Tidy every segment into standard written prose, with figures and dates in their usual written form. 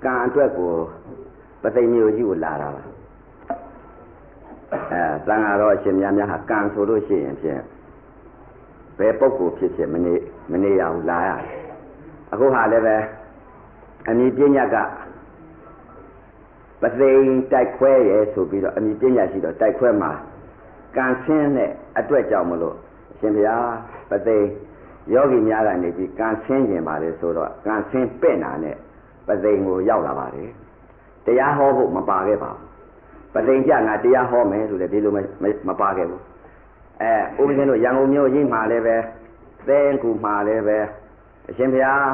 ကံအတွက်ကိုပသိမျိုးကြီးကိုလာတာပါသံဃာတော်အရှင်များဟာကံဆိုလို့ရှိရင်ဖြင့်ဘယ်ပုဂ္ဂိုလ်ဖြစ်ဖြစ်မနေရဘူးလာရတယ်အခုဟာလည်းပဲအမိပညာကပသိတိုက်ခွဲရဲဆိုပြီးတော့အမိပညာရှိတော့တိုက်ခွဲမှာကံဆင်းတဲ့အတွက်ကြောင့်မလို့အရှင်ဘုရားပသိယောဂီများကနေပြီးကံဆင်းကျင်ပါလေဆိုတော့ကံဆင်းပဲ့နာနဲ့ပသိကိုရောက်လာပါတယ်တရားဟောဖို့မပါခဲ့ပါဘူးပသိကြငါတရားဟောမယ်လို့လည်းဒီလိုမပါခဲ့ဘူးဥပဒေတို့ရန်ကုန်မြို့ကြီးမှာလည်းပဲသဲကူမှာလည်းပဲအရှင်ဘုရား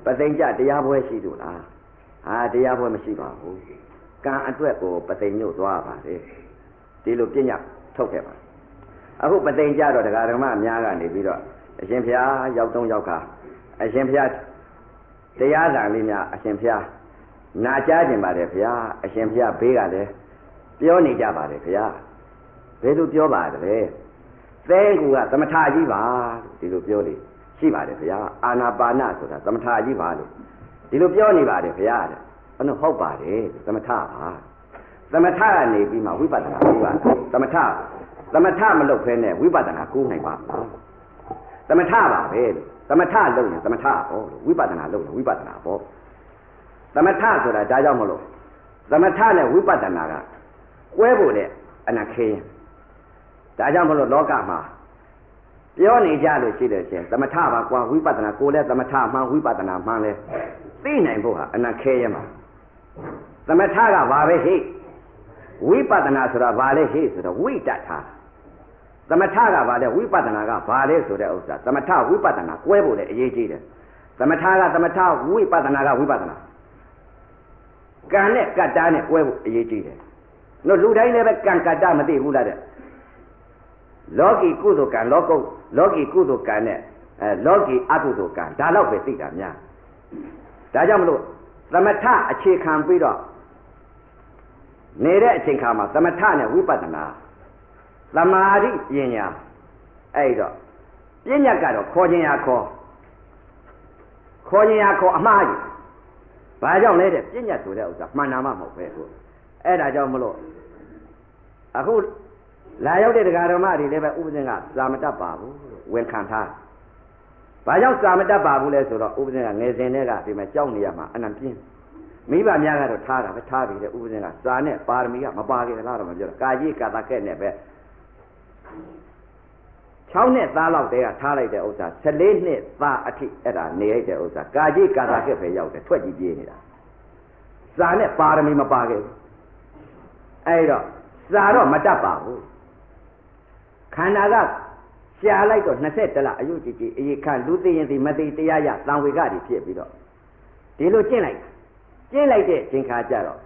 ပသိကြတရားပွဲရှိလို့လားတရားပွဲမရှိပါဘူးကံအတွက်ကိုပသိညို့သွားပါလေဒီလိုပြညာထုတ်ခဲ့ပါအခုပသိကြတော့တရားဓမ္မအများကနေပြီးတော့အရှင်ဘုရားရောက်တော့ရောက်ခါအရှင်ဘုရားတရားဓာန်လေးများအရှင်ဘုရားနာကြားခြင်းပါတယ်ဘုရားအရှင်ဘုရားဘေးကလည်းပြောနေကြပါတယ်ဘုရားဘယ်လိုပြောပါတယ်လဲသဲကူကသမထကြီးပါဒီလိုပြောလေရှိပါတယ်ဘုရားအာနာပါနဆိုတာသမထကြီးပါလို့ဒီလိုပြောနေပါတယ်ဘုရားအဲ့တော့ဟုတ်ပါတယ်သမထပါသမထကနေပြီးမှဝိပဿနာကူပါသမထမလုပ်ဖဲနဲ့ဝိပဿနာကူနိုင်ပါလားသမထပါပဲသမထလုပ်ရင်သမထပေါ့လို့ဝိပဿနာလုပ်ရင်ဝိပဿနာပေါ့သမထဆိုတာဒါကြောင့်မလို့သမထနဲ့ဝိပဿနာကကွဲဖို့တဲ့အနခေးဒါကြောင့်မလို့လောကမှာပြောနေကြလို့ရှိတယ်ရှင်သမထပါကွာဝိပဿနာကိုလည်းသမထမှန်ဝိပဿနာမှန်လဲသိနိုင်ဖို့ဟာအနခေးရမှာသမထကဘာပဲဟိဝိပဿနာဆိုတာဘာလဲဟိဆိုတော့ဝိတ္တထာသမထကဘာလဲဝိပဿနာကဘာလဲဆိုတဲ့ဥစ္စာသမထဝိပဿနာကွဲဖို့လည်းအရေးကြီးတယ်သမထကသမထဝိပဿနာကဝိပဿနာကံနဲ့ကတ္တနဲ့ကွဲဖို့အရေးကြီးတယ်တို့လူတိုင်းလည်းပဲကံကတ္တမသိဘူးလားတဲ့လောကီကုသိုလ်ကံလောကီကုသိုလ်ကံနဲ့လောကီအကုသိုလ်ကံဒါတော့ပဲသိတာများဒါကြောင့်မလို့သမထအခြေခံပြီးတော့နေတဲ့အချိန်ခါမှာသမထနဲ့ဝိပဿနာသမာဓိပညာအဲ့တော့ပညာကတော့ခေါ်ခြင်းရခေါ်အမှားကြီးဘာကြောင့်လဲတဲ့ပညာဆိုတဲ့ဥစ္စာမှန်တာမှမဟုတ်ပဲကိုအဲ့ဒါကြောင့်မလို့အခုလာရောက်တဲ့တရားဓမ္မတွေလည်းပဲဥပဇင်ကစာမတတ်ပါဘူးဝန်ခံထားဘာကြောင့်စာမတတ်ပါဘူးလဲဆိုတော့ဥပဇင်ကငယ်စဉ်တည်းကဒီမှာကြောက်နေရမှာအနံပြင်းမိဘများကတော့ထားတာပဲထားပြီတဲ့ဥပဇင်ကစာနဲ့ပါရမီကမပါခဲ့လားတော့မပြောတော့ကာကြီးကာသကဲ့နဲ့ပဲ6နှစ်သားလောက်တည်းကထားလိုက်တဲ့ဥစ္စာ14နှစ်သားအထိအဲ့ဒါနေလိုက်တဲ့ဥစ္စာကာကြီးကာသကဲ့ပဲရောက်တယ်ထွက်ကြည့်ပြေးနေတာစာနဲ့ပါရမီမပါခဲ့ဘူးအဲ့တော့စာတော့မတတ်ပါဘူးခန္ဓာကရှားလိုက်တော့20လအယုတ်ကြည်အရေးခံလူသိရင်သိမသိတရားရသံဝေကတွေဖြစ်ပြီးတော့ဒီလိုကျင့်လိုက်တဲ့အချိန်ခါကျတော့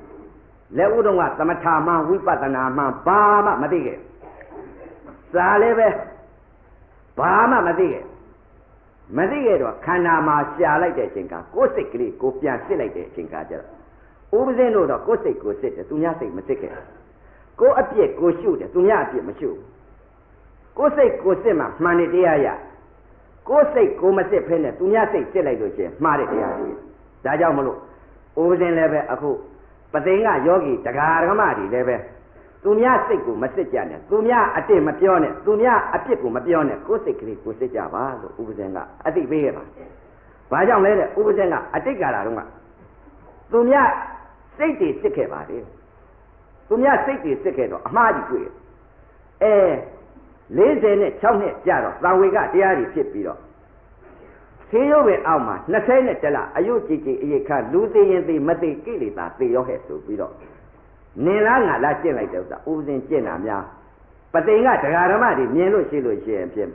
လက်ဥတော်ကသမထမှဝိပဿနာမှဘာမှမသိခဲ့စာလည်းပဲဘာမှမသိခဲ့တော့ခန္ဓာမှာရှားလိုက်တဲ့အချိန်ကကိုယ်စိတ်ကလေးကိုပြန်စစ်လိုက်တဲ့အချိန်ကကျတော့ဥပဇင်းတို့တော့ကိုယ်စိတ်ကိုစစ်တယ်သူများစိတ်မစစ်ခဲ့ကိုယ်အပြစ်ကိုရှုတယ်သူများအပြစ်မရှုကိုယ်စိတ်ကိုစစ်မှမှန်တဲ့တရားရကိုယ်စိတ်ကိုမစစ်ဖဲနဲ့သူများစိတ်စစ်လိုက်လို့ရှိရင်မှားတဲ့တရားကြီးဒါကြောင့်မလို့ဥပဇင်းလည်းပဲအခုပသိင်္ဂယောဂီတရားဓမ္မတွေလည်းပဲသူများစိတ်ကိုမစစ်ကြနဲ့သူများအတိတ်မပြောနဲ့သူများအပြစ်ကိုမပြောနဲ့ကိုယ်စိတ်ကလေးကိုစစ်ကြပါလို့ဥပဇင်းကအသိပေးခဲ့ပါဘာကြောင့်လဲတဲ့ဥပဇင်းကအတိတ်ကာလတုန်းကသူများစိတ်တွေစစ်ခဲ့ပါလေသူများစိတ်တွေစစ်ခဲ့တော့အမှားကြီးတွေ့46နှစ်ကြာတော့သံဝေကတရားတွေဖြစ်ပြီးတော့သေရုပ်ပဲအောက်မှာ20လအယုတ်ကြည်အရေးခါလူသိရင်သိမသိကိလေသာသေရောဟဲ့ဆိုပြီးတော့နင်လားငါလားကျင့်လိုက်တဲ့ဥစ္စာဥပဇင်ကျင့်တာများပသိင်္ဂတရားဓမ္မတွေမြင်လို့ရှိလို့ရှိရင်ဖြစ်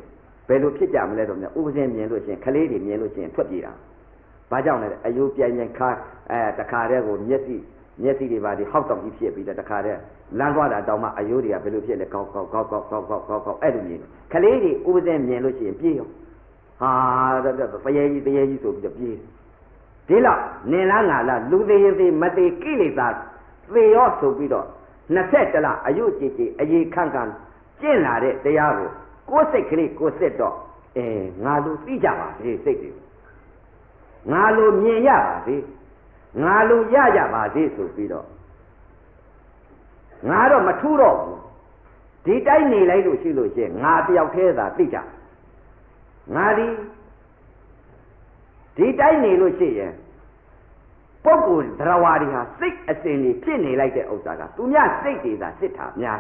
ဘယ်လိုဖြစ်ကြမလဲတော့များဥပဇင်မြင်လို့ရှိရင်ခလေးတွေမြင်လို့ရှိရင်ထွက်ပြေးတာဘာကြောင့်လဲအယုတ်ပြိုင်ခါတခါတည်းကိုမျက်စိတွေပါဒီဟောက်တောက်ကြီးဖြစ်ပြီးတော့တခါတည်းလမ်းသွားတာတောင်မှအယုတ်တွေကဘယ်လိုဖြစ်လဲကောက်အဲ့လိုမြင်ခလေးတွေဥပဇင်မြင်လို့ရှိရင်ပြေးရောဟာတရေကြီးဆိုပြီးတော့ပြေးဒီလောက်နင်လားငါလားလူသေးရင်သေးမသေးကိလေသာသေရောဆိုပြီးတော့20လအယုတ်ကြည်အရေးခန့်ကျင့်လာတဲ့တရားကိုစိတ်ကလေးကိုစစ်တော့ငါလိုသိကြပါစေစိတ်တွေငါလိုမြင်ရပါစေ ငါလူရကြပါစေဆိုပြီးတော့ငါတော့မထူးတော့ဘူးဒီတိုင်းနေလိုက်လို့ရှိလို့ရှိရင်ငါတယောက်တည်းသာသိကြငါဒီတိုင်းနေလို့ရှိရင်ပုဂ္ဂိုလ်သရဝါတွေဟာစိတ်အစဉ်ကြီးဖြစ်နေလိုက်တဲ့ဥစ္စာကသူများစိတ်တွေသာစစ်တာများ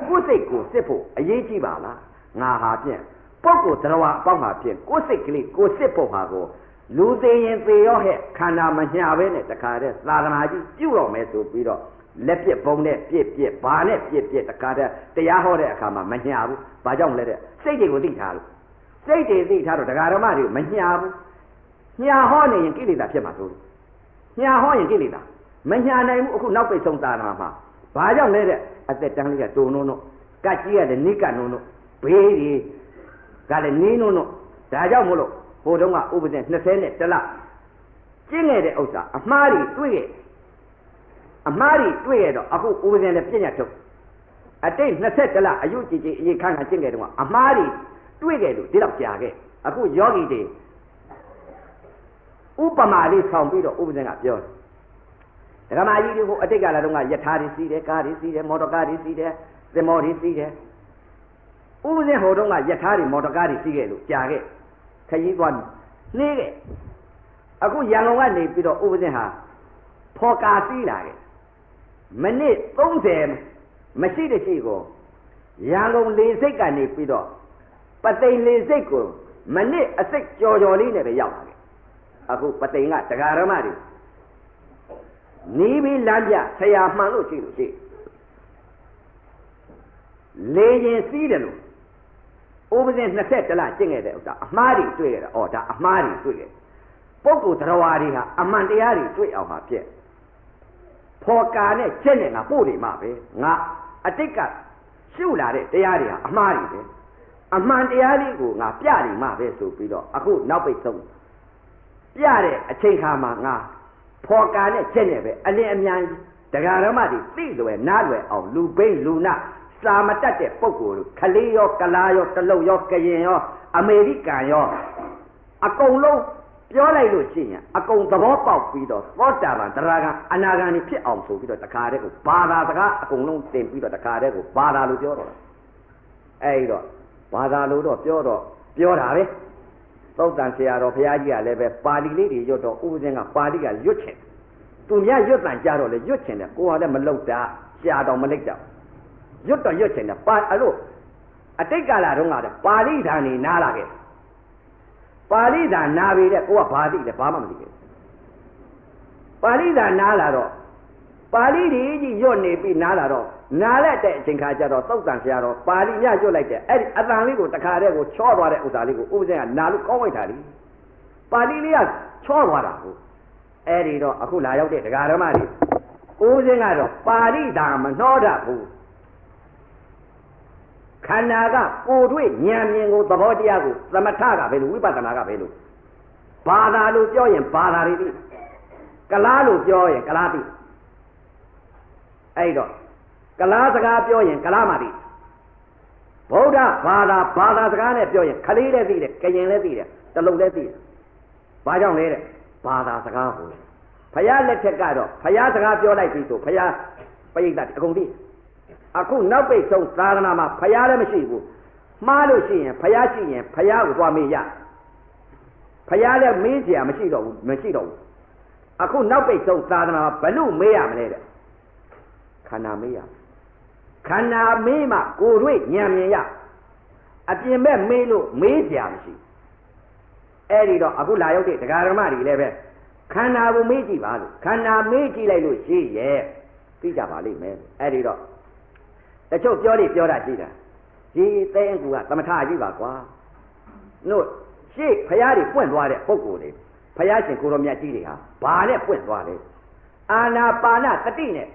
ကိုယ်စိတ်ကိုစစ်ဖို့အရေးကြီးပါလားငါဟာဖြင့်ပုဂ္ဂိုလ်သရဝါအပေါင်းဟာဖြင့်ကိုယ်စိတ်ကလေးကိုစစ်ဖို့ဟာကိုလူသေးရင်သေရောဟဲ့ခန္ဓာမညာပဲနဲ့တခါတည်းသာသနာကြီးပြုတော့မယ်ဆိုပြီးတော့လက်ပြပုံနဲ့ပြစ်ဘာနဲ့ပြစ်တခါတည်းတရားဟောတဲ့အခါမှာမညာဘူးဘာကြောင့်လဲတဲ့စိတ်တွေကိုသိထားလို့စိတ်တွေသိထားတော့တရားဓမ္မတွေမညာဘူးညာဟောနေရင်ကိလေသာဖြစ်မှာဆိုလို့ညာဟောရင်ကိလေသာမညာနိုင်ဘူးအခုနောက်ပိတ်ဆုံးသာသနာမှာဘာကြောင့်လဲတဲ့အသက်တန်းလေးကတုံနုံကတ်ကြီးရတယ်နိကနုံဘေးကြီးကလည်းနင်းနုံဒါကြောင့်မို့လို့ဟိုတုန်းကဥပဒေ20နဲ့တလကျင်းခဲ့တဲ့ဥစ္စာအမှားတွေတွေ့ခဲ့တော့အခုဥပဒေနဲ့ပြည့်ညတ်ထုတ်အတိတ်20လအယုကြည်အရေးခန့်ကျင့်ခဲ့တော့အမှားတွေတွေ့ခဲ့လို့ဒီတော့ကြာခဲ့အခုယောဂီတွေဥပမာလေးဆောင်ပြီးတော့ဥပဒေကပြောတယ်ဒကမာကြီးတွေကိုအတိတ်ကလာတော့ကယထာတွေစီးတယ်ကားတွေစီးတယ်မော်တော်ကားတွေစီးတယ်သင်္ဘောတွေစီးတယ်ဥပဒေဟိုတုန်းကယထာတွေမော်တော်ကားတွေစီးခဲ့လို့ကြာခဲ့ခရီးသွားနှေးခဲ့အခုရန်ကုန်ကနေပြီးတော့ဥပဒေဟာဖော်ကာစီးလာခဲ့မိနစ်30မရှိတဲ့ရှိကိုရန်ကုန်လေစိတ်ကနေပြီးတော့ပသိမ်လေစိတ်ကိုမိနစ်အစိတ်ကြော်လေးနဲ့ပဲရောက်လာခဲ့အခုပသိမ်ကတရားဓမ္မတွေနီးပြီးလမ်းပြဆရာမှန်လို့ရှိလို့ရှိလေရင်စီးတယ်လို့ဥပဒေ20လကျင့်ခဲ့တဲ့ဥစ္စာအမှားတွေတွေ့ရတယ်။အော်ဒါအမှားတွေတွေ့တယ်။ပုဂ္ဂိုလ်သရဝါတွေဟာအမှန်တရားတွေတွေ့အောင်မှာဖြစ်ဖော်ကာနဲ့ချက်နဲ့ငါပို့နေမှာပဲငါအတိတ်ကရှုလာတဲ့တရားတွေဟာအမှားတွေပဲအမှန်တရားလေးကိုငါပြနေမှာပဲဆိုပြီးတော့အခုနောက်ပိတ်ဆုံးပြတဲ့အချိန်ခါမှာငါဖော်ကာနဲ့ချက်နဲ့ပဲအလင်းအမြန်တရားဓမ္မတွေသိလွယ်နားလွယ်အောင်လူဘိန်းလူနာစာမတတ်တဲ့ပုဂ္ဂိုလ်ခလေးရောကလာရောတလုတ်ရောကရင်ရောအမေရိကန်ရောအကုန်လုံးပြောလိုက်လို့ရှိရင်အကုန်သဘောပေါက်ပြီးတော့သောတာပန်တရားကအနာဂံဖြစ်အောင်ဆိုပြီးတော့တခါတည်းကိုဘာသာစကားအကုန်လုံးတင်ပြီးတော့တခါတည်းကိုဘာသာလို့ပြောတော့အဲ့တော့ဘာသာလို့တော့ပြောတာပဲသုတ်တန်ဆရာတော်ဘုရားကြီးကလည်းပဲပါဠိလေးတွေရွတ်တော့ဥပဇင်းကပါဠိကရွတ်ချင်သူများရွတ်တန်ကြတော့လေရွတ်ချင်တယ်ကိုကလည်းမလုတာရှားတော့မလိုက်တော့ရွတ်တော့ရွတ်ချင်တယ်အဲ့လိုအတိတ်ကာလတုန်းကပါဠိဓာတ်နေနားလာခဲ့ပါဠိဓာတ်နာပြီတဲ့ကိုကဘာသိလဲဘာမှမသိဘူးပါဠိဓာတ်နားလာတော့ပါဠိကြီးရွတ်နေပြီနားလာတော့နားလက်တဲ့အချိန်ခါကျတော့သုတ်တန်ဆရာတော်ပါဠိညရွတ်လိုက်တယ်အဲ့ဒီအတန်လေးကိုတခါတည်းကိုချောသွားတဲ့ဥစ္စာလေးကိုဥပဇင်းကနာလို့ကောင်းလိုက်တာလေပါဠိလေးကချောသွားတာကိုအဲ့ဒီတော့အခုလာရောက်တဲ့ဒကာဓမ္မတွေဥပဇင်းကတော့ပါဠိဓာတ်မနှောတတ်ဘူးခန္ဓာကကိုယ်တွေ့ဉာဏ်မြင်ကိုသဘောတရားကိုသမထကပဲလို့ဝိပဿနာကပဲလို့ဘာသာလို့ပြောရင်ဘာသာတွေသိကလားလို့ပြောရင်ကလားသိအဲ့တော့ကလားစကားပြောရင်ကလားမှသိဗုဒ္ဓဘာသာစကားနဲ့ပြောရင်ခလေးလည်းသိတယ်ကရင်လည်းသိတယ်တလုံးလည်းသိတယ်ဘာကြောင့်လဲတဲ့ဘာသာစကားကိုဘုရားလက်ထက်ကတော့ဘုရားစကားပြောလိုက်ပြီဆိုဘုရားပိဋကတ်အကုန်သိအခုနောက်ပိတ်ဆုံးသာသနာမှာဘုရားလည်းမရှိဘူးမှားလို့ရှိရင်ဘုရားရှိရင်ဘုရားကိုသွားမေးရဘုရားလည်းမေးเสียမရှိတော့ဘူးအခုနောက်ပိတ်ဆုံးသာသနာမှာဘယ်လို့မေးရမလဲတဲ့ခန္ဓာမေးရခန္ဓာမေးမှကိုယ်တွေ့ဉာဏ်မြင်ရအပြင်မဲ့မေးလို့မေးเสียမရှိအဲ့ဒီတော့အခုလာရောက်တဲ့ဒကာဓမ္မတွေလည်းပဲခန္ဓာကိုမေးကြည့်ပါလို့ခန္ဓာမေးကြည့်လိုက်လို့ရှိရဲ့သိကြပါလိမ့်မယ်အဲ့ဒီတော့တချို့ပြောတာရှိတာဒီသိန်းကူကသမထကြီးပါကွာတို့ရှေ့ဖရာတွေပွင့်သွားတဲ့ပုဂ္ဂိုလ်တွေဖရာရှင်ကိုရောမြတ်ကြီးတွေဟာဘာနဲ့ပွင့်သွားလဲအာနာပါနတတိနဲ့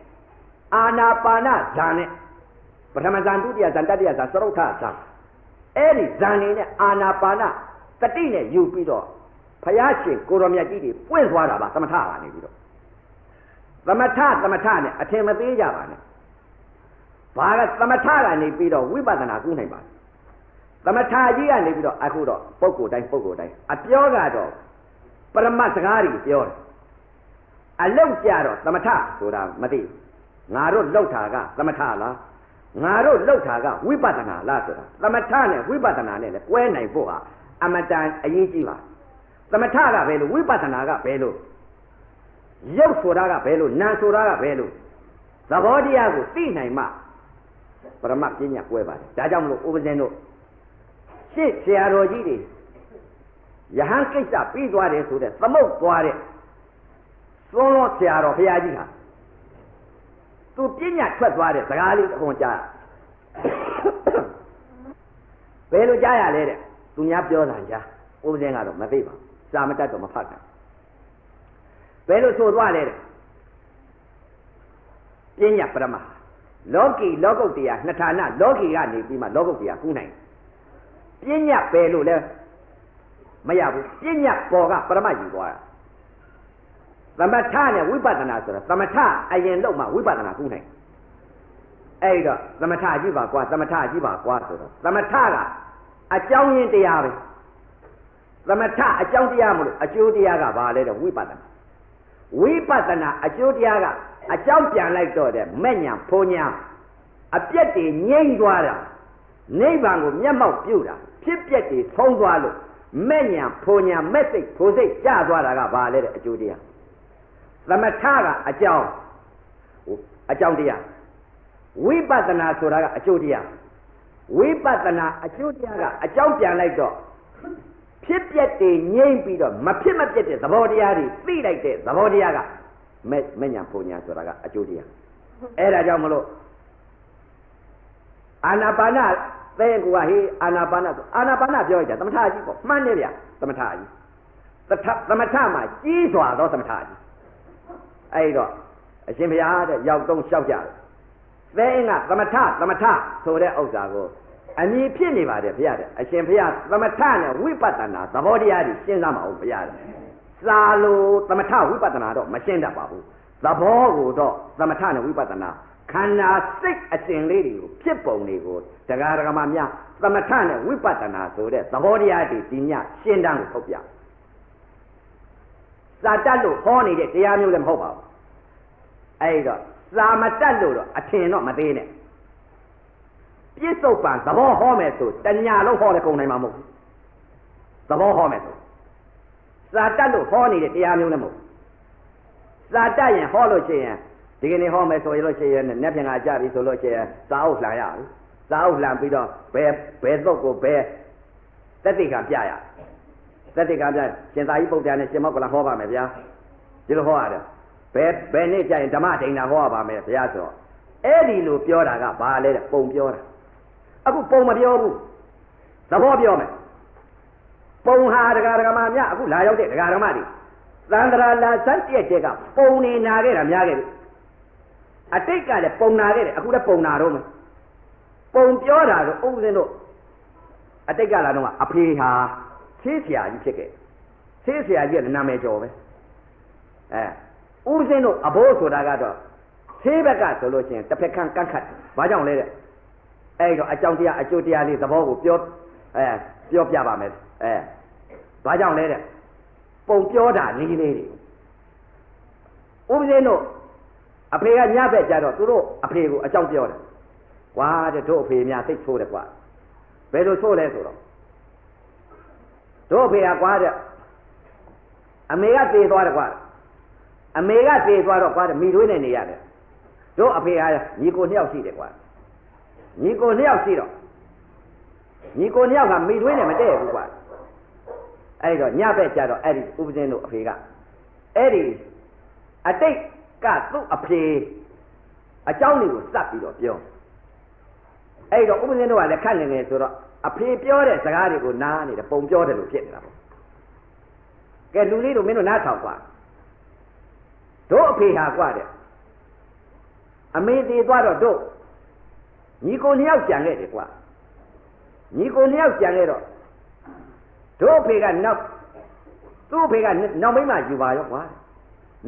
အာနာပါနဇာနဲ့ပထမဇန်ဒုတိယဇန်တတိယဇန်သရုတ်ထဇန်အဲ့ဒီဇန်နေနဲ့အာနာပါနတတိနဲ့ယူပြီးတော့ဖရာရှင်ကိုရောမြတ်ကြီးတွေပွင့်သွားတာပါသမထကနေပြီးတော့သမထနဲ့အထင်မသေးကြပါနဲ့ဘာကသမထကနေပြီးတော့ဝိပဿနာကူးနိုင်ပါသမထကြီးကနေပြီးတော့အခုတော့ပုဂ္ဂိုလ်တိုင်းအပြောကတော့ပရမတ်စကားတွေပြောတယ် အလောက်ကြတော့သမထဆိုတာမသိငါတို့လောက်တာကသမထလားငါတို့လောက်တာကဝိပဿနာလားဆိုတာသမထနဲ့ဝိပဿနာနဲ့လည်းကွဲနိုင်ဖို့ဟာအမတန်အရေးကြီးပါသမထကဘယ်လိုဝိပဿနာကဘယ်လိုရုပ်ဆိုတာကဘယ်လိုနာဆိုတာကဘယ်လိုသဘောတရားကိုသိနိုင်မှပရမပညာကွဲပါတယ်ဒါကြောင့်မလို့ဥပဇင်းတို့ရှေ့ဆရာတော်ကြီးတွေယဟန်ကိစ္စပြီးသွားတယ်ဆိုတဲ့သမုတ်သွားတဲ့သွန်လို့ဆရာတော်ဘုရားကြီးဟာသူပညာထွက်သွားတဲ့စကားလေးအကုန်ကြားဘယ်လိုကြားရလဲတဲ့သူများပြောတာကြားဥပဇင်းကတော့မသိပါဘူးစာမတတ်တော့မဖတ်နိုင်ဘယ်လိုဆိုသွားလဲတဲ့ပညာပရမလောကီလောကုတ္တရာနှစ်ဌာနလောကီကနေပြီးမှလောကုတ္တရာကူးနိုင်ပညာပဲလို့လဲမရဘူးပညာပေါ်ကပရမယူသွားတာသမထနဲ့ဝိပဿနာဆိုတာသမထအရင်လောက်မှဝိပဿနာကူးနိုင်အဲ့တော့သမထကြီးပါကွာသမထကြီးပါကွာဆိုတော့သမထကအကြောင်းရင်းတရားပဲသမထအကြောင်းတရားမလို့အကျိုးတရားကဘာလဲတော့ဝိပဿနာဝိပဿနာအကျိုးတရားကအကြောင်းပြန်လိုက်တော့တဲ့မဲ့ညာဖုံညာအပြက်တွေငြိမ့်သွားတာနိဗ္ဗာန်ကိုမျက်မှောက်ပြုတာဖြစ်ပျက်တွေဆုံးသွားလို့မဲ့ညာဖုံညာမဲ့စိတ်ဖိုစိတ်ကျသွားတာကဘာလဲတဲ့အကျိုးတရားသမထကအကြောင်းတရားဝိပဿနာဆိုတာကအကျိုးတရားဝိပဿနာအကျိုးတရားကအကြောင်းပြန်လိုက်တော့ဖြစ်ပျက်တွေငြိမ့်ပြီးတော့မဖြစ်မပြတ်တဲ့သဘောတရားတွေသိလိုက်တဲ့သဘောတရားကမဲ့ညာဖုံညာဆိုတာကအကျိုးတရားအဲ့ဒါကြောင့်မလို့အာနာပါနသဲကူကဟေးအာနာပါနဆိုအာနာပါနပြောရတာသမထကြီးပေါ့မှန်တယ်ဗျသမထကြီးသမထမှာကြီးစွာသောသမထကြီးအဲ့တော့အရှင်ဘုရားတဲ့ရောက်တော့လျှောက်ကြတယ်သဲကသမထဆိုတဲ့ဥစ္စာကိုအမည်ဖြစ်နေပါတယ်ဘုရားတဲ့အရှင်ဘုရားသမထနဲ့ဝိပဿနာသဘောတရားကြီးရှင်းသားမအောင်ဘုရားစာလိုသမထဝိပဿနာတော့မရှင်းတတ်ပါဘူးသဘောကိုတော့သမထနဲ့ဝိပဿနာခန္ဓာစိတ်အစဉ်လေးတွေကိုဖြစ်ပုံတွေကိုတရားဓမ္မများသမထနဲ့ဝိပဿနာဆိုတဲ့သဘောတရားတွေဒီညရှင်းတန်းကိုထုတ်ပြစာတတ်လို့ဟောနေတဲ့တရားမျိုးလည်းမဟုတ်ပါဘူးအဲ့တော့စာမတတ်လို့တော့အထင်တော့မသေးနဲ့ပြစ္ဆုတ်ပံသဘောဟောမယ်ဆိုတညာလုံးဟောလည်းကုန်နိုင်မှာမဟုတ်ဘူးသဘောဟောမယ်ဆိုစာတတ်လို့ဟောနေတဲ့တရားမျိုးလည်းမဟုတ်စာတတ်ရင်ဟောလို့ရှိရင်ဒီကနေ့ဟောမယ်ဆိုရလို့ရှိရင်နဲ့ပြန်ကကြပြီဆိုလို့ရှိရင်စာအုပ်လှန်ရဘူးစာအုပ်လှန်ပြီးတော့ဘယ်သုတ်ကိုဘယ်တတိကပြရတတိကပြရှင်သာရိပုတ္တရာနဲ့ရှင်မောက္ကလဟောပါမယ်ဗျာဒီလိုဟောရတယ်ဘယ်နေ့ကျရင်ဓမ္မဒိဋ္ဌာဟောပါမယ်ဗျာဆိုတော့အဲ့ဒီလိုပြောတာကဘာလဲတဲ့ပုံပြောတာအခုပုံမပြောဘူးသဘောပြောမယ်ပုံဟာတရားဓမ္မများအခုလာရောက်တဲ့တရားဓမ္မတွေသံဃာလာစက်တဲ့ကပုံနေနာခဲ့တာများခဲ့ပြီအတိတ်ကလည်းပုံနာခဲ့တယ်အခုလည်းပုံနာတော့မယ်ပုံပြောတာတော့ဥပဇင်းတို့အတိတ်ကလာတော့အဖေဟာဆေးဆရာကြီးဖြစ်ခဲ့ဆေးဆရာကြီးကနာမည်ကျော်ပဲဥပဇင်းတို့အဘိုးဆိုတာကတော့ဆေးဘက်ကဆိုလို့ရှိရင်တစ်ဖက်ကန့်ခတ်ဘာကြောင့်လဲတဲ့အဲ့တော့အကြောင်းတရားအကျိုးတရားလေးသဘောကိုပြောပြပါမယ်ဘာကြောင့်လဲတဲ့ပုံပြောတာလေးလေးတွေဥပဇင်းတို့အဖေကညဘက်ကြတော့သူတို့အဖေကိုအကြောင်းပြောတယ်ကွာတဲ့တို့အဖေများသိဆိုးတယ်ကွာဘယ်လိုဆိုးလဲဆိုတော့တို့အဖေကကွာတဲ့အမေကသေသွားတယ်ကွာအမေကသေသွားတော့ကွာတဲ့မိသွေးနဲ့နေရတယ်တို့အဖေကညီကိုနှစ်ယောက်ရှိတယ်ကွာညီကိုနှစ်ယောက်ရှိတော့ညီကိုနှစ်ယောက်ကမိသွေးနဲ့မတည့်ဘူးကွာအဲ့တော့ညဘက်ကြတော့အဲ့ဒီဥပဇင်းတို့အဖေကအဲ့ဒီအတိတ်ကသူ့အဖေအကြောင်းတွေကိုစပ်ပြီးတော့ပြောအဲ့တော့ဥပဇင်းတို့ကလည်းခက်နေနေဆိုတော့အဖေပြောတဲ့စကားတွေကိုနားနေတယ်ပုံပြောတယ်လို့ဖြစ်နေတာပေါ့ကဲလူလေးတို့မင်းတို့နားထောင်ကွာတို့အဖေဟာကွာတဲ့အမေသေးသွားတော့တို့ညီကိုနှစ်ယောက်ကြံခဲ့တယ်ကွာညီကိုနှစ်ယောက်ကြံခဲ့တော့တို့အဖေကနောက်သူ့အဖေကနောက်မိမယူပါရောကွာ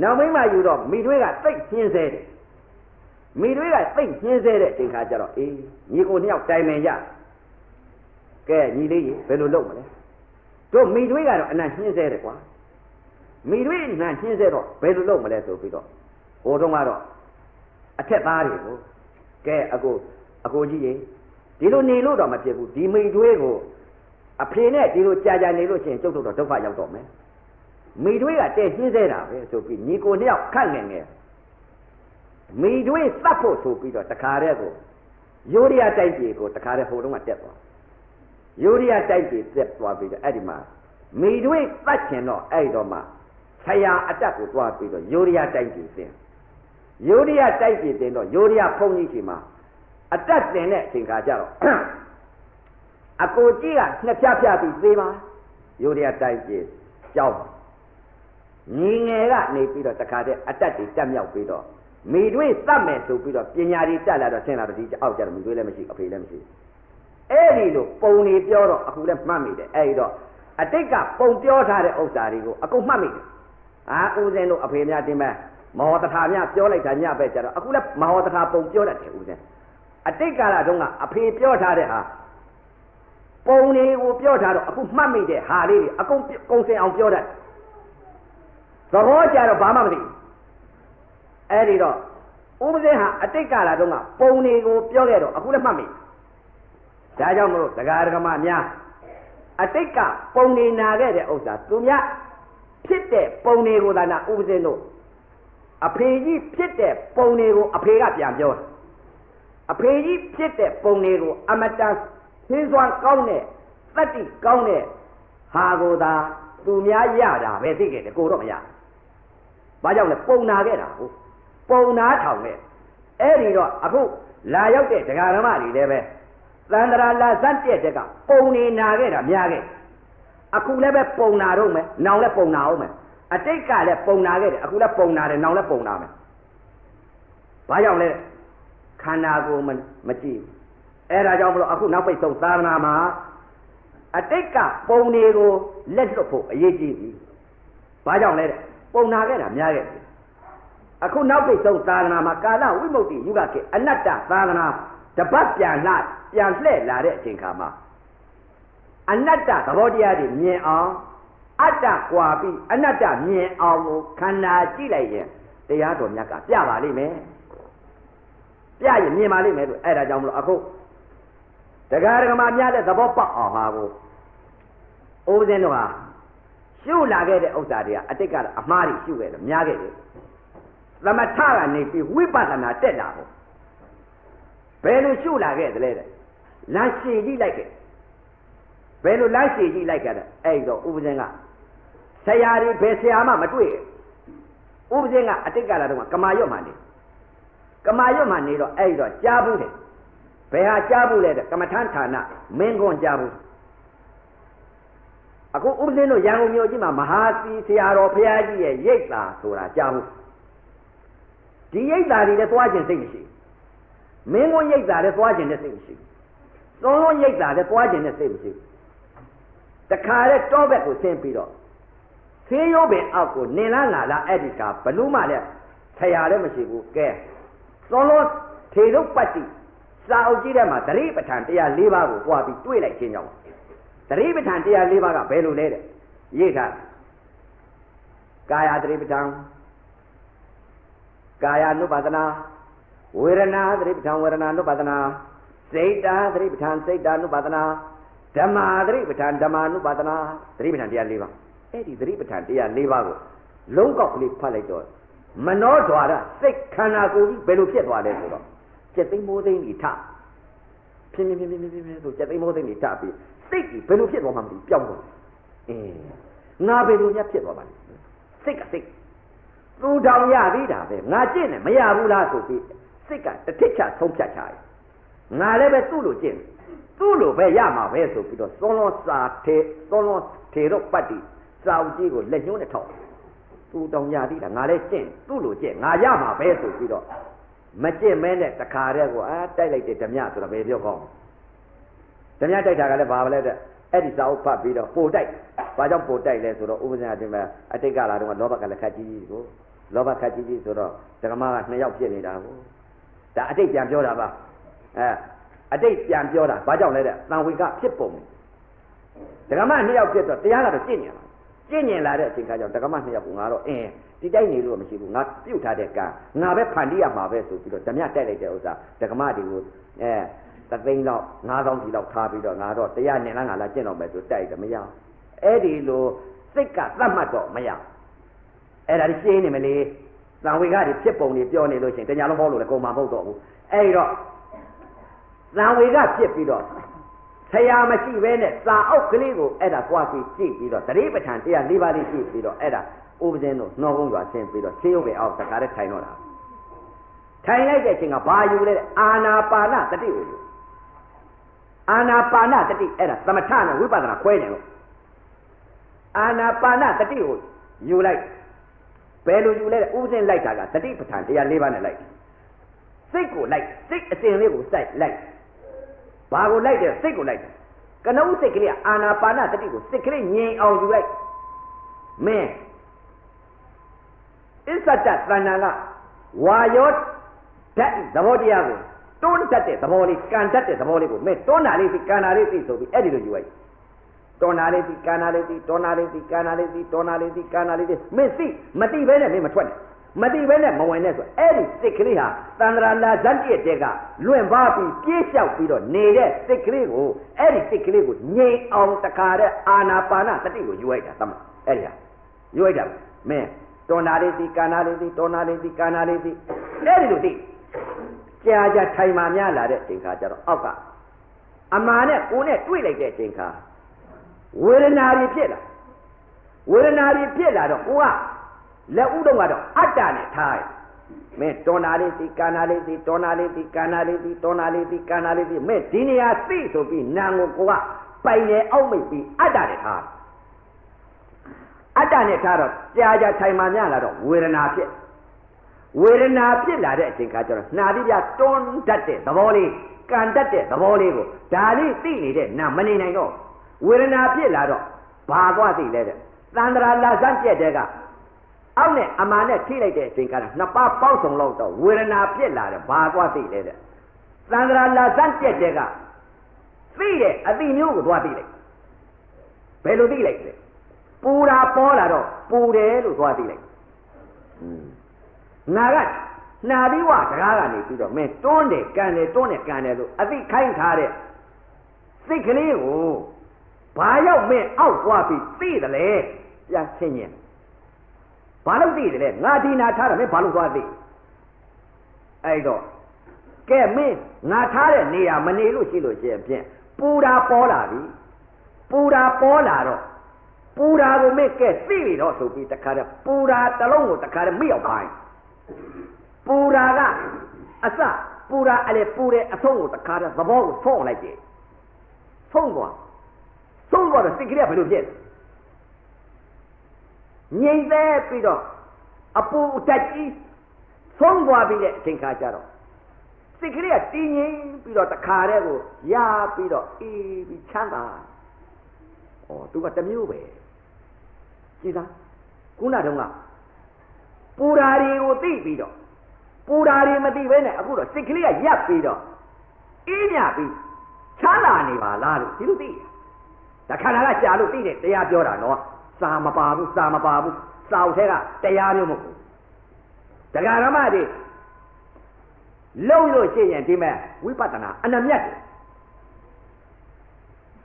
နောက်မိမယူတော့မိသွေးကသိပ်ညှင်းဆဲတယ်မိသွေးကသိပ်ညှင်းဆဲတဲ့အချိန်ခါကျတော့အေးညီကိုနှစ်ယောက်တိုင်ပင်ရကဲညီလေးကြီးဘယ်လိုလုပ်မလဲတို့မိသွေးကတော့အနံ့ညှင်းဆဲတယ်ကွာ မိတွေနှံရှင်းစေတော့ဘယ်လိုလုပ်မလဲဆိုပြီးတော့ဟိုတုန်းကတော့အထက်သားတွေကိုကဲအကိုကြီးရေဒီလိုနေလို့တော့မဖြစ်ဘူးဒီမိတွေကိုအဖေနဲ့ဒီလိုကြာနေလို့ရှိရင်ကျုပ်တို့တော့ဒုက္ခရောက်တော့မယ်မိတွေကတဲ့ရှင်းစေတာပဲဆိုပြီးညီကိုနှစ်ယောက်ခန့်ငယ်မိတွေသတ်ဖို့ဆိုပြီးတော့တခါတည်းကိုယူရီးယားတိုက်ကြီးကိုတခါတည်းဟိုတုန်းကတက်သွားယူရီးယားတိုက်ကြီးတက်သွားပြီးတော့အဲ့ဒီမှာမိတွေသတ်ချင်တော့အဲ့တော့မှဆရာအတက်ကိုသွားပြီးတော့ယူရီးယားတိုက်ကြီးသင်ယူရီးယားတိုက်ကြီးသင်တော့ယူရီးယားဖုန်ကြီးချိန်မှာအတက်သင်တဲ့အချိန်ခါကျတော့အကိုကြီးကနှစ်ဖြားပြီးသေးပါယူရီးယားတိုက်ကြီးကြောက်ညီငယ်ကနေပြီးတော့တခါတည်းအတက်တွေတက်မြောက်ပြီးတော့မိတွေသတ်မယ်ဆိုပြီးတော့ပညာတွေတက်လာတော့ဆင်းလာတော့ဒီအောက်ကျတော့မိတွေလည်းမရှိအဖေလည်းမရှိအဲ့ဒီလိုပုံနေပြောတော့အခုလည်းမှတ်မိတယ်အဲ့ဒီတော့အတိတ်ကပုံပြောထားတဲ့ဥစ္စာတွေကိုအကုန်မှတ်မိတယ်ဦးဇင်းတို့အဖေများတင်မဲ့မဟောတထာများပြောလိုက်တာညပဲကြတော့အခုလည်းမဟောတထာပုံပြောတတ်တယ်ဦးဇင်းအတိတ်ကာလတုန်းကအဖေပြောထားတဲ့ဟာပုံတွေကိုပြောထားတော့အခုမှတ်မိတဲ့ဟာလေးတွေအကုန်စင်အောင်ပြောတတ်သဘောကြတော့ဘာမှမသိအဲ့ဒီတော့ဥပဒေဟာအတိတ်ကာလတုန်းကပုံတွေကိုပြောခဲ့တော့အခုလည်းမှတ်မိဒါကြောင့်မလို့ဒကာဒကမများအတိတ်ကပုံနေနာခဲ့တဲ့ဥစ္စာသူများဖြစ်တဲ့ပုံတွေကိုသာနာဥပဒေတို့အဖေကြီးဖြစ်တဲ့ပုံတွေကိုအဖေကပြန်ပြောတယ်အဖေကြီးဖြစ်တဲ့ပုံတွေကိုအမတန်သင်းစွမ်းကောင်းတဲ့သတ္တိကောင်းတဲ့ဟာကိုသာသူများရတာပဲသိခဲ့တယ်ကိုတော့မရဘာကြောင့်လဲပုံနာခဲ့တာဟုတ်ပုံနာထောင်ခဲ့အဲ့ဒီတော့အခုလာရောက်တဲ့ဒကာဓမ္မတွေလည်းပဲသန္တရာလာဇတ်တဲ့ကပုံနေနာခဲ့တာများခဲ့အခုလည်းပဲပုံနာတော့မယ်နောင်လည်းပုံနာအောင်မယ်အတိတ်ကလည်းပုံနာခဲ့တယ်အခုလည်းပုံနာတယ်နောင်လည်းပုံနာမယ်ဘာကြောင့်လဲခန္ဓာကိုယ်မကြည့်အဲ့ဒါကြောင့်မလို့အခုနောက်ပိတ်ဆုံးသာသနာမှာအတိတ်ကပုံတွေကိုလက်လွတ်ဖို့အရေးကြီးပြီဘာကြောင့်လဲပုံနာခဲ့တာများခဲ့ပြီအခုနောက်ပိတ်ဆုံးသာသနာမှာကာလဝိမု ക്തി ယုဂခေအနတ္တသာသနာတပတ်ပြန်လှည့်လာတဲ့အချိန်ခါမှာအနတ္တသဘောတရားတွေမြင်အောင်အတ္တကွာပြီးအနတ္တမြင်အောင်ကိုခန္ဓာကြည့်လိုက်ရင်တရားတော်မြတ်ကပြပါလိမ့်မယ်ပြရင်မြင်ပါလိမ့်မယ်လို့အဲ့ဒါကြောင့်မလို့အခုတရားဓမ္မများတဲ့သဘောပေါက်အောင်ဟာကိုဦးဇင်းတို့ဟာရှုလာခဲ့တဲ့ဥစ္စာတွေကအတိတ်ကအမှားတွေရှုခဲ့တယ်များခဲ့တယ်သမထကနေပြီးဝိပဿနာတက်လာဖို့ဘယ်လိုရှုလာခဲ့တယ်လဲလမ်းရှည်ကြည့်လိုက်ခဲ့ဘယ်လိုလမ်းရှည်ကြည့်လိုက်ကြတယ်အဲ့တော့ဥပဇင်းကဆရာတွေဘယ်ဆရာမှမတွေ့ဥပဇင်းကအတိတ်ကလာတော့ကမာရွတ်မှနေတော့အဲ့တော့ကြားဘူးတယ်ဘယ်ဟာကြားဘူးလဲတဲ့ကမ္မထမ်းဌာနမင်းကွန်ကြားဘူးအခုဥပဇင်းတို့ရန်ကုန်မြို့ကြီးမှာမဟာစီဆရာတော်ဘုရားကြီးရဲ့ရိပ်သာဆိုတာကြားဘူးဒီရိပ်သာတွေလည်းသွားခြင်းစိတ်မရှိမင်းကွန်ရိပ်သာလည်းသွားခြင်းနဲ့စိတ်မရှိသုံးလုံးရိပ်သာလည်းသွားခြင်းနဲ့စိတ်မရှိတခါတဲ့တောဘက်ကိုဆင်းပြီးတော့ဆေးရုံးပင်အောက်ကိုနင်လားငါလားအဲ့ဒီကဘလူးမှလည်းဆရာလည်းမရှိဘူးကဲသုံးလုံးထေရုပ်ပတ္တိစာအုပ်ကြီးထဲမှာသတိပဋ္ဌာန်တရား၄ပါးကိုကြွားပြီးတွေးလိုက်ခြင်းကြောင့်သတိပဋ္ဌာန်တရား၄ပါးကဘယ်လိုလဲတဲ့ရေးထားကာယသတိပဋ္ဌာန်ကာယ ानु ပါဒနာဝေဒနာသတိပဋ္ဌာန်ဝေဒနာ ानु ပါဒနာစိတ်တာသတိပဋ္ဌာန်စိတ်တာ ानु ပါဒနာဓမ္မာသတိပဋ္ဌာန်ဓမ္မာ ानु ပါဒနာသတိပဋ္ဌာန်တရား၄ပါးအဲ့ဒီသတိပဋ္ဌာန်တရား၄ပါးကိုလုံးကောက်ကလေးဖတ်လိုက်တော့မနောဓာရစိတ်ခန္ဓာကိုယ်ကြီးဘယ်လိုဖြစ်သွားလဲဆိုတော့ကျက်သိမ်းမိုးသိမ်းကြီးထဖြင်းဆိုကျက်သိမ်းမိုးသိမ်းကြီးထပြီးစိတ်ကြီးဘယ်လိုဖြစ်သွားမှမသိပြောင်းသွားငါဘယ်လိုများဖြစ်သွားပါလဲစိတ်ကစိတ်သူတောင်ရသေးတာပဲငါကျင့်တယ်မရဘူးလားဆိုပြီးစိတ်ကတစ်ထစ်ချဆုံးဖြတ်ချတယ်ငါလည်းပဲသူ့လိုကျင့်သူ့လိုပဲရမှာပဲဆိုပြီးတော့သုံးလုံးထေရုပ်ပတ္တိစာအုပ်ကြီးကိုလက်ညှိုးနဲ့ထောက်သူတောင်ရသေးတာငါလည်းကျင့်သူ့လိုကျင့်ငါရမှာပဲဆိုပြီးတော့မကျင့်မဲနဲ့တခါတည်းကိုတိုက်လိုက်တဲ့ဓမြဆိုတော့ဘယ်ပြောကောင်းဓမြတိုက်တာကလည်းဘာပဲလဲတဲ့အဲ့ဒီစာအုပ်ဖတ်ပြီးတော့ပို့တိုက်ဘာကြောင့်ပို့တိုက်လဲဆိုတော့ဥပဇင်အတင်မှာအတိတ်ကလာတော့လောဘကလည်းခက်ကြီးကိုလောဘခက်ကြီးဆိုတော့ဓမ္မက2ယောက်ဖြစ်နေတာကိုဒါအတိတ်ပြန်ပြောတာပါအတိတ်ပြန်ပြောတာဘာကြောင့်လဲတဲ့သံဝေကဖြစ်ပုံဓမ္မ2ယောက်ဖြစ်တော့တရားကတော့ကျင့်နေတာ ကျင့်ကျင်လာတဲ့အချိန်ခါကျတော့တက္ကမနှစ်ယောက်ကငါတော့ဒီတိုက်နေလို့မရှိဘူးငါပြုတ်ထားတဲ့ကံငါပဲဖန်တီးရမှာပဲဆိုပြီးတော့ဓမြတက်လိုက်တဲ့ဥစ္စာတက္ကမတွေကိုသသိန်းလောက်9000စီလောက်ထားပြီးတော့ငါတော့တရားနဲ့လားငါလာကျင့်တော့မယ်ဆိုတိုက်တယ်မရဘူးအဲ့ဒီလိုစိတ်ကသတ်မှတ်တော့မရအဲ့ဒါရှင်းနေမလေးသံဝေကတွေဖြစ်ပုံတွေပြောနေလို့ရှိရင်တညာလုံးဟောလို့လည်းကုန်မှာမဟုတ်တော့ဘူးအဲ့တော့သံဝေကဖြစ်ပြီးတော့ဆရာမရှိဘဲနဲ့စာအုပ်ကလေးကိုအဲ့ဒါကြွားပြီးကြည့်ပြီးတော့တတိပဋ္ဌာန်တရား၄ပါးလေးကြည့်ပြီးတော့အဲ့ဒါဥပဇင်းတို့နှောကုန်းစွာဆင်းပြီးတော့ရှင်းရုပ်ပဲအောက်တခါတည်းထိုင်တော့တာထိုင်လိုက်တဲ့အချိန်ကဘာယူလဲအာနာပါနတတိကိုယူအာနာပါနတတိအဲ့ဒါသမထနဲ့ဝိပဿနာခွဲတယ်လို့အာနာပါနတတိကိုယူလိုက်ဘယ်လိုယူလဲဥပဇင်းလိုက်တာကတတိပဋ္ဌာန်တရား၄ပါးနဲ့လိုက်စိတ်ကိုလိုက်စိတ်အစဉ်လေးကိုစိုက်လိုက်ဘာကိုလိုက်တယ်စိတ်ကိုလိုက်တယ်ကနဦးစိတ်ကလေးအာနာပါနတတိကိုစိတ်ကလေးငြိမ်အောင်ယူလိုက်မင်းအစ္ဆတတဏ္ဍာကဝါယောဓာတ်သဘောတရားကိုတွန်းတတ်တဲ့သဘောလေးကန်တတ်တဲ့သဘောလေးကိုမင်းတွန်းတာလေးသိကန်တာလေးသိဆိုပြီးအဲ့ဒီလိုယူလိုက်တွန်းတာလေးသိကန်တာလေးသိတွန်းတာလေးသိကန်တာလေးသိတွန်းတာလေးသိကန်တာလေးသိမင်းသိမသိဘဲနဲ့မင်းမထွက်နဲ့မသိဘဲနဲ့မဝင်နဲ့ဆိုအဲ့ဒီစိတ်ကလေးဟာသန္တရာလာဇတ်ပြည့်တဲ့ကလွင့်ပါပြီးပြေးလျှောက်ပြီးတော့နေတဲ့စိတ်ကလေးကိုအဲ့ဒီစိတ်ကလေးကိုငြိမ်အောင်တခါတဲ့အာနာပါနတတိကိုယူလိုက်တာသမအဲ့ဒီဟာယူလိုက်တာမင်းတွန်းတာလေးသိကန်တာလေးသိတွန်းတာလေးသိကန်တာလေးသိအဲ့ဒီလိုသိကြာကြာထိုင်မှများလာတဲ့အချိန်ခါကျတော့အောက်ကအမာနဲ့ကိုနဲ့တွေ့လိုက်တဲ့အချိန်ခါဝေဒနာတွေဖြစ်လာဝေဒနာတွေဖြစ်လာတော့ကိုကလက်ဥတုံးကတော့အတ္တနဲ့ထားရမင်းတွန်းတာလေးသိကန်တာလေးသိတွန်းတာလေးသိကန်တာလေးသိတွန်းတာလေးသိကန်တာလေးသိမင်းဒီနေရာသိဆိုပြီးနာကိုကိုကပိုင်နေအောက်မိတ်ပြီးအတ္တနဲ့ထားအတ္တနဲ့ထားတော့ကြာကြာထိုင်မှများလာတော့ဝေဒနာဖြစ်ဝေဒနာဖြစ်လာတဲ့အချိန်ခါကျတော့နှာပြီးပြတွန်းတတ်တဲ့သဘောလေးကန်တတ်တဲ့သဘောလေးကိုဒါလေးသိနေတဲ့နာမနေနိုင်တော့ဝေဒနာဖြစ်လာတော့ဘာသွားသိလဲတဲ့သန္တရာလာဇတ်ပြက်တဲ့ကအောက်နဲ့အမာနဲ့ထိလိုက်တဲ့အချိန်ကနှစ်ပါးပေါက်စုံလောက်တော့ဝေဒနာဖြစ်လာတယ်ဘာသွားသိလဲတဲ့သန္တရာလာဇတ်ပြက်တဲ့ကသိတဲ့အတိမျိုးကိုသွားသိလိုက်ဘယ်လိုသိလိုက်လဲပူတာပေါ်လာတော့ပူတယ်လို့သွားသိလိုက်နာကနာပြီးဝတကားကနေပြီးတော့မင်းတွန်းတယ်ကန်တယ်တွန်းတယ်ကန်တယ်လို့အသိခိုင်းထားတဲ့စိတ်ကလေးကိုဘာရောက်မင်းအောက်သွားပြီးသိတယ်လေပြန်ဆင်းရင်ဘာလို့သိတယ်လဲငါဒီနာထားတယ်မင်းဘာလို့သွားသိအဲ့တော့ကဲမင်းငါထားတဲ့နေရာမနေလို့ရှိလို့ရှိရင်ဖြင့်ပူတာပေါ်လာပြီပူတာပေါ်လာတော့ပူတာကိုမင်းကဲသိပြီတော့ဆိုပြီးတခါတည်းပူတာတစ်လုံးကိုတခါတည်းမိအောင်ခိုင်းပူတာကအစပူတာအလေပူတဲ့အဆုံးကိုတခါတည်းသဘောကိုဆုံးလိုက်ကြည့်ဆုံးသွားတော့စိတ်ကလေးကဘယ်လိုဖြစ်ငြိမ့်သေးပြီးတော့အပူတက်ကြီးဆုံးသွားပြီးတဲ့အချိန်ခါကျတော့စိတ်ကလေးကတည်ငြိမ်ပြီးတော့တခါတည်းကိုရပြီးတော့အေးပြီးချမ်းသာသူကတမျိုးပဲကြည်သားခုနတုန်းကပူဓာရီကိုသိပြီးတော့ပူဓာရီမသိဘဲနဲ့အခုတော့စိတ်ကလေးကရပ်ပြီးတော့အေးမြပြီးချမ်းသာနေပါလားလို့ဒီလိုသိဒါခန္ဓာကကြာလို့သိတယ်တရားပြောတာနော်စာမပါဘူးစာအုပ်ထဲကတရားမျိုးမဟုတ်ဘူးတရားဓမ္မတွေလုံးလို့ရှိရင်ဒီမဲ့ဝိပဿနာအနမြတ်တယ်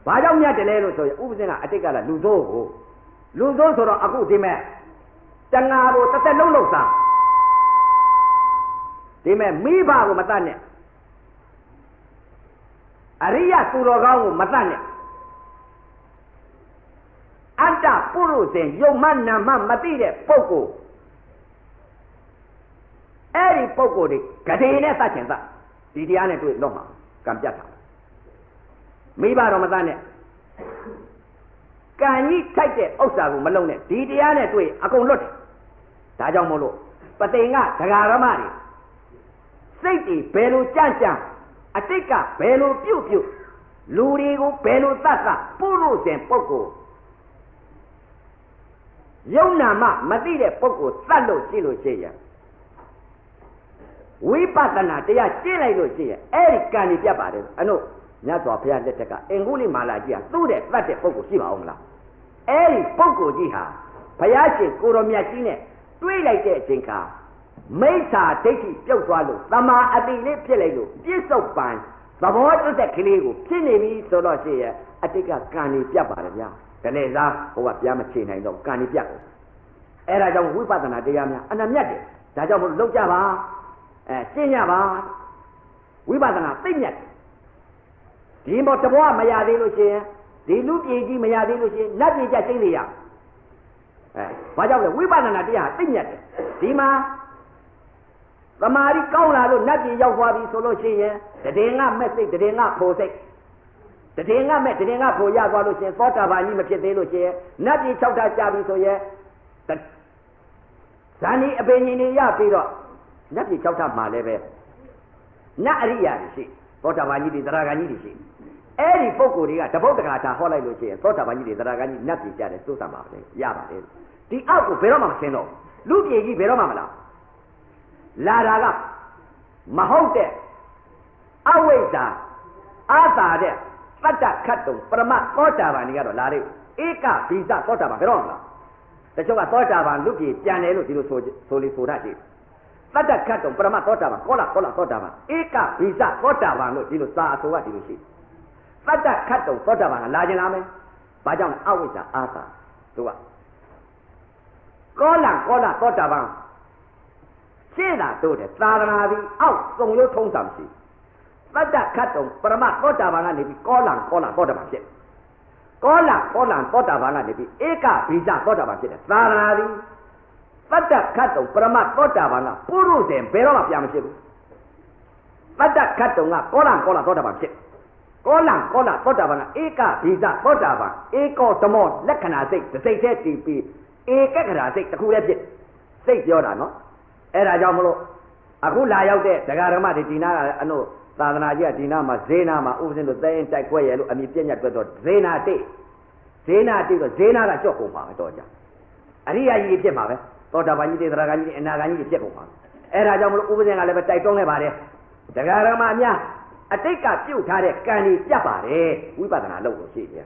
ဘာကြောင့်မြတ်တယ်လဲလို့ဆိုရင်ဥပဇင်းကအတိတ်ကလည်းလူဆိုးဆိုတော့အခုဒီမဲ့တဏှာကိုတစ်သက်လုံးစားဒီမဲ့မိဘကိုမတတ်နဲ့အရိယသူတော်ကောင်းကိုမတတ်နဲ့အတ္တပုရုဇဉ်ယုံမှနာမှမသိတဲ့ပုဂ္ဂိုလ်အဲ့ဒီပုဂ္ဂိုလ်တွေဂတိနဲ့သတ်ချင်သတ်ဒီတရားနဲ့တွေ့တော့မှာကံပြတ်တာမိဘတော်မတတ်နဲ့ကံကြီးထိုက်တဲ့ဥစ္စာကိုမလုံးနဲ့ဒီတရားနဲ့တွေ့အကုန်လွတ်တယ်ဒါကြောင့်မို့လို့ပတိန်ကဒကာရမတွေစိတ်တွေဘယ်လိုကြံ့အတိတ်ကဘယ်လိုပြုတ်လူတွေကိုဘယ်လိုသတ်ပုရုဇဉ်ပုဂ္ဂိုလ်ယုံနာမမသိတဲ့ပုဂ္ဂိုလ်သတ်လို့ရှိလို့ရှိရင်ဝိပဿနာတရားကျင့်လိုက်လို့ရှိရင်အဲ့ဒီကံတွေပြတ်ပါတယ်အနုမြတ်စွာဘုရားလက်ထက်ကအင်္ဂုလိမာလာကြီးကသူ့တဲ့သတ်တဲ့ပုဂ္ဂိုလ်ရှိပါအောင်မလား ပုဂ္ဂိုလ်ကြီးဟာဘုရားရှင်ကိုရောမြတ်ကြီးနဲ့တွေးလိုက်တဲ့အချိန်ခါမိစ္ဆာဒိဋ္ဌိပြုတ်သွားလို့သမာအတိလေးဖြစ်လိုက်လို့ပြစ္ဆုတ်ပံသဘောတသက်ကလေးကိုဖြစ်နေပြီဆိုတော့ရှိရဲ့အတိတ်ကကံနေပြတ်ပါတယ်ဗျာဒါနဲ့စားဟိုကပြားမချေနိုင်တော့ကံနေပြတ်တယ်အဲ့ဒါကြောင့်ဝိပဿနာတရားများအနမြတ်တယ်ဒါကြောင့်မလို့လောက်ကြပါရှင်းကြပါဝိပဿနာသိမြတ်ဒီမောတဘောမရသေးလို့ရှိရင်ဒီလူပြေကြီးမရသေးလို့ရှိရင်နတ်ပြေကြရှင်းနေရဘာကြောင့်လဲဝိပဿနာတရားသိမြတ်တယ်ဒီမှာသမာဓိကောင်းလာလို့နတ်ပြည်ရောက်သွားပြီဆိုလို့ရှိရင်တည်ငါမဲ့စိတ်တည်ငါဖို့စိတ်တည်ငါမဲ့တည်ငါဖို့ရသွားလို့ရှိရင်သောတာပန်ကြီးမဖြစ်သေးလို့ရှိရင်နတ်ပြည်6ဓာတ်ကြာပြီဆိုရင်ဇာနီအပင်ကြီးတွေရပြီးတော့နတ်ပြည်6ဓာတ်မှာလည်းပဲနတ်အရိယာတွေရှိသောတာပန်ကြီးတွေသရဂန်ကြီးတွေရှိအဲ့ဒီပုဂ္ဂိုလ်တွေကတပုတ်တကာတာဟောလိုက်လို့ရှိရင်သောတာပန်ကြီးတွေသရဂန်ကြီးနတ်ပြည်ကြတယ်စိုးစံပါပဲရပါတယ်ဒီအောက်ကိုဘယ်တော့မှမရှင်းတော့လူပြည်ကြီးဘယ်တော့မှမလားလာတာကမဟုတ်တဲ့အဝိဇ္ဇာအာသာတဲ့သတ္တခတ်တုံပရမသောတာပန်ကြီးကတော့လာတယ်ဧကဘိဇသောတာပန်ဘယ်တော့မှလားတချို့ကသောတာပန်လူပြည်ပြန်တယ်လို့ဒီလိုဆိုလေဆိုတာရှိသတ္တခတ်တုံပရမသောတာပန်ကောလာသောတာပန်ဧကဘိဇသောတာပန်လို့ဒီလိုစာအဆိုကဒီလိုရှိသတ္တခတ်တုံသောတာပန်ကလာခြင်းလားမယ်ဘာကြောင့်လဲအဝိဇ္ဇာအာသာသူကကောလာသောတာပန်ရှင်းတာတို့တယ်သာသနာပြီးအောက်စုံရုပ်ထုံးစံရှိသတ္တခတ်တုံပရမသောတာပန်ကနေပြီးကောလာသောတာပန်ဖြစ်ကောလာသောတာပန်ကနေပြီးဧကဘိဇသောတာပန်ဖြစ်တယ်သာသနာပြီးသတ္တခတ်တုံပရမသောတာပန်ကပုရုဇဉ်ဘယ်တော့မှပြန်မဖြစ်ဘူးသတ္တခတ်တုံကကောလာသောတာပန်ဖြစ်ကောလာသောတာပန်ကဧကဘိဇသောတာပန်ဧကောသမောလက္ခဏာစိတ်တစ်စိတ်တည်းတည်ပြီးဧကက္ခဏာစိတ်တစ်ခုတည်းဖြစ်စိတ်ပြောတာနော်အဲ့ဒါကြောင့်မလို့အခုလာရောက်တဲ့ဒကာဓမ္မတွေဒီနာကအနုသာသနာကြီးကဒီနာမှာဇေနာမှာဥပဇင်းတို့သဲရင်တိုက်ခွဲရလို့အမိပြည့်ညတ်တွက်တော့ဇေနာတိတော့ဇေနာကကြော့ကုန်ပါပဲတော့ကြအရိယာကြီးဖြစ်မှာပဲသောတာပန်ကြီးတွေသရဂန်ကြီးတွေအနာဂန်ကြီးတွေဖြစ်ကုန်ပါအဲ့ဒါကြောင့်မလို့ဥပဇင်းကလည်းပဲတိုက်တွန်းခဲ့ပါတယ်ဒကာဓမ္မအများအတိတ်ကပြုတ်ထားတဲ့ကံကြီးပြတ်ပါတယ်ဝိပဿနာလုပ်လို့ရှိတယ်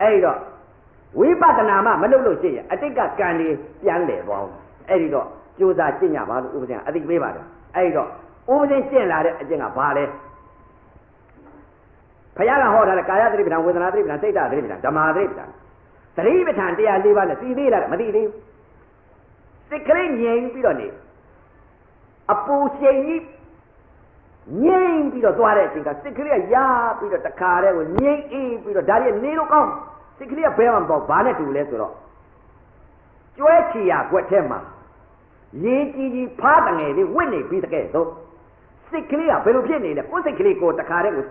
အဲ့တော့ဝိပဿနာမှမလုပ်လို့ရှိရင်အတိတ်ကကံကြီးပြန်လဲသွားအောင်အဲ့ဒီတော့ကြိုးစားကျင့်ကြပါလို့ဥပဇင်းအသိပေးပါတယ်အဲ့တော့ဥပဇင်းကျင့်လာတဲ့အကျင့်ကဘာလဲဘုရားကဟောထားတဲ့ကာယသတိပဋ္ဌာန်ဝေဒနာသတိပဋ္ဌာန်စိတ်ဓာတ်သတိပဋ္ဌာန်ဓမ္မသတိပဋ္ဌာန်သတိပဋ္ဌာန်တရား၄ပါးနဲ့သိသေးလားမသိသေးဘူးစိတ်ကလေးငြိမ်ပြီးတော့နေအပူရှိန်ကြီးငြိမ်ပြီးတော့သွားတဲ့အချိန်ကစိတ်ကလေးကရာပြီးတော့တခါတည်းကိုငြိမ်အေးပြီးတော့ဒါရီနေလို့ကောင်းစိတ်ကလေးကဘယ်မှမပေါ့ဘာနဲ့တူလဲဆိုတော့ကျွဲချီရကွက်ထဲမှာရေးကြီးဖားတငယ်လေးဝင့်နေပြီးတကယ်တော့စိတ်ကလေးကဘယ်လိုဖြစ်နေလဲကိုယ်စိတ်ကလေးကိုတခါတည်းကို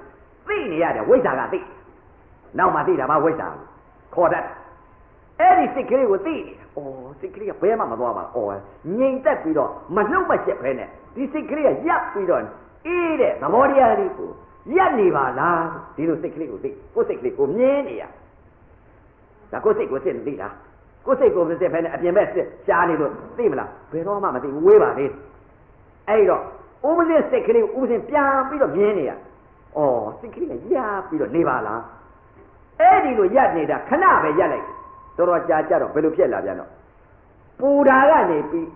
သိနေရတယ်ဝိဇ္ဇာကသိနောက်မှသိတာပါဝိဇ္ဇာခေါ်တတ်အဲ့ဒီစိတ်ကလေးကိုသိနေတာစိတ်ကလေးကဘယ်မှမသွားပါဘူးငြိမ်သက်ပြီးတော့မနှုတ်မချက်ပဲနဲ့ဒီစိတ်ကလေးကရပ်ပြီးတော့အေးတဲ့သဘောတရားလေးကိုရပ်နေပါလားဒီလိုစိတ်ကလေးကိုသိကိုယ်စိတ်ကလေးကိုမြင်နေရဒါကိုယ်စိတ်ကိုသိသိလားကိုယ်စိတ်ကိုမသိဖဲနဲ့အပြင်ဘက်စစ်ရှားနေလို့သိမလားဘယ်တော့မှမသိဘူးဝေးပါလေအဲ့တော့ဥပဇင်းစိတ်ကလေးဥပဇင်းပြန်ပြီးတော့မြင်နေရစိတ်ကလေးကရပ်ပြီးတော့နေပါလားအဲ့ဒီလိုရပ်နေတာခဏပဲရပ်လိုက်တော်တော်ကြာကြတော့ဘယ်လိုဖြစ်လာပြန်တော့ပူဓာကနေပြီး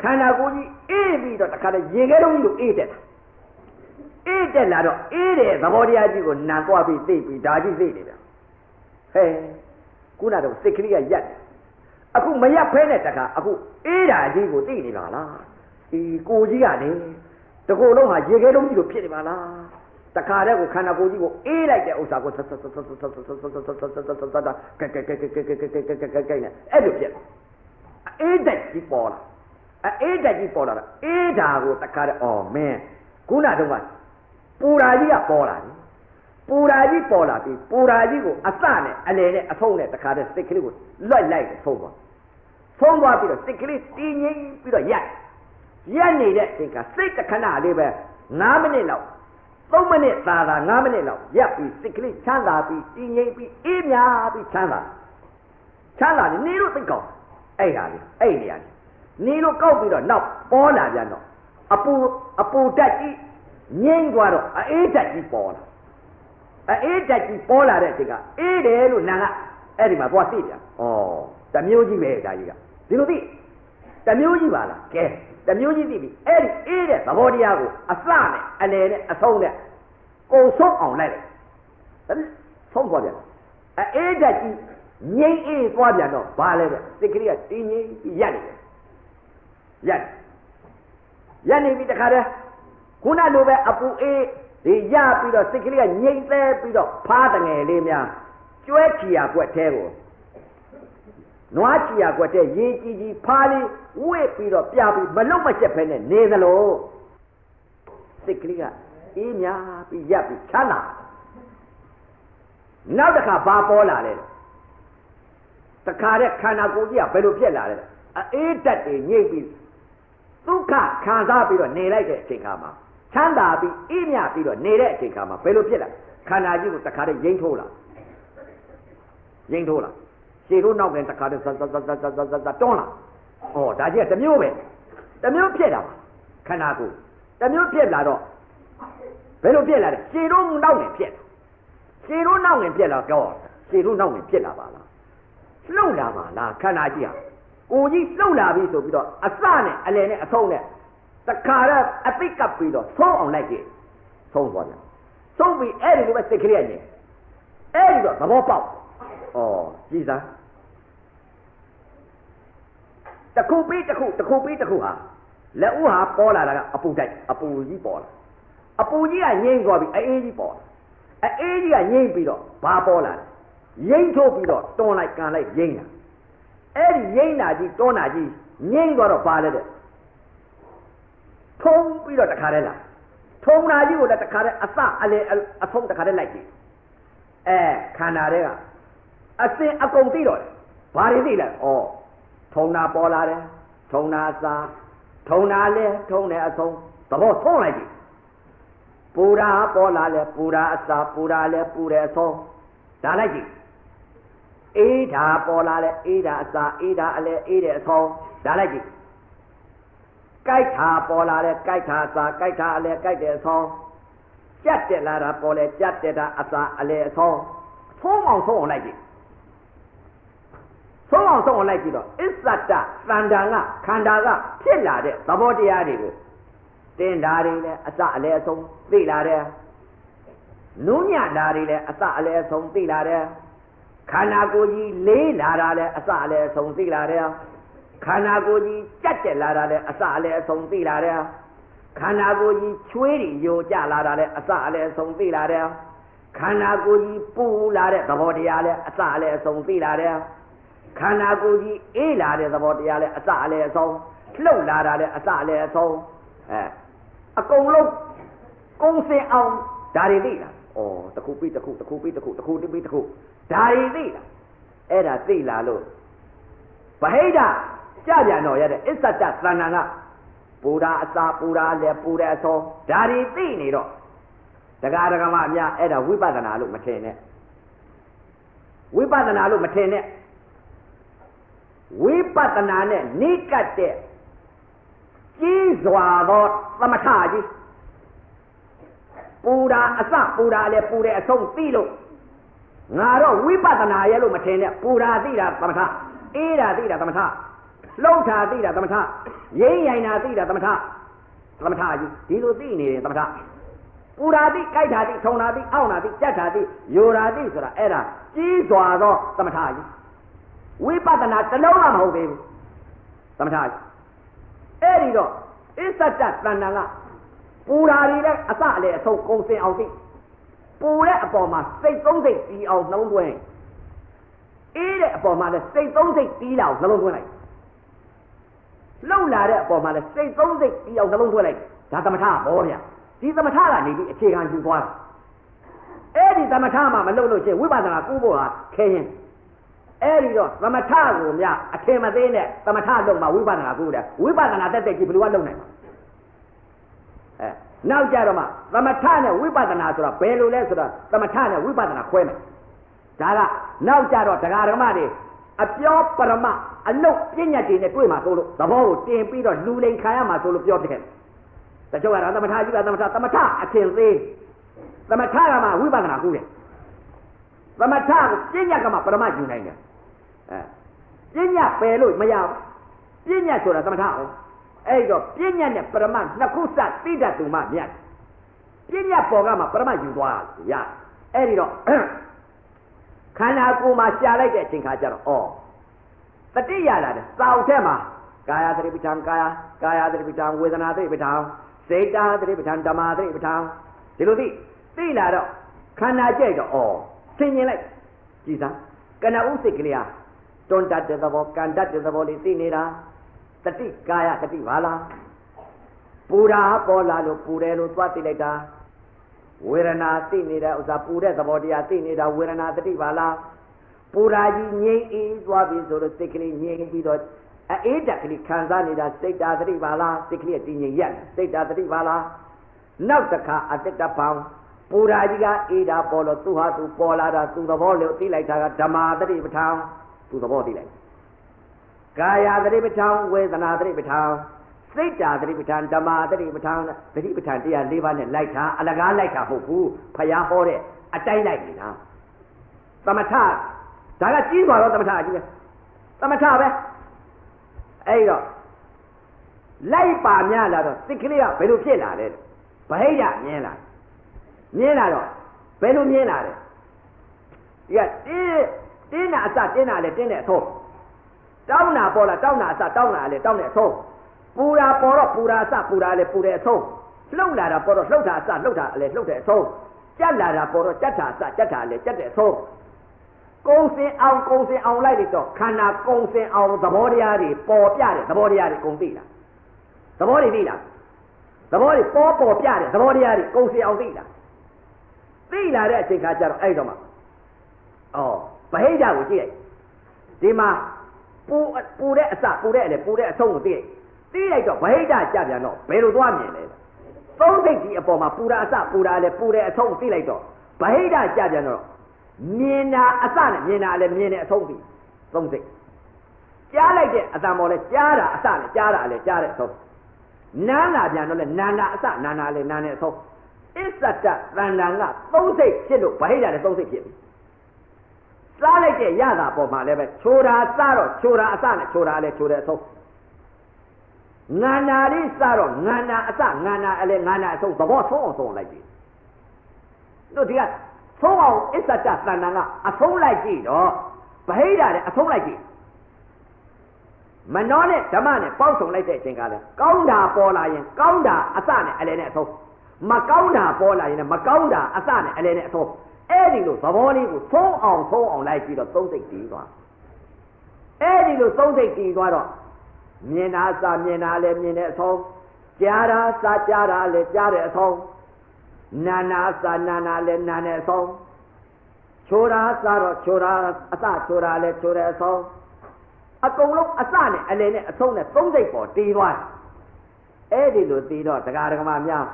ခန္ဓာကိုယ်ကြီးအေးပြီးတော့တခါတည်းရေခဲလုံးကြီးကိုအေးတက်လာတော့အေးတဲ့သဘောတရားကြီးကိုနံသွားပြီးသိပြီးဒါကြီးသိနေပြန်ဟဲ့ခုနတော့စိတ်ကလေးကရပ်အခုမရပ်ဖဲနဲ့တခါအခုအေးတာကြီးကိုသိနေပါလားဒီကိုကြီးကလေတကူလုံးဟာရေခဲလုံးကြီးကိုဖြစ်နေပါလားတခါတည်းကိုခန္ဓာကိုယ်ကြီးကိုအေးလိုက်တဲ့ဥစ္စာကိုကဲနဲ့အဲ့လိုဖြစ်အေးတက်ကြီးပေါ်လာအေးတက်ကြီးပေါ်လာအေးတာကိုတခါတည်းမင်းခုနတော့ကပူဓာကြီးကပေါ်လာတယ်ပူဓာကြီးပေါ်လာပြီးပူဓာကြီးကိုအစနဲ့အလယ်နဲ့အဆုံးနဲ့တခါတည်းစိတ်ကလေးကိုလွတ်လိုက်ဆုံးသွားပြီးတော့စိတ်ကလေးတည်ငြိမ်ပြီးတော့ရပ်နေတဲ့အချိန်ကစိတ်တခဏလေးပဲ9မိနစ်လောက်3မိနစ်သာ9မိနစ်လောက်ရပ်ပြီးစိတ်ကလေးချမ်းသာပြီးတည်ငြိမ်ပြီးအေးမြပြီးချမ်းသာနေလို့သိကောင်းအဲ့ဟာလေအဲ့နေရာနေလို့ကောက်ပြီးတော့နောက်ပေါ်လာပြန်တော့အပူတက်ကြီးငြိမ်သွားတော့အေးတက်ကြီးပေါ်လာအေးတက်ကြီးပေါ်လာတဲ့အချိန်ကအေးတယ်လို့နာက အဲ့ဒီမှာသွားသိပြန်ဩတမျိုးကြီးပဲဒါကြီးကဒီလိုသိတမျိုးကြီးပါလားကဲတမျိုးကြီးသိပြီအဲ့ဒီအေးတဲ့သဘောတရားကိုအစနဲ့အလယ်နဲ့အဆုံးနဲ့ကုံဆုံးအောင်လိုက်တယ်ဆုံးသွားပြန်အေးတဲ့ကြီးငြိမ့်အေးသွားပြန်တော့ဘာလဲတဲ့စိတ်ကလေးကတင်းငြိမ့်ရက်နေတယ်ရက်နေပြီတခါတည်းခုနလိုပဲအပူအေးဒီရပြီးတော့စိတ်ကလေးကငြိမ့်သေးပြီးတော့ဖားတငယ်လေးများကျွဲချီရကွက်သေးကိုနွားချီရကွက်တဲ့ရေကြီးကြီးဖားလေးဝှက်ပြီးတော့ပြပြီးမလုံမချက်ဖဲနဲ့နေသလိုစိတ်ကလေးကအေးများပြီးရပ်ပြီးချမ်းသာနောက်တစ်ခါဘာပေါ်လာလဲတခါတဲ့ခန္ဓာကိုယ်ကြီးကဘယ်လိုဖြစ်လာလဲအေးတက်တွေညှိပြီးဒုက္ခခံစားပြီးတော့နေလိုက်တဲ့အချိန်ခါမှာချမ်းသာပြီးအေးမြပြီးတော့နေတဲ့အချိန်ခါမှာဘယ်လိုဖြစ်လာခန္ဓာကြီးကိုတခါတဲ့ရိမ့်ထိုးလာရှည်တို့နောက်ကတခါတဲ့ဇတွန်းလာဩဒါကြီးကတစ်မျိုးပဲတစ်မျိုးဖြစ်တာပါခန္ဓာကိုယ်တစ်မျိုးဖြစ်လာတော့ဘယ်လိုဖြစ်လာလဲရှည်တို့နောက်နဲ့ဖြစ်လာတော့ရှည်တို့နောက်နဲ့ဖြစ်လာပါလားလှုပ်လာပါလားခန္ဓာကြီးဟာကိုကြီးလှုပ်လာပြီဆိုပြီးတော့အစနဲ့အလယ်နဲ့အဆုံးနဲ့တခါတော့အသိကပ်ပြီးတော့ဆုံးအောင်လိုက်ကြဆုံးသွားတယ်ဆုံးပြီးအဲ့ဒီလိုပဲစိတ်ကလေးညင်အဲ့ဒီတော့သဘောပေါက်ဩကြည်စားတခုပြီးတခုဟာလက်ဦးဟာပေါ်လာတာကအပူတိုက်အပူကြီးပေါ်လာအပူကြီးကငြိမ့်သွားပြီးအေးကြီးပေါ်လာအေးကြီးကငြိမ့်ပြီးတော့ဘာပေါ်လာလဲရိမ့်ထုတ်ပြီးတော့တွန်းလိုက်ကန်လိုက်ရိမ့်လာအဲ့ဒီရိမ့်လာကြီးတွန်းလာကြီးငြိမ့်သွားတော့ဘာလဲတဲ့ထုံးပြီးတော့တခါတည်းလာထုံးလာကြီးကိုလည်းတခါတည်းအစအလေအဆုံးတခါတည်းလိုက်ကြည့်ခန္ဓာတွေကအစင်အကုန်သိတော့တယ်ဘာတွေသိလဲဩထုံနာပေါ်လာတယ်ထုံနာစားထုံနာလဲထုံတယ်အဆုံးသဘောဆုံးလိုက်ကြည့်ပူရာပေါ်လာလဲပူရာအစားပူရာလဲပူတယ်အဆုံးဒါလိုက်ကြည့်အေးဓာပေါ်လာလဲအေးဓာအစားအေးဓာအလဲအေးတယ်အဆုံးဒါလိုက်ကြည့်ကြိုက်တာပေါ်လာလဲကြိုက်တာအစားကြိုက်တာအလဲကြိုက်တယ်အဆုံးကြက်တက်လာတာပေါ်လဲကြက်တက်တာအစားအလဲအဆုံးဆုံးအောင်လိုက်ကြည့်ဆုံးအောင်လိုက်ကြည့်တော့အစ္ဆတသန္တာကခန္ဓာကဖြစ်လာတဲ့သဘောတရားတွေကိုတင်ဓာတွေလည်းအစအလဲအဆုံးသိလာတယ်နုညံ့ဓာတွေလည်းအစအလဲအဆုံးသိလာတယ်ခန္ဓာကိုယ်ကြီးလေးလာတာလည်းအစအလဲအဆုံးသိလာတယ်ခန္ဓာကိုယ်ကြီးကြက်တက်လာတာလည်းအစအလဲအဆုံးသိလာတယ်ခန္ဓာကိုယ်ကြီးချွေးတွေယိုကျလာတာလည်းအစအလဲအဆုံးသိလာတယ်ခန္ဓာကိုယ်ကြီးပူလာတဲ့သဘောတရားလည်းအစအလဲအဆုံးသိလာတယ်ခန္ဓာကိုယ်ကြီးအေးလာတဲ့သဘောတရားလည်းအစအလဲအဆုံးလှုပ်လာတာလည်းအစအလဲအဆုံးအကုန်လုံးကုန်းစင်အောင်ဒါတွေသိလားတခုပြီးတခုဒါတွေသိလားအဲ့ဒါသိလာလို့ဗဟိတကြပြန်တော့ရတဲ့အစ္ဆတသဏ္ဍာန်ကပူရာအစာပူရာလဲပူတဲ့အဆုံးဒါတွေသိနေတော့တရားဓမ္မအများအဲ့ဒါဝိပဿနာလို့မထင်နဲ့ဝိပဿနာလို့မထင်နဲ့ဝိပဿနာနဲ့နိကတ်တဲ့ကြီးစွာသောသမထကြီးပူရာအစပူရာလည်းပူတဲ့အဆုံးသိလို့ငါတော့ဝိပဿနာရဲ့လို့မထင်နဲ့ပူရာသိတာသမထအေးတာသိတာသမထလှုပ်တာသိတာသမထရိမ့်ရိုင်တာသိတာသမထကြီးဒီလိုသိနေတယ်သမထပူရာသိကြိုက်တာသိထုံတာသိအောင့်တာသိကြက်တာသိယိုတာသိဆိုတာအဲ့ဒါကြီးစွာသောသမထကြီးဝိပဿနာတစ်လုံးမှမဟုတ်သေးဘူးသမထကြီးအဲ့ဒီတော့အစ္ဆတသဏ္ဍာန်ကပူရာတွေလည်းအစအလေအဆုံးကုံစင်အောင်သိပူတဲ့အပေါ်မှာစိတ်သုံးစိတ်တီးအောင်နှလုံးသွင်းအေးတဲ့အပေါ်မှာလည်းစိတ်သုံးစိတ်တီးလာအောင်နှလုံးသွင်းလိုက်လှုပ်လာတဲ့အပေါ်မှာလည်းစိတ်သုံးစိတ်တီးအောင်နှလုံးသွင်းလိုက်ဒါသမထဘောဗျာဒီသမထကနေပြီးအခြေခံယူသွားတာအဲ့ဒီသမထမှာမလုပ်လို့ချင်းဝိပဿနာကူးဖို့ဟာခဲရင်အဲ့ဒီတော့သမထကိုများအထင်မသေးနဲ့သမထလုံးမှာဝိပဿနာကူးတယ်ဝိပဿနာတက်တက်ကြီးဘယ်လိုကလုပ်နိုင်မှာနောက်ကြတော့မှသမထနဲ့ဝိပဿနာဆိုတာဘယ်လိုလဲဆိုတော့သမထနဲ့ဝိပဿနာခွဲမယ်ဒါကနောက်ကြတော့တရားဓမ္မတွေအပြောပရမအလုတ်ပြဉ္ညာတွေနဲ့တွေ့မှာဆိုလို့သဘောကိုတင်ပြီးတော့လူလိန်ခံရမှာဆိုလို့ပြောပြခဲ့တယ်တချို့ကတော့သမထကြီးကသမထအထင်သေးသမထကမှဝိပဿနာကူးတယ် သမထပညာကမှပရမတ်ယူနိုင်တယ်ပညာပယ်လို့မရဘူးပညာဆိုတာသမထပဲအဲ့တော့ပညာနဲ့ပရမတ်နှစ်ခုစသိတတ်သူမှမြတ်ပညာပေါ်ကမှပရမတ်ယူသွားရအဲ့ဒီတော့ခန္ဓာကိုယ်မှာရှာလိုက်တဲ့အချိန်ခါကျတော့တတိရလာတယ်စောက်ထဲမှာကာယသတိပဋ္ဌာန်ကာယသတိပဋ္ဌာန်ဝေဒနာသတိပဋ္ဌာန်စေတသတိပဋ္ဌာန်ဓမ္မသတိပဋ္ဌာန်ဒီလိုသိလာတော့ခန္ဓာကြိုက်တော့သင်ញင်လိုက်ကြည်စားကနဦးစိတ်ကလေးဟာတွန်းတတ်တဲ့သဘောကန်တတ်တဲ့သဘောလေးသိနေတာတတိကာယတတိပါလားပူရာပေါ်လာလို့ပူတယ်လို့သွားသိလိုက်တာဝေဒနာသိနေတဲ့ဥစ္စာပူတဲ့သဘောတရားသိနေတာဝေဒနာတတိပါလားပူရာကြီးငြိမ့်အေးသွားပြီဆိုတော့စိတ်ကလေးငြိမ့်ပြီးတော့အေးတက်ကလေးခံစားနေတာစိတ်ဓာတ်တတိပါလားစိတ်ကလေးတည်ငြိမ်ရက်စိတ်ဓာတ်တတိပါလားနောက်တစ်ခါအတ္တပံပူရာကြီးကအေးတာပေါ်လို့သူဟာသူပေါ်လာတာသူသဘောလို့သိလိုက်တာကဓမ္မာတတိပဋ္ဌာန်သူသဘောသိလိုက်ကာယတတိပဋ္ဌာန်ဝေဒနာတတိပဋ္ဌာန်စိတ်ဓာတ်တတိပဋ္ဌာန်ဓမ္မာတတိပဋ္ဌာန်တတိပဋ္ဌာန်တရား၄ပါးနဲ့လိုက်တာအလကားလိုက်တာမဟုတ်ဘူးဖယားဟောတဲ့အတိုင်းလိုက်နေတာသမထဒါကကြီးသွားတော့သမထအကြီးပဲသမထပဲအဲ့တော့လိုက်ပါများလာတော့စိတ်ကလေးကဘယ်လိုဖြစ်လာလဲဗဟိတမြင်လာတော့ဘယ်လိုမြင်လာလဲဒီကတင်းနာအစတင်းနာလေတင်းတဲ့အဆုံးတောင်းနာပေါ်လာတောင်းနာအစတောင်းနာလေတောင်းတဲ့အဆုံးပူရာပေါ်တော့ပူရာအစပူရာလေပူတဲ့အဆုံးလှုပ်လာတာပေါ်တော့လှုပ်တာအစလှုပ်တာလေလှုပ်တဲ့အဆုံးကြက်လာတာပေါ်တော့ကြက်တာအစကြက်တာလေကြက်တဲ့အဆုံးကုံစင်အောင်လိုက်တော့ခန္ဓာကုံစင်အောင်သဘောတရားတွေပေါ်ပြတဲ့သဘောတရားတွေကုံသိလားသဘောတွေသိလားသဘောတွေပေါ်ပြတဲ့သဘောတရားတွေကုံစင်အောင်သိလားသိလာတဲ့အချိန်ခါကျတော့အဲ့တော့မှဗဟိတကိုကြည့်လိုက်ဒီမှာပူတဲ့အစပူတဲ့အလေပူတဲ့အဆုံးကိုသိလိုက်တော့ဗဟိတကြပြန်တော့ဘယ်လိုသွားမြင်လဲသုံးစိတ်ဒီအပေါ်မှာပူတာအစပူတာလေပူတဲ့အဆုံးကိုသိလိုက်တော့ဗဟိတကြပြန်တော့မြင်တာအစနဲ့မြင်တာလည်းမြင်တဲ့အဆုံးသိသုံးစိတ်ကြားလိုက်တဲ့အတန်ပေါ်လဲကြားတာအစနဲ့ကြားတာလည်းကြားတဲ့အဆုံးနားလာပြန်တော့လဲနာနာအစနာနာလည်းနာနေအဆုံးအစ္ဆတသန္တန်ကသုံးစိတ်ဖြစ်လို့ဗဟိတလည်းသုံးစိတ်ဖြစ်ပြီစားလိုက်တဲ့ရတာပေါ်မှာလည်းပဲချိုတာစတော့ချိုတာအစနဲ့ချိုတာလည်းချိုတဲ့အဆုံးငန္နာလေးစတော့ငန္နာအစငန္နာအလည်းငန္နာအဆုံးသဘောဆုံးအောင်ဆုံးလိုက်ပြီတို့ဒီကဆုံးအောင်အစ္ဆတသန္တန်ကအဆုံးလိုက်ကြည့်တော့ဗဟိတလည်းအဆုံးလိုက်ကြည့်မနောနဲ့ဓမ္မနဲ့ပေါင်းစုံလိုက်တဲ့အချိန်ကလည်းကောင်းတာပေါ်လာရင်ကောင်းတာအစနဲ့အလည်းနဲ့အဆုံးမကောင်းတာပေါ်လာရင်လည်းမကောင်းတာအစနဲ့အလည်းနဲ့အဆုံးအဲ့ဒီလိုသဘောလေးကိုဆုံးအောင်လိုက်ပြီးတော့သုံးစိတ်တည်သွားအဲ့ဒီလိုသုံးစိတ်တည်သွားတော့မြင်တာစမြင်တာလည်းမြင်တဲ့အဆုံးကြားတာစကြားတာလည်းကြားတဲ့အဆုံးနာနာစနာနာလည်းနာတဲ့အဆုံးချိုတာစတော့ချိုတာအစချိုတာလည်းချိုတဲ့အဆုံးအကုန်လုံးအစနဲ့အလယ်နဲ့အဆုံးနဲ့သုံးစိတ်ပေါ်တည်သွားအဲ့ဒီလိုတည်တော့တရားဓမ္မများ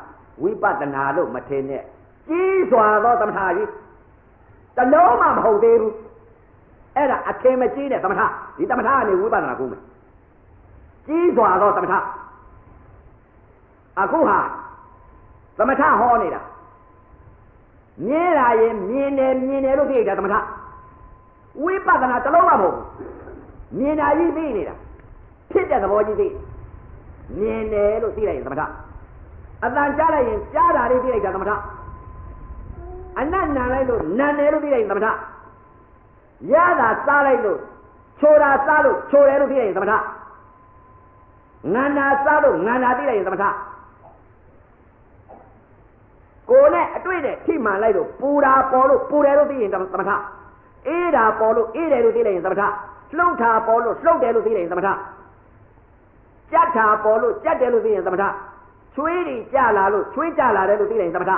ဝိပဿနာလို့မထင်နဲ့ကြီးစွာသောသမထကြီးတလုံးမှမဟုတ်သေးဘူးအဲ့ဒါအထင်မကြီးတဲ့သမထဒီသမထကနေဝိပဿနာကုမယ်ကြီးစွာသောသမထအခုဟာသမထဟောနေတာမြင်လာရင်မြင်တယ်လို့သိရတာသမထဝိပဿနာတလုံးမှမဟုတ်မြင်တာကြီးသိနေတာဖြစ်တဲ့သဘောကြီးသိမြင်တယ်လို့သိလိုက်ရင်သမထအတန်ကြားလိုက်ရင်ကြားတာလေးသိလိုက်တာသမထအနတ်နံလိုက်လို့နံတယ်လို့သိလိုက်ရင်သမထရတာစားလိုက်လို့ချိုတာစားလို့ချိုတယ်လို့သိလိုက်ရင်သမထငန္နာစားလို့ငန္နာသိလိုက်ရင်သမထကိုယ်နဲ့အတွေ့နဲ့ထိမှန်လိုက်လို့ပူတာပေါ်လို့ပူတယ်လို့သိရင်သမထအေးတာပေါ်လို့အေးတယ်လို့သိလိုက်ရင်သမထလှုပ်တာပေါ်လို့လှုပ်တယ်လို့သိလိုက်ရင်သမထကြက်တာပေါ်လို့ကြက်တယ်လို့သိရင်သမထချွေးတွေကြလာလို့ချွေးကြလာတယ်လို့သိလိုက်ရင်သမထ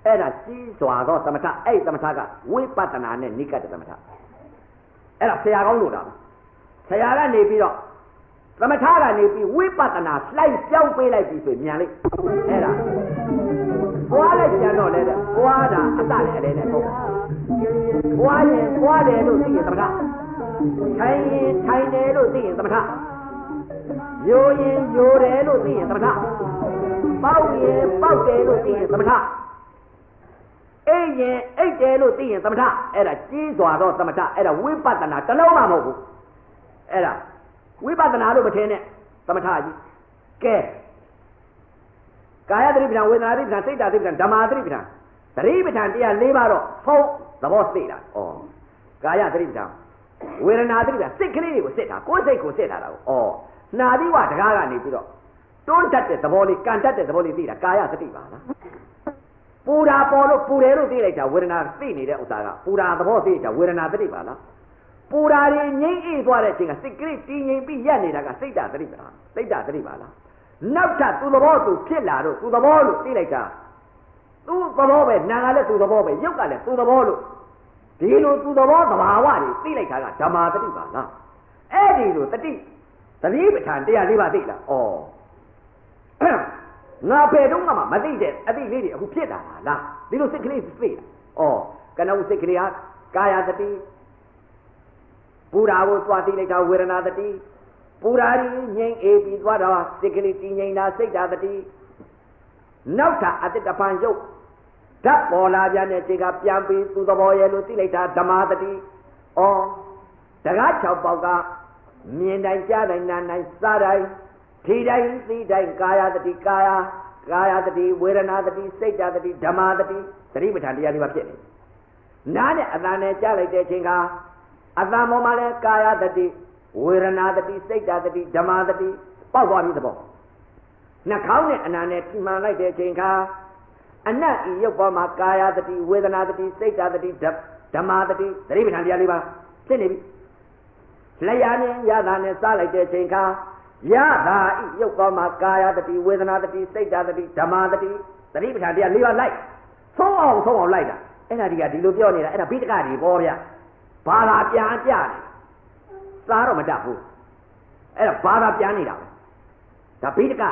အဲ့ဒါကြီးစွာသောသမထအဲ့သမထကဝိပဿနာနဲ့နိကတသမထအဲ့ဒါဆရာကောင်းလို့တာဆရာကနေပြီးတော့သမထကနေပြီးဝိပဿနာလှိုက်ပြောင်းပေးလိုက်ပြီဆိုမြန်လိုက်အဲ့ဒါပွားလိုက်ပြန်တော့လေပွားတာအစနဲ့အလဲနဲ့ဟုတ်ပွားရင်ပွားတယ်လို့သိရင်သမထထိုင်ရင်ထိုင်တယ်လို့သိရင်သမထယိုရင်ယိုတယ်လို့သိရင်သမထပေါက်ရင်ပေါက်တယ်လို့သိရင်သမထ အိတ်ရင်အိတ်တယ်လို့သိရင်သမထအဲ့ဒါကြီးစွာသောသမထအဲ့ဒါဝိပဿနာတစ်လုံးမှမဟုတ်ဘူးအဲ့ဒါဝိပဿနာလို့မထင်နဲ့သမထကြီးကဲကာယသတိပဋ္ဌာန်ဝေဒနာသတိပဋ္ဌာန်စိတ်ဓာတ်သတိပဋ္ဌာန်ဓမ္မသတိပဋ္ဌာန်သတိပဋ္ဌာန်တရား၄ပါးတော့ဖုံးသဘောသိတာဩကာယသတိပဋ္ဌာန်ဝေဒနာသတိပဋ္ဌာန်စိတ်ကလေးတွေကိုစစ်တာကိုယ်စိတ်ကိုစစ်တာလားဩနာသီဝတကားကနေပြီးတော့တွန်းတတ်တဲ့သဘောလေးကန်တတ်တဲ့သဘောလေးသိတာကာယသတိပါလားပူတာပေါ်လို့ပူတယ်လို့သိလိုက်တာဝေဒနာသိနေတဲ့ဥစ္စာကပူတာသဘောသိတာဝေဒနာသတိပါလားပူတာတွေငြိမ့်အေးသွားတဲ့အချိန်ကစိတ်ကလေးတည်ငြိမ်ပြီးရက်နေတာကစိတ်ဓာတ်သတိပါလားစိတ်ဓာတ်သတိပါလားနောက်ထပ်သူ့သဘောသူဖြစ်လာတော့သူ့သဘောလို့သိလိုက်တာသူ့သဘောပဲနာကလည်းသူ့သဘောပဲရုပ်ကလည်းသူ့သဘောလို့ဒီလိုသူ့သဘောသဘာဝတွေသိလိုက်တာကဓမ္မသတိပါလားအဲ့ဒီလိုတတိပဋ္ဌာန်တရား၄ပါးသိလားဩငါဖယ်တော့မှမသိတဲ့အသိလေးတွေအခုဖြစ်လာတာလားဒီလိုစိတ်ကလေးသိလားဩကနဦးစိတ်ကလေးဟာကာယသတိပူရာကိုသွားသိလိုက်တာဝေဒနာသတိပူရာကြီးငြိမ်အေးပြီးသွားတော့စိတ်ကလေးတည်ငြိမ်တာစိတ်ဓာတ်သတိနောက်ထပ်အတ္တပံရုပ်ဓာတ်ပေါ်လာပြန်တဲ့ချိန်ကပြန်ပြီးသူ့သဘောရဲ့လို့သိလိုက်တာဓမ္မသတိဩတကား6ပေါက်ကမြင်တိုင်းကြားတိုင်းနားတိုင်းစားတိုင်းထိတိုင်းသိတိုင်းကာယသတိကာယသတိဝေဒနာသတိစိတ်ဓာတ်သတိဓမ္မသတိသတိပဋ္ဌာန်တရားလေးပါဖြစ်နေနားနဲ့အတန်နဲ့ကြားလိုက်တဲ့ချိန်ကအတန်ပေါ်မှာလဲကာယသတိဝေဒနာသတိစိတ်ဓာတ်သတိဓမ္မသတိပေါက်သွားပြီသဘောနှာခေါင်းနဲ့အနာနဲ့ထိမှန်လိုက်တဲ့ချိန်ကအနတ်ဤရုပ်ပေါ်မှာကာယသတိဝေဒနာသတိစိတ်ဓာတ်သတိဓမ္မသတိသတိပဋ္ဌာန်တရားလေးပါဖြစ်နေပြီလျာနဲ့ရတာနဲ့စားလိုက်တဲ့ချိန်ခါရတာဤရုပ်ပေါ်မှာကာယသတိဝေဒနာသတိစိတ်ဓာတ်သတိဓမ္မသတိသတိပဋ္ဌာန်တရား၄ပါးလိုက်ဆုံးအောင်လိုက်တာအဲ့ဒါဒီကဒီလိုပြောနေတာအဲ့ဒါဘိတကတွေပေါ်ဗျဘာသာပြန်ကြတယ်စားတော့မတတ်ဘူးအဲ့ဒါဘာသာပြန်နေတာပဲဒါဘိတကတွေ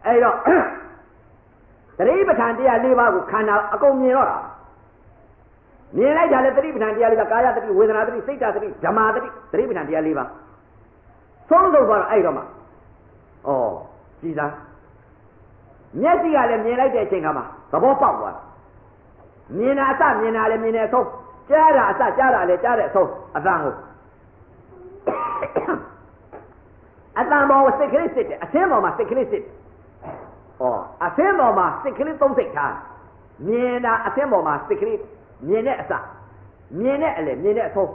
အဲ့တော့သတိပဋ္ဌာန်တရား၄ပါးကိုခန္ဓာအကုန်မြင်တော့တာမြင်လိုက်ကြလေသတိပဋ္ဌာန်တရား၄ပါးကာယသတိဝေဒနာသတိစိတ်ဓာတ်သတိဓမ္မသတိသတိပဋ္ဌာန်တရား၄ပါးဆုံးသွားတော့အဲ့တော့မှဩကြည်သာမျက်စိကလည်းမြင်လိုက်တဲ့အချိန်ခါမှာသဘောပေါက်သွားတယ်မြင်တာအစမြင်တာလည်းမြင်တဲ့အဆုံးကြားတာအစကြားတာလည်းကြားတဲ့အဆုံးအတန်ကိုအတန်ပေါ်စိတ်ကလေးစစ်တယ်အဆင်းပေါ်မှာစိတ်ကလေးစစ်တယ်အဆင်းပေါ်မှာစိတ်ကလေးသုံးစိတ်ထားမြင်တာအဆင်းပေါ်မှာစိတ်ကလေးမြင်တဲ့အစမြင်တဲ့အလေမြင်တဲ့အဆုံး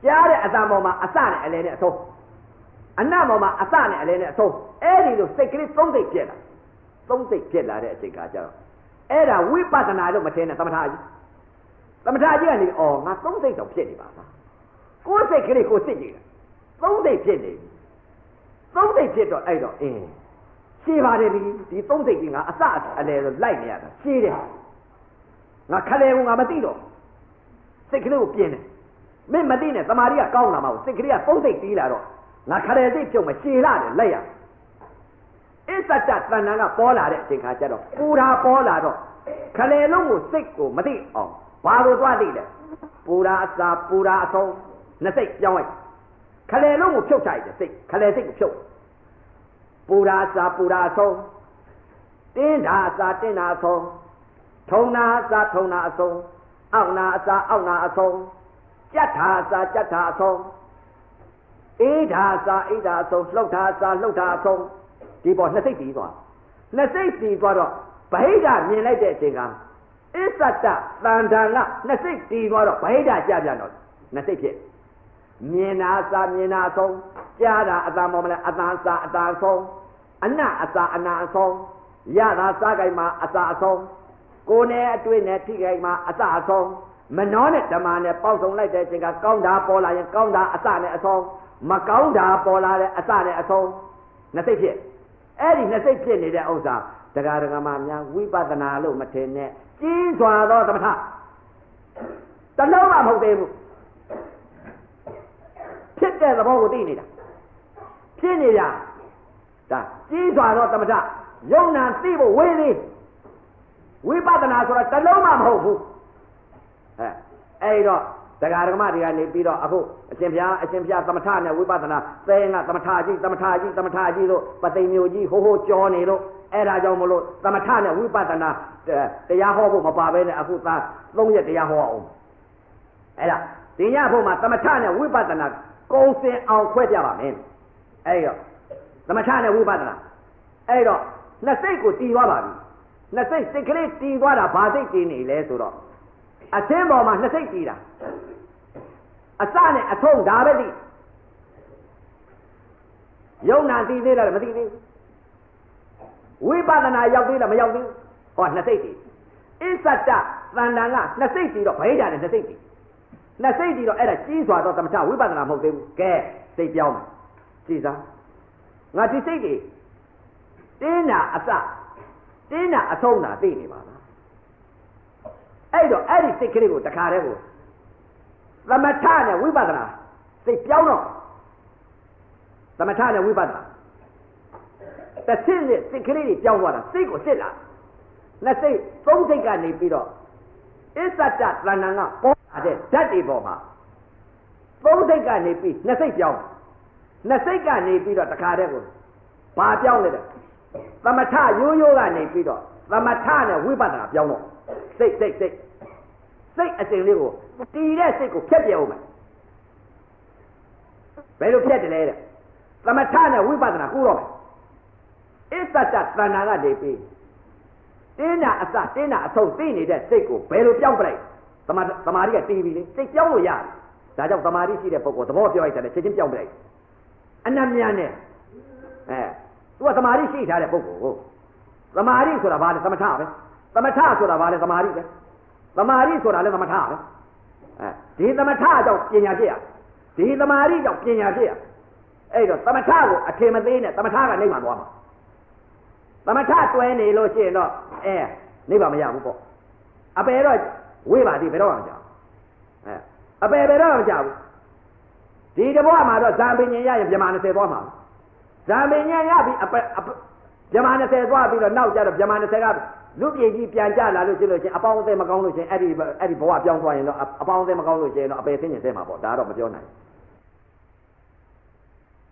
ကြားတဲ့အတန်ပေါ်မှာအစနဲ့အလေနဲ့အဆုံးအနတ်ပေါ်မှာအစနဲ့အလေနဲ့အဆုံးအဲ့ဒီလိုစိတ်ကလေးသုံးစိတ်ဖြစ်လာသုံးစိတ်ဖြစ်လာတဲ့အချိန်ကကြတော့အဲ့ဒါဝိပဿနာလို့မထင်နဲ့သမထကြီးကနေငါသုံးစိတ်တော့ဖြစ်နေပါလားကိုယ်စိတ်ကလေးကိုစစ်ကြည့်တယ်သုံးစိတ်ဖြစ်နေပြီသုံးစိတ်ဖြစ်တော့အဲ့တော့ရှင်းပါတယ်ဒီသုံးစိတ်ကြီးငါအစအလေတော့လိုက်နေရတာရှင်းတယ်ငါခလဲကငါမသိတော့စိတ်ကလေးကိုပြင်းတယ်မင်းမသိနဲ့တမာရီကကောင်းလာမှာကိုစိတ်ကလေးကသုံးစိတ်တီးလာတော့ငါခလဲစိတ်ပြုတ်မရှင်းလာတယ်လိုက်ရအစ္ဆတတဏ္ဍာကပေါ်လာတဲ့အချိန်ခါကျတော့ပူရာပေါ်လာတော့ခလဲလုံးကိုစိတ်ကိုမသိအောင်ဘာလို့သွားသိလဲပူရာအစာပူရာအဆုံးနှစ်စိတ်ပြောင်းလိုက်ခလဲလုံးကိုဖြုတ်ချလိုက်တဲ့စိတ်ခလဲစိတ်ကိုဖြုတ်ပူရာအစာပူရာအဆုံးတင်းတာအစာတင်းတာအဆုံးထုံနာအစာထုံနာအဆုံးအောက်နာအစာအောက်နာအဆုံးကြက်တာအစာကြက်တာအဆုံးအေးတာအစာအေးတာအဆုံးလှုပ်တာအစာလှုပ်တာအဆုံးဒီပေါ်နှစ်စိတ်တည်သွားနှစ်စိတ်တည်သွားတော့ဗဟိတမြင်လိုက်တဲ့အချိန်ကအစ္ဆတသန္တန်ကနှစ်စိတ်တည်သွားတော့ဗဟိတကြပြန်တော့နှစ်စိတ်ဖြစ်မြင်တာအစာမြင်တာအဆုံးကြားတာအတန်ပေါ်မလဲအတန်အစာအတန်အဆုံးအနတ်အစာအနာအဆုံးရတာစားကြိုင်မှာအစာအဆုံးကိုယ်နဲ့အတွေ့နဲ့ထိကြိုင်မှာအစာအဆုံးမနှောနဲ့ဓမ္မနဲ့ပေါက်ဆုံးလိုက်တဲ့အချိန်ကကောင်းတာပေါ်လာရင်ကောင်းတာအစနဲ့အဆုံးမကောင်းတာပေါ်လာတဲ့အစနဲ့အဆုံးနှစ်စိတ်ဖြစ်အဲ့ဒီနှစ်စိတ်ဖြစ်နေတဲ့ဥစ္စာတရားဓမ္မများဝိပဿနာလို့မထင်နဲ့ကြီးစွာသောသမထတလုံးမှမဟုတ်သေးဘူးဖြစ်တဲ့သဘောကိုသိနေတာဖြစ်နေကြဒါကြီးစွာသောသမထယုံနာသိဖို့ဝေးသေးဝိပဿနာဆိုတာတလုံးမှမဟုတ်ဘူးအဲ့တော့တရားဓမ္မတွေကနေပြီးတော့အခုအရှင်ဘုရားသမထနဲ့ဝိပဿနာသဲငါသမထကြီးလို့ပသိမ်မျိုးကြီးဟိုးကြောနေလို့ အဲ့ဒါကြောင့်မလို့သမထနဲ့ဝိပဿနာတရားဟောဖို့မပါဘဲနဲ့အခုသား3ရက်တရားဟောအောင်အဲ့ဒါဒီညဖို့မှာသမထနဲ့ဝိပဿနာကုံစင်အောင်ခွဲပြပါမယ်အဲ့တော့သမထနဲ့ဝိပဿနာအဲ့တော့နှစ်စိတ်ကိုတည်သွားပါပြီနှစ်စိတ်စိတ်ကလေးတည်သွားတာဘာစိတ်တည်နေလဲဆိုတော့အသင်းပေါ်မှာနှစ်စိတ်တည်တာအစနဲ့အဆုံးဒါပဲသိယုံနာတည်သေးလားမသိသေးဘူးဝိပဿနာရောက်သေးလားမရောက်သေးဘူးဟောနှစ်စိတ်တည်အစ္ဆတသန္တန်ကနှစ်စိတ်တည်တော့ဗိဓာနဲ့နှစ်စိတ်တည်နှစ်စိတ်တည်တော့အဲ့ဒါကြီးစွာတော့သမထဝိပဿနာမဟုတ်သေးဘူးကဲစိတ်ပြောင်းမယ်ကြည်စားငါဒီစိတ်တွေတင်းနာအစတင်းနာအဆုံးတာသိနေပါလားအဲ့တော့အဲ့ဒီစိတ်ကလေးကိုတခါတည်းကိုသမထနဲ့ဝိပဿနာစိတ်ပြောင်းတော့သမထနဲ့ဝိပဿနာတစ်ဆင့်နဲ့စိတ်ကလေးတွေပြောင်းသွားတာစိတ်ကိုစစ်လာနှစ်စိတ်သုံးစိတ်ကနေပြီးတော့အစ္ဆတသဏ္ဍာန်ကပေါ်လာတဲ့ဓာတ်တွေပေါ်မှာသုံးစိတ်ကနေပြီးနှစ်စိတ်ပြောင်းနှစ်စိတ်ကနေပြီးတော့တခါတည်းကိုဘာပြောင်းလဲတဲ့သမထရိုးရိုးကနေပြီးတော့သမထနဲ့ဝိပဿနာပြောင်းတော့စိတ်အစဉ်လေးကိုတည်တဲ့စိတ်ကိုဖြတ်ပြအောင်မယ်ဘယ်လိုဖြတ်တယ်လဲတဲ့သမထနဲ့ဝိပဿနာကူတော့မယ်အစ္ဆတသဏ္ဍာန်ကနေပြီးတင်းနာအစတင်းနာအဆုံးသိနေတဲ့စိတ်ကိုဘယ်လိုပြောင်းပလိုက်သမာဓိကတည်ပြီလေစိတ်ပြောင်းလို့ရတယ်ဒါကြောင့်သမာဓိရှိတဲ့ပုဂ္ဂိုလ်သဘောပြောလိုက်တယ်ချက်ချင်းပြောင်းပလိုက်အနတ်မြန်နဲ့သူကသမာဓိရှိထားတဲ့ပုဂ္ဂိုလ်ကိုသမာဓိဆိုတာဘာလဲသမထပဲသမထဆိုတာဘာလဲသမာဓိပဲသမာဓိဆိုတာလည်းသမထပဲဒီသမထကြောင့်ပညာဖြစ်ရဒီသမာဓိကြောင့်ပညာဖြစ်ရအဲ့တော့သမထကိုအထင်မသေးနဲ့သမထကနေမှသွားမှာသမထတွဲနေလို့ရှိရင်တော့နေပါမရဘူးပေါ့အပယ်တော့ဝေးပါသေးဘယ်တော့မှမကြောက်အပယ်ဘယ်တော့မှမကြောက်ဘူးဒီတဘွားမှာတော့ဇံပင်ညင်ရရင်ဗြဟ္မာ20သွားမှာဇံပင်ညင်ရပြီးဗြဟ္မာ20သွားပြီးတော့နောက်ကြတော့ဗြဟ္မာ20ကလူပြည်ကြီးပြန်ကြလာလို့ရှိလို့ချင်းအပေါင်းအသင်းမကောင်းလို့ချင်းအဲ့ဒီဘဝပြောင်းသွားရင်တော့အပေါင်းအသင်းမကောင်းလို့ချင်းတော့အပယ်ဆင်းရင်ဆဲမှာပေါ့ဒါတော့မပြောနိုင်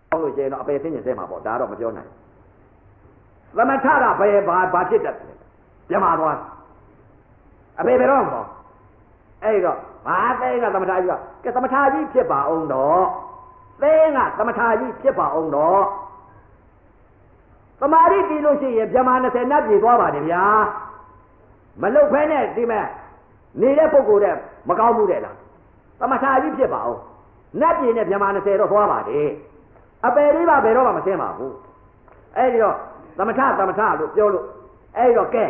ကောင်းလို့ချင်းတော့အပယ်ဆင်းရင်ဆဲမှာပေါ့ဒါတော့မပြောနိုင်သမထကဘယ်ဘာဖြစ်တတ်တယ်ပြမသွားအပေဘယ်တော့မပေါ့အဲ့တော့ဘာသိကသမထကြီးကသမထကြီးဖြစ်ပါအောင်တော့သိကသမထကြီးဖြစ်ပါအောင်တော့သမာဓိတည်လို့ရှိရင်ဗြဟ္မာ20နတ်ပြည်သွားပါတယ်ဗျာမလုတ်ဖဲနဲ့ဒီမဲ့နေတဲ့ပုဂ္ဂိုလ်တဲ့မကောင်းဘူးတဲ့လားသမထကြီးဖြစ်ပါအောင်နတ်ပြည်နဲ့ဗြဟ္မာ20တော့သွားပါတယ်အပေလေးပါဘယ်တော့မှမဆင်းပါဘူးအဲ့ဒီတော့သမထလို့ပြောလို့အဲ့တော့ကဲ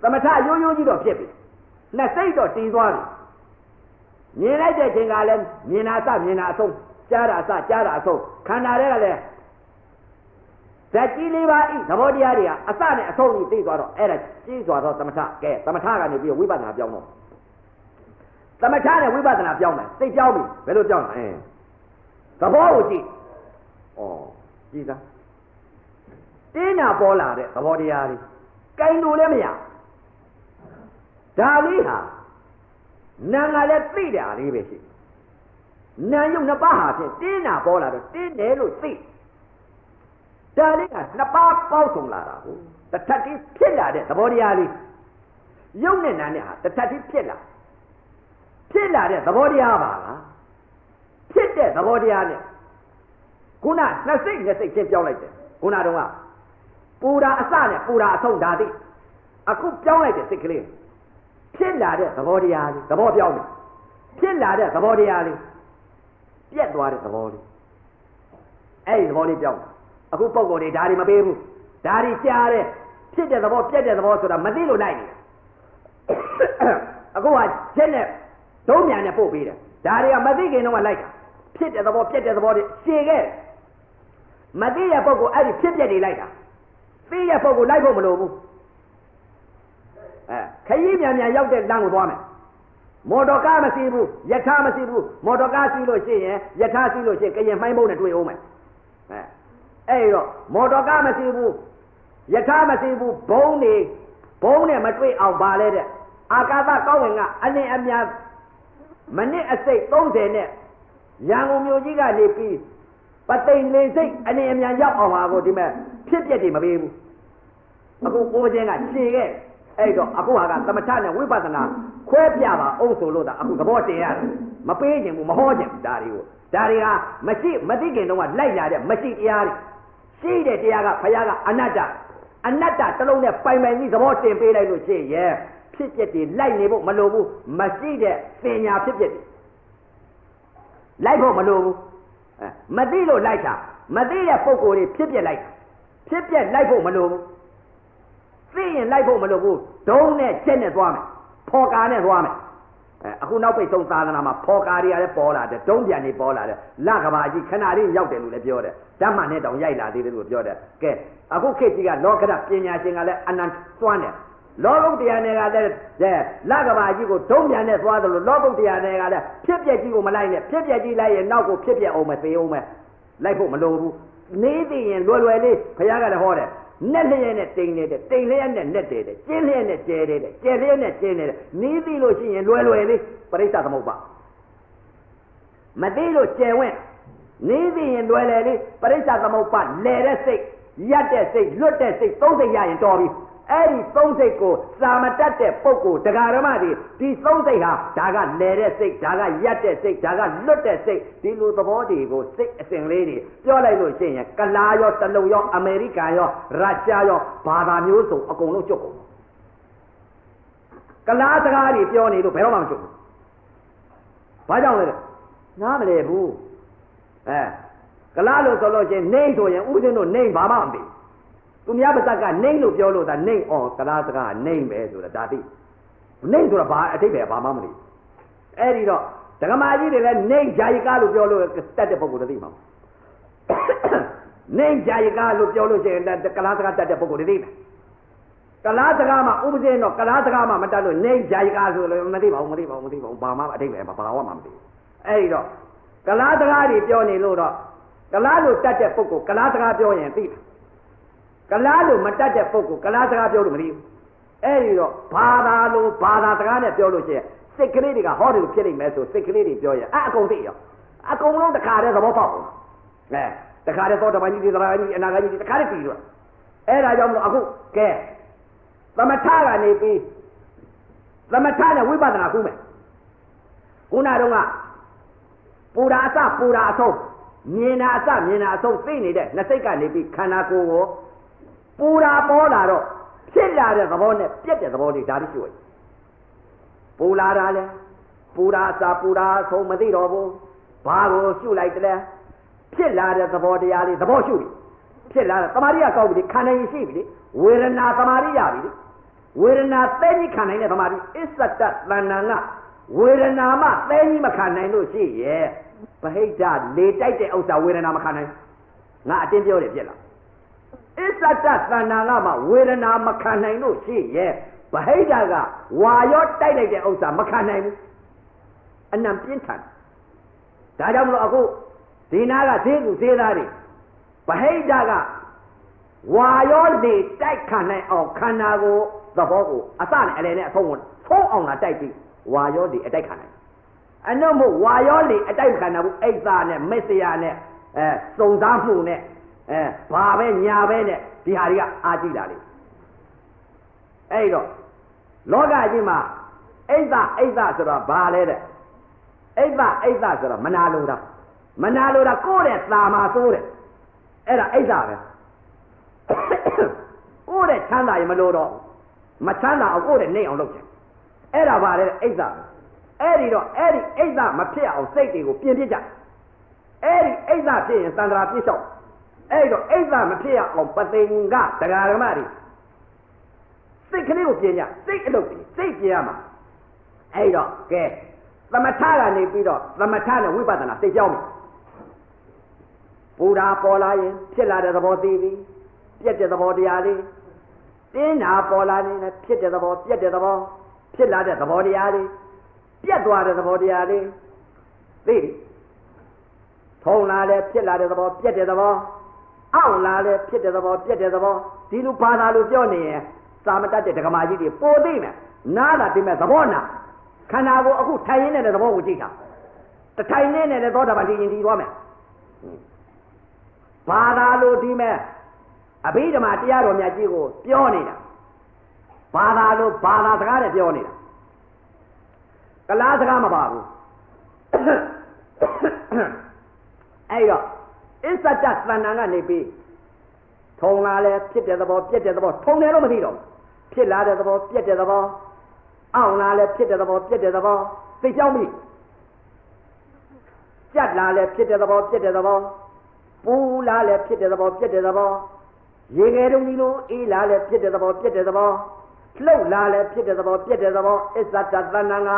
သမထရိုးရိုးကြီးတော့ဖြစ်ပြီနှစ်စိတ်တော့တည်သွားပြီမြင်လိုက်တဲ့ချိန်ကလည်းမြင်တာအစမြင်တာအဆုံးကြားတာအစကြားတာအဆုံးခန္ဓာတွေကလည်းဇက်ကြီးလေးပါဤသဘောတရားတွေကအစနဲ့အဆုံးကြီးသိသွားတော့အဲ့ဒါကြီးစွာတော့သမထကဲသမထကနေပြီးဝိပဿနာပြောင်းတော့သမထနဲ့ဝိပဿနာပြောင်းတယ်စိတ်ပြောင်းပြီဘယ်လိုပြောင်းလဲသဘောကိုကြည့်ကြည့်သားတင်းနာပေါ်လာတဲ့သဘောတရားတွေကင်လို့လည်းမရဒါလေးဟာနာငါလည်းသိတာလေးပဲရှိနာယုံနှစ်ပါးဟာဖြင့်တင်းနာပေါ်လာတော့တင်းတယ်လို့သိဒါလေးကနှစ်ပါးပေါင်းစုံလာတာကိုတထပ်ကြီးဖြစ်လာတဲ့သဘောတရားလေးယုံနဲ့နာနဲ့ဟာတထပ်ကြီးဖြစ်လာတဲ့သဘောတရားပါလားဖြစ်တဲ့သဘောတရားနဲ့ခုနနှစ်စိတ်ချင်းပြောင်းလိုက်တယ်ခုနတုန်းကပူရာအစနဲ့ပူရာအဆုံးဒါသိအခုပြောင်းလိုက်တဲ့စိတ်ကလေးဖြစ်လာတဲ့သဘောတရားလေးသဘောပြောင်းတယ်ဖြစ်လာတဲ့သဘောတရားလေးပြက်သွားတဲ့သဘောလေးအဲ့ဒီသဘောလေးပြောင်းအခုပုံကိုယ်တွေဒါတွေမပေးဘူးဒါတွေကြားတယ်ဖြစ်တဲ့သဘောပြက်တဲ့သဘောဆိုတာမသိလို့လိုက်နေတယ်အခုကချက်နဲ့ဒုံးမြန်နဲ့ပို့ပေးတယ်ဒါတွေကမသိခင်တော့ကလိုက်တာဖြစ်တဲ့သဘောပြက်တဲ့သဘောတွေရှည်ခဲ့မသိတဲ့ပုဂ္ဂိုလ်အဲ့ဒီဖြစ်ပြက်တွေလိုက်တာသိတဲ့ပုဂ္ဂိုလ်လိုက်ဖို့မလိုဘူးခရီးမြန်ရောက်တဲ့လမ်းကိုသွားမယ်မော်တော်ကားမစီးဘူးယထာမစီးဘူးမော်တော်ကားစီးလို့ရှိရင်ယထာစီးလို့ရှိရင်ကရင်မှိုင်းဘုံနဲ့တွေ့အောင်မယ်အဲ့တော့မော်တော်ကားမစီးဘူးယထာမစီးဘူးဘုံနဲ့မတွေ့အောင်ပါလဲတဲ့အာကာသကောင်းဝင်ကအလင်းအများမိနစ်အစိတ်30နဲ့ရန်ကုန်မြို့ကြီးကနေပြီးပသိမ်လေစိတ်အလင်းအများရောက်အောင်ပါကိုဒီမဲ့ဖြစ်ပြက်တွေမပေးဘူး အခုကိုယ်ချင်းကရှင်းခဲ့အဲ့တော့အခုဟာကသမထနဲ့ဝိပဿနာခွဲပြပါအောင်ဆိုလို့ဒါအခုသဘောတင်ရတယ်မပေးခြင်းဘူးမဟောခြင်းဘူးဒါတွေဟာမရှိမသိခင်တုန်းကလိုက်လာတဲ့မရှိတရားတွေရှိတဲ့တရားကဘုရားကအနတ္တတစ်လုံးနဲ့ပိုင်ပိုင်ကြီးသဘောတင်ပေးလိုက်လို့ရှိရဲ့ဖြစ်ပျက်တွေလိုက်နေဖို့မလိုဘူးမရှိတဲ့ပညာဖြစ်ပျက်တွေလိုက်ဖို့မလိုဘူးမသိလို့လိုက်တာမသိတဲ့ပုံကိုယ်တွေဖြစ်ပျက်လိုက်ဖြစ်ပျက်လိုက်ဖို့မလိုဘူးသိရင်လိုက်ဖို့မလိုဘူးဒုံးနဲ့ချက်နဲ့သွားမယ်ဖော်ကာနဲ့သွားမယ်အခုနောက်ပိတ်ဆုံးသာသနာမှာဖော်ကာတွေကလည်းပေါ်လာတယ်ဒုံးပြန်တွေပေါ်လာတယ်လကဘာကြီးခဏလေးရောက်တယ်လို့လည်းပြောတယ်ဓမ္မနဲ့တောင်ရိုက်လာသေးတယ်လို့ပြောတယ်ကဲအခုခေတ်ကြီးကလောကဓာတ်ပညာရှင်ကလည်းအနန္တသွမ်းတယ်လောကုတ္တရာနယ်ကလည်းလကဘာကြီးကိုဒုံးပြန်နဲ့သွားတယ်လို့လောကုတ္တရာနယ်ကလည်းဖြစ်ပျက်ကြီးကိုမလိုက်နဲ့ဖြစ်ပျက်ကြီးလိုက်ရင်နောက်ကိုဖြစ်ပျက်အောင်မသေးအောင်ပဲလိုက်ဖို့မလိုဘူးနေသိရင်လွယ်လေးဘုရားကလည်းဟောတယ်နက်လျက်နဲ့တိမ်နေတဲ့တိမ်လျက်နဲ့နက်တယ်ကျင်းလျက်နဲ့ကျဲတယ်ကျဲလျက်နဲ့ကျင်းတယ်နေသိလို့ရှိရင်လွယ်လေးပရိစ္ဆသမုပ္ပါမသိလို့ကျဲဝင့်နေသိရင်လွယ်လေးပရိစ္ဆသမုပ္ပါလဲတဲ့စိတ်ရက်တဲ့စိတ်လွတ်တဲ့စိတ်သုံးစိတ်ရရင်တော်ပြီအဲ့ဒီသုံးစိတ်ကိုစာမတတ်တဲ့ပုဂ္ဂိုလ်တရားဓမ္မတွေဒီသုံးစိတ်ဟာဒါကလဲတဲ့စိတ်ဒါကရက်တဲ့စိတ်ဒါကလွတ်တဲ့စိတ်ဒီလိုသဘောတွေကိုစိတ်အစဉ်လေးတွေပြောလိုက်လို့ရှိရင်ကလာရောတလုံရောအမေရိကန်ရောရုရှားရောဘာသာမျိုးစုံအကုန်လုံးကျွတ်ကုန်ကလာစကားတွေပြောနေလို့ဘယ်တော့မှမကျွတ်ဘူးဘာကြောင့်လဲနားမလဲဘူးကလာလို့ဆိုလို့ရှိရင်နေဆိုရင်ဥပဒေတို့နေဘာမှမသိသူများပါဇက်ကနေလို့ပြောလို့ဒါနေကလားစကားနေပဲဆိုတာဒါသိနေဆိုတာဘာအတိတ်ပဲဘာမှမသိအဲ့ဒီတော့ဒကမာကြီးတွေလည်းနေဂျာယကာလို့ပြောလို့တတ်တဲ့ပုဂ္ဂိုလ်တွေသိမှာနေဂျာယကာလို့ပြောလို့ရှိရင်ကလားစကားတတ်တဲ့ပုဂ္ဂိုလ်တွေသိတယ်ကလားစကားမှာဥပဇင်းတော့ကလားစကားမှာမတတ်လို့နေဂျာယကာဆိုလို့မသိပါဘူးဘာမှအတိတ်ပဲဘာဝမှမသိအဲ့ဒီတော့ကလားစကားတွေပြောနေလို့တော့ကလားလို့တတ်တဲ့ပုဂ္ဂိုလ်ကလားစကားပြောရင်သိတယ်ကလားလို့မတတ်တဲ့ပုဂ္ဂိုလ်ကလားစကားပြောလို့မသိဘူးအဲ့ဒီတော့ဘာသာစကားနဲ့ပြောလို့ရှိရင်စိတ်ကလေးတွေကဟောတယ်လို့ဖြစ်နေမယ်ဆိုစိတ်ကလေးတွေပြောရင်အကုန်သိရောအကုန်လုံးတခါတည်းသဘောပေါက်ဘူးတခါတည်းသောတပန်ကြီးတွေသရဂကြီးအနာဂကြီးတွေတခါတည်းပြီးတော့အဲ့ဒါကြောင့်မလို့အခုကဲသမထကနေပြီးသမထနဲ့ဝိပဿနာကူးမယ်ခုနတုန်းကပူရာအစပူရာအဆုံးမြင်တာအစမြင်တာအဆုံးသိနေတဲ့နှစ်စိတ်ကနေပြီးခန္ဓာကိုယ်ကိုပူရာပေါ်လာတော့ဖြစ်လာတဲ့သဘောနဲ့ပြက်တဲ့သဘောတွေဒါတိရှိဝဲပူလာတာလဲပူရာအစပူရာအဆုံးမသိတော့ဘူးဘာကိုရှုလိုက်တယ်ဖြစ်လာတဲ့သဘောတရားလေးသဘောရှုပြီဖြစ်လာတဲ့သမာဓိကကောက်ပြီခန္ဓာရင်ရှိပြီဝေဒနာသမာဓိရပြီဝေဒနာသိကြီးခံနိုင်တဲ့သမာဓိအစ္ဆတတဏ္ဏကဝေဒနာမှသိကြီးမခံနိုင်လို့ရှိရဲ့ဗဟိတလေတိုက်တဲ့ဥစ္စာဝေဒနာမခံနိုင်ငါအတင်းပြောတယ်ပြက်လားအစ္ဆတတဏ္ဏကမှဝေဒနာမခံနိုင်လို့ရှိရဲ့ဗဟိတကဝါရောတိုက်လိုက်တဲ့ဥစ္စာမခံနိုင်ဘူးအနံပြင်းထန်ဒါကြောင့်မလို့အခုဒီနာကသေးသူသေးသားတွေဗဟိတကဝါရောလေတိုက်ခံနိုင်အောင်ခန္ဓာကိုသဘောကိုအစနဲ့အလယ်နဲ့အဆုံးကိုဖုံးအောင်လာတိုက်ပြီးဝါရောလေအတိုက်ခံနိုင်အနုမို့ဝါရောလေအတိုက်ခံနိုင်ဘူးအိတ်သားနဲ့မစ္စရာနဲ့စုံစားမှုနဲ့ဘာပဲညာပဲနဲ့ဒီဟာတွေကအာကြည့်တာလေအဲ့တော့လောကကြီးမှာအိတ်သားဆိုတော့ဘာလဲတဲ့အိတ်သားဆိုတော့မနာလိုတာကိုယ့်တဲ့သာမာဆိုးတဲ့အဲ့ဒါအိတ်သားပဲကိုယ့်တဲ့ချမ်းသာရင်မလိုတော့မချမ်းသာအောင်ကိုယ့်တဲ့နေအောင်လုပ်ချင်အဲ့ဒါပါလေအိတ်သားအဲ့ဒီတော့အဲ့ဒီအိတ်သားမဖြစ်အောင်စိတ်တွေကိုပြင်ပြကြအဲ့ဒီအိတ်သားဖြစ်ရင်သံဃာပြည့်လျှောက်အဲ့တော့အိတ်သားမဖြစ်အောင်ပသိင်္ဂတရားဓမ္မတွေစိတ်ကလေးကိုပြင်ကြစိတ်အလုပ်တွေစိတ်ပြင်ရမှာအဲ့တော့ကဲသမထကနေပြီးတော့သမထနဲ့ဝိပဿနာစိတ်ကြောင်းပြီပူဓာပေါ်လာရင်ဖြစ်လာတဲ့သဘောသိပြီပြက်တဲ့သဘောတရားလေးတင်းနာပေါ်လာနေတယ်ဖြစ်တဲ့သဘောပြက်တဲ့သဘောဖြစ်လာတဲ့သဘောတရားလေးပြက်သွားတဲ့သဘောတရားလေးသိထုံလာလဲဖြစ်လာတဲ့သဘောပြက်တဲ့သဘောအောင့်လာလဲဖြစ်တဲ့သဘောပြက်တဲ့သဘောဒီလိုဘာသာလို့ပြောနေရင်သာမတတ်တဲ့ဒကမာကြီးတွေပိုသိမယ်နားလာသိမယ်သဘောနာခန္ဓာကိုအခုထိုင်ရင်းတဲ့သဘောကိုကြည့်တာတထိုင်နေတဲ့သောတာပန်တည်ရင်တည်သွားမယ်ဘာသာလို့ဒီမဲ့ အဘိဓမ္မာတရားတော်မြတ်ကြီးကိုပြောနေတာဘာသာလို့ဘာသာစကားနဲ့ပြောနေတာကလားစကားမပါဘူးအဲ့တော့အစ္ဆတသဏ္ဍာန်ကနေပြီးထုံလာလဲဖြစ်တဲ့သဘောပြက်တဲ့သဘောထုံတယ်လို့မသိတော့ဖြစ်လာတဲ့သဘောပြက်တဲ့သဘောအောင်လာလဲဖြစ်တဲ့သဘောပြက်တဲ့သဘောသိကြောင်းပြီကြက်လာလဲဖြစ်တဲ့သဘောပြက်တဲ့သဘောပူလာလဲဖြစ်တဲ့သဘောပြက်တဲ့သဘောရေငယ်တုံးကြီးလိုအေးလာလဲဖြစ်တဲ့သဘောပြက်တဲ့သဘောလှုပ်လာလဲဖြစ်တဲ့သဘောပြက်တဲ့သဘောအစ္ဆတသဏ္ဍာန်က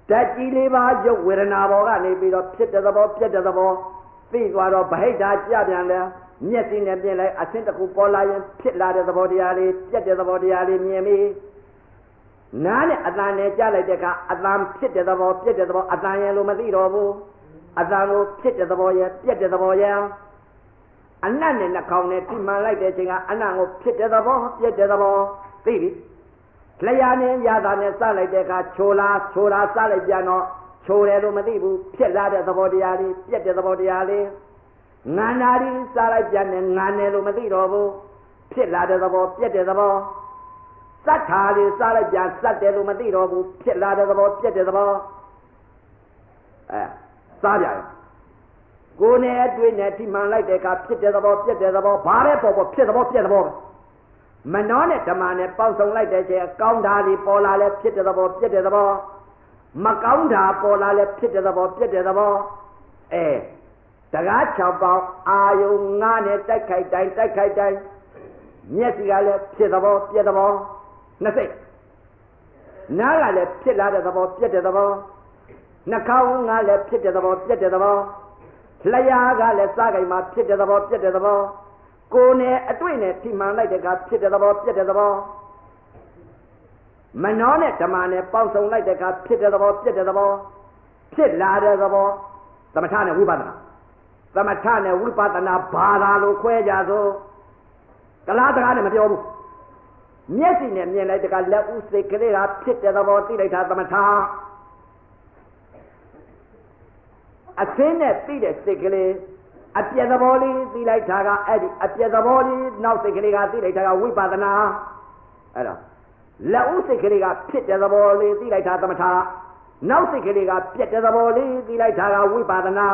ဓာတ်ကြီးလေးပါရုပ်ဝေဒနာဘောကနေပြီးတော့ဖြစ်တဲ့သဘောပြက်တဲ့သဘောသိသွားတော့ဗဟိတကြပြန်လဲမျက်စိနဲ့ပြင်လိုက်အဆင့်တစ်ခုပေါ်လာရင်ဖြစ်လာတဲ့သဘောတရားလေးပြက်တဲ့သဘောတရားလေးမြင်ပြီးနားနဲ့အတန်နဲ့ကြားလိုက်တဲ့အခါအတန်ဖြစ်တဲ့သဘောပြက်တဲ့သဘောအတန်ရဲ့လို့မသိတော့ဘူးအတန်ကိုဖြစ်တဲ့သဘောရဲ့ပြက်တဲ့သဘောရဲ့အနတ်နဲ့နှာခေါင်းနဲ့ထိမှန်လိုက်တဲ့အချိန်ကအနတ်ကိုဖြစ်တဲ့သဘောပြက်တဲ့သဘောသိပြီလျာနဲ့ရတာနဲ့စလိုက်တဲ့အခါချိုလာစလိုက်ပြန်တော့ချိုတယ်လို့မသိဘူးဖြစ်လာတဲ့သဘောတရားလေးပြက်တဲ့သဘောတရားလေးငန္နာရီစားလိုက်ပြန်တယ်ငန်တယ်လို့မသိတော့ဘူးဖြစ်လာတဲ့သဘောပြက်တဲ့သဘောစတ်ထာလေးစားလိုက်ပြန်စတ်တယ်လို့မသိတော့ဘူးဖြစ်လာတဲ့သဘောပြက်တဲ့သဘောစားကြရကိုယ်နဲ့အတွေ့နဲ့ထိမှန်လိုက်တဲ့အခါဖြစ်တဲ့သဘောပြက်တဲ့သဘောဘာလဲပေါ်ဖြစ်သဘောပြက်သဘောမနှောနဲ့ဓမ္မနဲ့ပေါင်းစုံလိုက်တဲ့ချိန်ကောင်းတာလေးပေါ်လာလဲဖြစ်တဲ့သဘောပြက်တဲ့သဘောမကောင်းတာပေါ်လာလဲဖြစ်တဲ့သဘောပြက်တဲ့သဘောတကား6ပေါင်းအာယုံ9နဲ့တိုက်ခိုက်တိုင်းမျက်စိကလည်းဖြစ်သဘောပြက်သဘောနှစ်စိတ်နားကလည်းဖြစ်လာတဲ့သဘောပြက်တဲ့သဘောနှာခေါင်းကလည်းဖြစ်တဲ့သဘောပြက်တဲ့သဘောလျှာကလည်းစားကြိမ်မှာဖြစ်တဲ့သဘောပြက်တဲ့သဘောကိုယ်နဲ့အတွေ့နဲ့ထိမှန်လိုက်တဲ့ကဖြစ်တဲ့သဘောပြက်တဲ့သဘောမနှောနဲ့ဓမ္မနဲ့ပေါင်းစုံလိုက်တဲ့ကဖြစ်တဲ့သဘောပြက်တဲ့သဘောဖြစ်လာတဲ့သဘောသမထနဲ့ဝိပဿနာသမထနဲ့ဝိပဿနာဘာသာလို့ခွဲကြဆိုကလားစကားနဲ့မပြောဘူးမျက်စိနဲ့မြင်လိုက်တဲ့ကလက်ဥစိတ်ကလေးကဖြစ်တဲ့သဘောသိလိုက်တာသမထအစင်းနဲ့သိတဲ့စိတ်ကလေးအပြည့်သဘောလေးသိလိုက်တာကအဲ့ဒီအပြည့်သဘောလေးနောက်စိတ်ကလေးကသိလိုက်တာကဝိပဿနာအဲ့ဒါလက်ဥစိတ်ကလေးကဖြစ်တဲ့သဘောလေးသိလိုက်တာသမထနောက်စိတ်ကလေးကပြက်တဲ့သဘောလေးသိလိုက်တာကဝိပဿနာ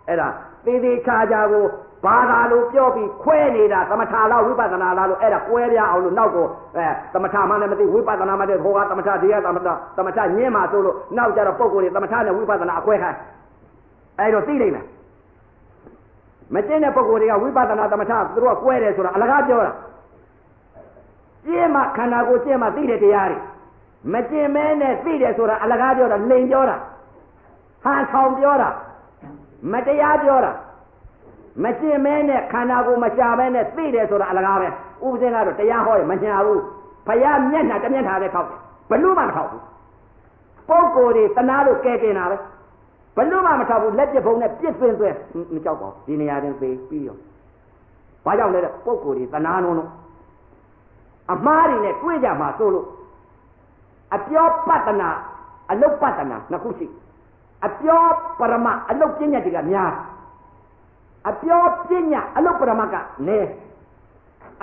အဲ့ဒါသေးသေးချာချာကိုဘာသာလို့ပြောပြီးခွဲနေတာသမထလားဝိပဿနာလားလို့အဲ့ဒါကွဲပြားအောင်လို့နောက်ကိုသမထမှလည်းမသိဝိပဿနာမှလည်းဟိုကသမထဒီကသမထညင်းမှာဆိုလို့နောက်ကြတော့ပုံကိုယ်တွေသမထနဲ့ဝိပဿနာအခွဲခိုင်းအဲ့တော့သိနေမယ်မကျင့်တဲ့ပုံကိုယ်တွေကဝိပဿနာသမထသူတို့ကကွဲတယ်ဆိုတာအလကားပြောတာကျင့်မှခန္ဓာကိုယ်ကျင့်မှသိတဲ့တရားတွေမကျင့်မဲနဲ့သိတယ်ဆိုတာအလကားပြောတာလိန်ပြောတာဟန်ဆောင်ပြောတာမတရားပြောတာမကျင့်မဲနဲ့ခန္ဓာကိုယ်မရှာမဲနဲ့သိတယ်ဆိုတာအလကားပဲဥပဇင်းကတော့တရားဟောရင်မညာဘူးဘုရားမျက်နှာတမျက်နှာနဲ့ထောက်တယ်ဘလို့မှမထောက်ဘူးပုဂ္ဂိုလ်တွေတနာလို့ကဲတင်တာပဲဘလို့မှမထောက်ဘူးလက်ပြဖုံနဲ့ပြစ်သွင်းသွင်းမကြောက်ပါဘူးဒီနေရာတွင်သိပြီးရောဘာကြောင့်လဲတဲ့ပုဂ္ဂိုလ်တွေတနာလုံးလုံးအမှားတွေနဲ့တွေးကြမှာဆိုလို့အပြောပတ္တနာအလုတ်ပတ္တနာနှစ်ခုရှိအပြောပရမအလုတ်ပညာတွေကများအပြောပညာအလုတ်ပရမကနဲ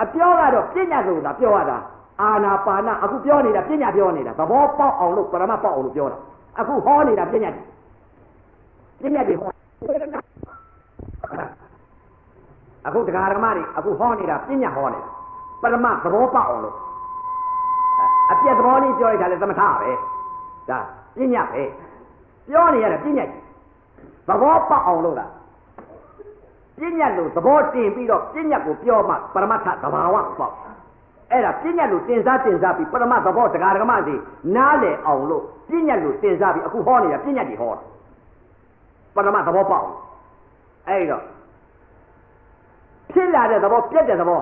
အပြောကတော့ပညာဆိုတာပြောရတာအာနာပါနအခုပြောနေတာပညာပြောနေတာသဘောပေါက်အောင်လို့ပရမပေါက်အောင်လို့ပြောတာအခုဟောနေတာပညာတွေဟောအခုတရားဓမ္မတွေအခုဟောနေတာပညာဟောနေတာပရမသဘောပေါက်အောင်လို့အပြည့်သဘောလေးပြောလိုက်တာလေသမထပဲဒါပညာပဲပြောနေရတယ်ပညာသဘောပေါက်အောင်လို့လားပညာလို့သဘောတင်ပြီးတော့ပညာကိုပြောမှပရမတ္ထသဘာဝပေါက်အဲ့ဒါပညာလို့တင်စားပြီးပရမသဘောတရားဓမ္မတွေနားလည်အောင်လို့ပညာလို့တင်စားပြီးအခုဟောနေတာပညာတွေဟောတာပရမသဘောပေါက်အဲ့တော့ဖြစ်လာတဲ့သဘောပြက်တဲ့သဘော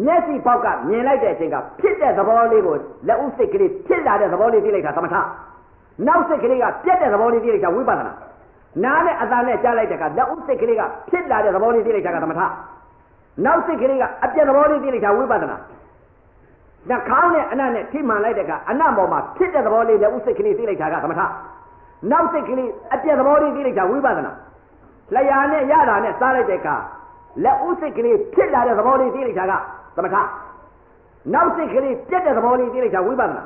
မျက်စိပေါက်ကမြင်လိုက်တဲ့အချိန်ကဖြစ်တဲ့သဘောလေးကိုလက်ဥစိတ်ကလေးဖြစ်လာတဲ့သဘောလေးသိလိုက်တာသမထနောက်စိတ်ကလေးကပြက်တဲ့သဘောလေးသိလိုက်တာဝိပဿနာနားနဲ့အသာနဲ့ကြားလိုက်တဲ့ကလက်ဥစိတ်ကလေးကဖြစ်လာတဲ့သဘောလေးသိလိုက်တာကသမထနောက်စိတ်ကလေးကအပြက်သဘောလေးသိလိုက်တာဝိပဿနာနှာခေါင်းနဲ့အနံ့နဲ့ထိမှန်လိုက်တဲ့ကအနံ့ပေါ်မှာဖြစ်တဲ့သဘောလေးလက်ဥစိတ်ကလေးသိလိုက်တာကသမထနောက်စိတ်ကလေးအပြက်သဘောလေးသိလိုက်တာဝိပဿနာလျှာနဲ့ရတာနဲ့စားလိုက်တဲ့က လက်ဦးစိတ်ကလေးဖြစ်လာတဲ့သဘောလေးသိလိုက်တာကသမထနောက်စိတ်ကလေးပြက်တဲ့သဘောလေးသိလိုက်တာဝိပဿနာ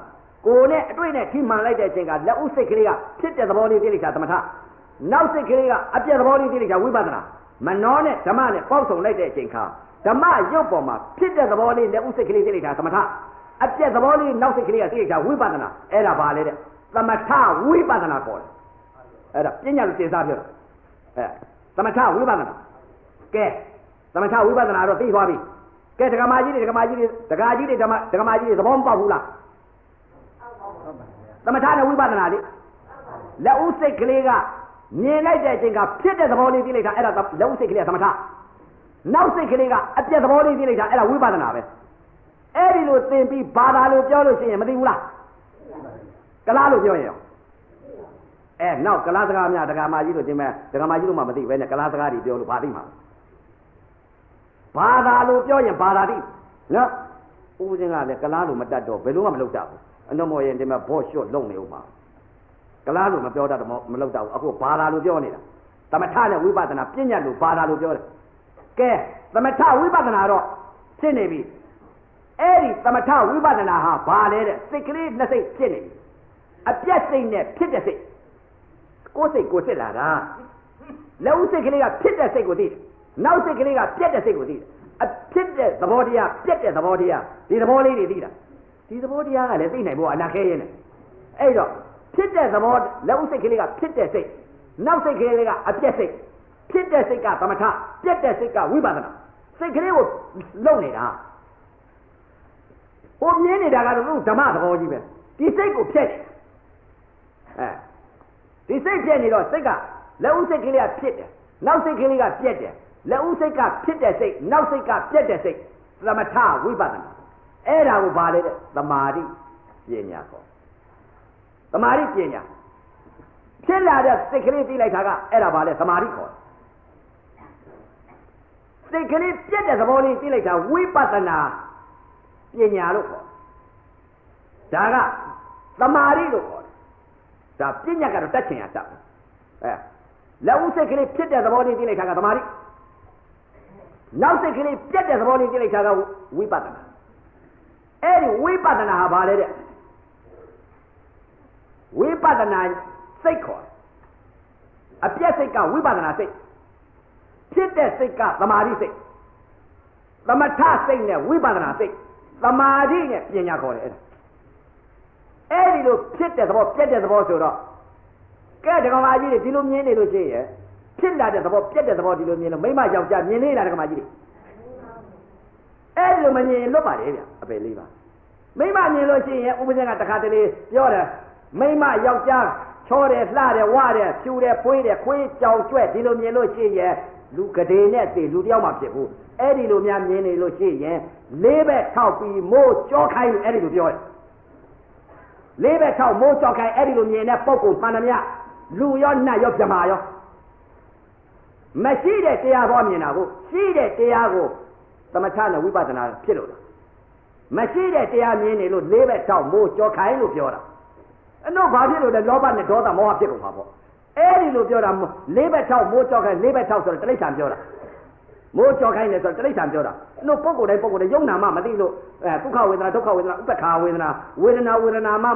ကိုယ်နဲ့အတွေ့နဲ့ထိမှန်လိုက်တဲ့အချိန်ကလက်ဦးစိတ်ကလေးကဖြစ်တဲ့သဘောလေးသိလိုက်တာသမထနောက်စိတ်ကလေးကအပြက်သဘောလေးသိလိုက်တာဝိပဿနာမနောနဲ့ဓမ္မနဲ့ပေါက်ဆုံလိုက်တဲ့အချိန်ခါဓမ္မရုပ်ပေါ်မှာဖြစ်တဲ့သဘောလေးလက်ဦးစိတ်ကလေးသိလိုက်တာသမထအပြက်သဘောလေးနောက်စိတ်ကလေးကသိလိုက်တာဝိပဿနာအဲ့ဒါပါလေတဲ့သမထဝိပဿနာခေါ်တယ်အဲ့ဒါပညာလို့သင်စားပြောတာသမထဝိပဿနာကဲသမထဝိပဿနာတော့သိသွားပြီကဲဒကမာကြီးတွေဒကာကြီးတွေဓမ္မကြီးတွေသဘောမပေါက်ဘူးလားသမထနဲ့ဝိပဿနာလေလက်ဦးစိတ်ကလေးကမြင်လိုက်တဲ့အချိန်ကဖြစ်တဲ့သဘောလေးသိလိုက်တာအဲ့ဒါလက်ဦးစိတ်ကလေးကသမထနောက်စိတ်ကလေးကအပြက်သဘောလေးသိလိုက်တာအဲ့ဒါဝိပဿနာပဲအဲ့ဒီလိုသင်ပြီးဘာသာလို့ပြောလို့ရှိရင်မသိဘူးလားကလားလို့ပြောရင်ရောနောက်ကလားစကားများဒကာမကြီးတို့တင်မဲ့ဒကာမကြီးတို့မှမသိပဲနဲ့ကလားစကားတွေပြောလို့ဘာသိမှာဘာသာလို့ပြောရင်ဘာသာသိနော်ဦးစင်းကလည်းကလားလို့မတတ်တော့ဘယ်လိုမှမလုပ်တတ်ဘူးအနှမော်ရင်တင်မဲ့ဘော့ရှော့လုံနေဦးမှာကလားလို့မပြောတတ်တော့မလုပ်တတ်ဘူးအခုဘာသာလို့ပြောနေတာသမထနဲ့ဝိပဿနာပညာလို့ဘာသာလို့ပြောတယ်ကဲသမထဝိပဿနာတော့ဖြစ်နေပြီအဲ့ဒီသမထဝိပဿနာဟာဘာလဲတဲ့စိတ်ကလေးနှစ်စိတ်ဖြစ်နေပြီအပြတ်စိတ်နဲ့ဖြစ်တဲ့စိတ်ကိုယ်စိတ်ကိုစစ်လာတာလက်ဦးစိတ်ကလေးကဖြစ်တဲ့စိတ်ကိုသိတယ်နောက်စိတ်ကလေးကပြက်တဲ့စိတ်ကိုသိတယ်အဖြစ်တဲ့သဘောတရားပြက်တဲ့သဘောတရားဒီသဘောလေးတွေသိတာဒီသဘောတရားကလည်းသိနိုင်ဖို့အနာခဲရင်အဲ့တော့ဖြစ်တဲ့သဘောလက်ဦးစိတ်ကလေးကဖြစ်တဲ့စိတ်နောက်စိတ်ကလေးကအပြက်စိတ်ဖြစ်တဲ့စိတ်ကသမထပြက်တဲ့စိတ်ကဝိပဿနာစိတ်ကလေးကိုလုံနေတာဟိုမြင်နေတာကတော့ဓမ္မသဘောကြီးပဲဒီစိတ်ကိုဖြက်ဒီစိတ်ပြက်နေတော့စိတ်ကလက်ဦးစိတ်ကလေးကဖြစ်တယ်နောက်စိတ်ကလေးကပြက်တယ်လက်ဦးစိတ်ကဖြစ်တဲ့စိတ်နောက်စိတ်ကပြက်တဲ့စိတ်သမထဝိပဿနာအဲ့ဒါကိုဘာလဲတဲ့သမာဓိပညာခေါ်သမာဓိပညာဖြစ်လာတဲ့စိတ်ကလေးသိလိုက်တာကအဲ့ဒါဘာလဲသမာဓိခေါ်စိတ်ကလေးပြက်တဲ့သဘောလေးသိလိုက်တာဝိပဿနာပညာလို့ခေါ်ဒါကသမာဓိလို့ခေါ်ဒါပညာကတော့တတ်ချင်ရတတ်လက်ဦးစိတ်ကလေးဖြစ်တဲ့သဘောလေးသိလိုက်တာကသမာဓိနောက်စိတ်ကလေးပြတ်တဲ့သဘောလေးသိလိုက်တာကဝိပဿနာအဲ့ဒီဝိပဿနာဟာဘာလဲတဲ့ဝိပဿနာစိတ်ခေါ်အပြတ်စိတ်ကဝိပဿနာစိတ်ဖြစ်တဲ့စိတ်ကသမာဓိစိတ်သမထစိတ်နဲ့ဝိပဿနာစိတ်သမာဓိနဲ့ပညာခေါ်တယ်အဲ့ဒီလိုဖြစ်တဲ့သဘောပြတ်တဲ့သဘောဆိုတော့ကဲဒကာမကြီးတွေဒီလိုမြင်နေလို့ရှိရဲ့ဖြစ်လာတဲ့သဘောပြတ်တဲ့သဘောဒီလိုမြင်လို့မိမယောက်ျားမြင်နေလားဒကာမကြီးတွေအဲ့ဒီလိုမမြင်လွတ်ပါလေဗျအပယ်လေးပါမိမမြင်လို့ရှိရင်ဥပဇင်ကတခါတလေပြောတယ်မိမယောက်ျားချောတယ်လှတယ်ဝတယ်ဖြူတယ်ဖွေးတယ်ခွေးကြောင်ကျွဲ့ဒီလိုမြင်လို့ရှိရဲ့လူကဒေနဲ့သိလူတယောက်မှဖြစ်ဘူးအဲ့ဒီလိုများမြင်နေလို့ရှိရင်လေးဘက်ထောက်ပြီးမိုးကြောခိုင်းအဲ့ဒီလိုပြောတယ်လေးဘက်ထောက်မိုးကြောခိုင်းအဲ့ဒီလိုမြင်တဲ့ပုဂ္ဂိုလ်မှန်သမျှလူရောနတ်ရောပြမာရောမရှိတဲ့တရားဘောမြင်တာကိုရှိတဲ့တရားကိုသမထနဲ့ဝိပဿနာဖြစ်လို့လားမရှိတဲ့တရားမြင်နေလို့လေးဘက်ထောက်မိုးကြောခိုင်းလို့ပြောတာအဲ့တော့ဘာဖြစ်လို့လဲလောဘနဲ့ဒေါသမောဟဖြစ်ကုန်ပါပေါ့အဲ့ဒီလိုပြောတာလေးဘက်ထောက်မိုးကြောခိုင်းလေးဘက်ထောက်ဆိုတော့တိရစ္ဆာန်ပြောတာမိုးကြောခိုင်းတယ်ဆိုတော့တိရစ္ဆာန်ပြောတာအဲ့တော့ပုဂ္ဂိုလ်တိုင်းယုံနာမမသိလို့ဒုက္ခဝေဒနာဒုက္ခဝေဒနာဥပ္ပခာဝေဒနာဝေဒနာမ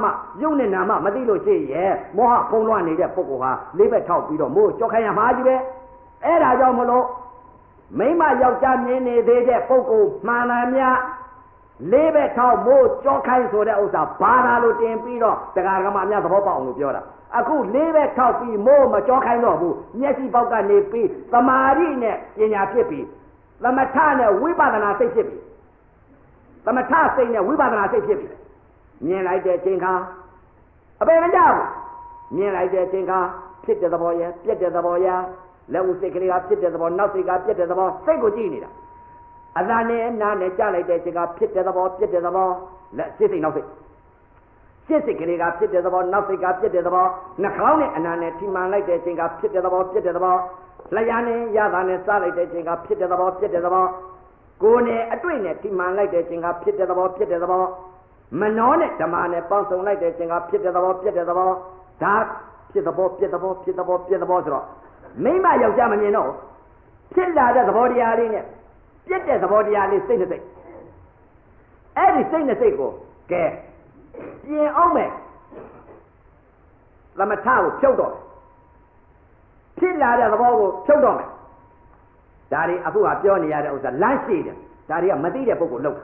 ယုံနဲ့နာမမသိလို့ရှိရဲ့မောဟဖုံးလွှမ်းနေတဲ့ပုဂ္ဂိုလ်ဟာလေးဘက်ထောက်ပြီးတော့မိုးကြောခိုင်းရမှာကြီးပဲအဲ့ဒါကြောင့်မလို့မိမယောက်ျားမြင်နေသေးတဲ့ပုဂ္ဂိုလ်မှန်လားများလေးဘက်ထောက်မိုးကြောခိုင်းဆိုတဲ့ဥစ္စာဘာသာလို့တင်ပြီးတော့တရားဓမ္မအများသဘောပေါက်အောင်လို့ပြောတာအခုလေးဘက်ထောက်ပြီးမိုးမကြောခိုင်းတော့ဘူးမျက်စိပေါက်ကနေပြီးသမာဓိနဲ့ပညာဖြစ်ပြီးသမထနဲ့ဝိပဿနာစိတ်ဖြစ်ပြီးသမထစိတ်နဲ့ဝိပဿနာစိတ်ဖြစ်ပြီးမြင်လိုက်တဲ့အချိန်ခါအပေမကြောက်မြင်လိုက်တဲ့အချိန်ခါဖြစ်တဲ့သဘောရဲ့ပြက်တဲ့သဘောရဲ့လက်ဦးစိတ်ကလေးကဖြစ်တဲ့သဘောနောက်စိတ်ကပြက်တဲ့သဘောစိတ်ကိုကြည့်နေတာအသာနဲ့နားနဲ့ကြားလိုက်တဲ့အချိန်ကဖြစ်တဲ့သဘောပြက်တဲ့သဘောလက်စိတ်နောက်စိတ်စိတ်ကလေးကဖြစ်တဲ့သဘောနောက်စိတ်ကပြက်တဲ့သဘောနှာခေါင်းနဲ့အနာနဲ့ထိမှန်လိုက်တဲ့အချိန်ကဖြစ်တဲ့သဘောပြက်တဲ့သဘောလျှာနဲ့ရတာနဲ့စားလိုက်တဲ့အချိန်ကဖြစ်တဲ့သဘောပြက်တဲ့သဘောကိုယ်နဲ့အတွေ့နဲ့ထိမှန်လိုက်တဲ့အချိန်ကဖြစ်တဲ့သဘောပြက်တဲ့သဘောမနောနဲ့ဓမ္မနဲ့ပေါင်းစုံလိုက်တဲ့အချိန်ကဖြစ်တဲ့သဘောပြက်တဲ့သဘောဒါဖြစ်သဘောပြက်သဘောဖြစ်သဘောပြက်သဘောဆိုတော့မိမယောက်ျားမမြင်တော့ ဖြစ်လာတဲ့သဘောတရားလေးနဲ့ပြည့်တဲ့သဘောတရားလေးစိတ်နဲ့စိတ်အဲ့ဒီစိတ်နဲ့စိတ်ကိုကဲပြင်အောင်မယ်သမထကိုဖြုတ်တော့ဖြစ်လာတဲ့သဘောကိုဖြုတ်တော့မယ်ဒါတွေအခုကပြောနေရတဲ့ဥစ္စာလမ်းရှိတယ်ဒါတွေကမသိတဲ့ပုဂ္ဂိုလ်လုပ်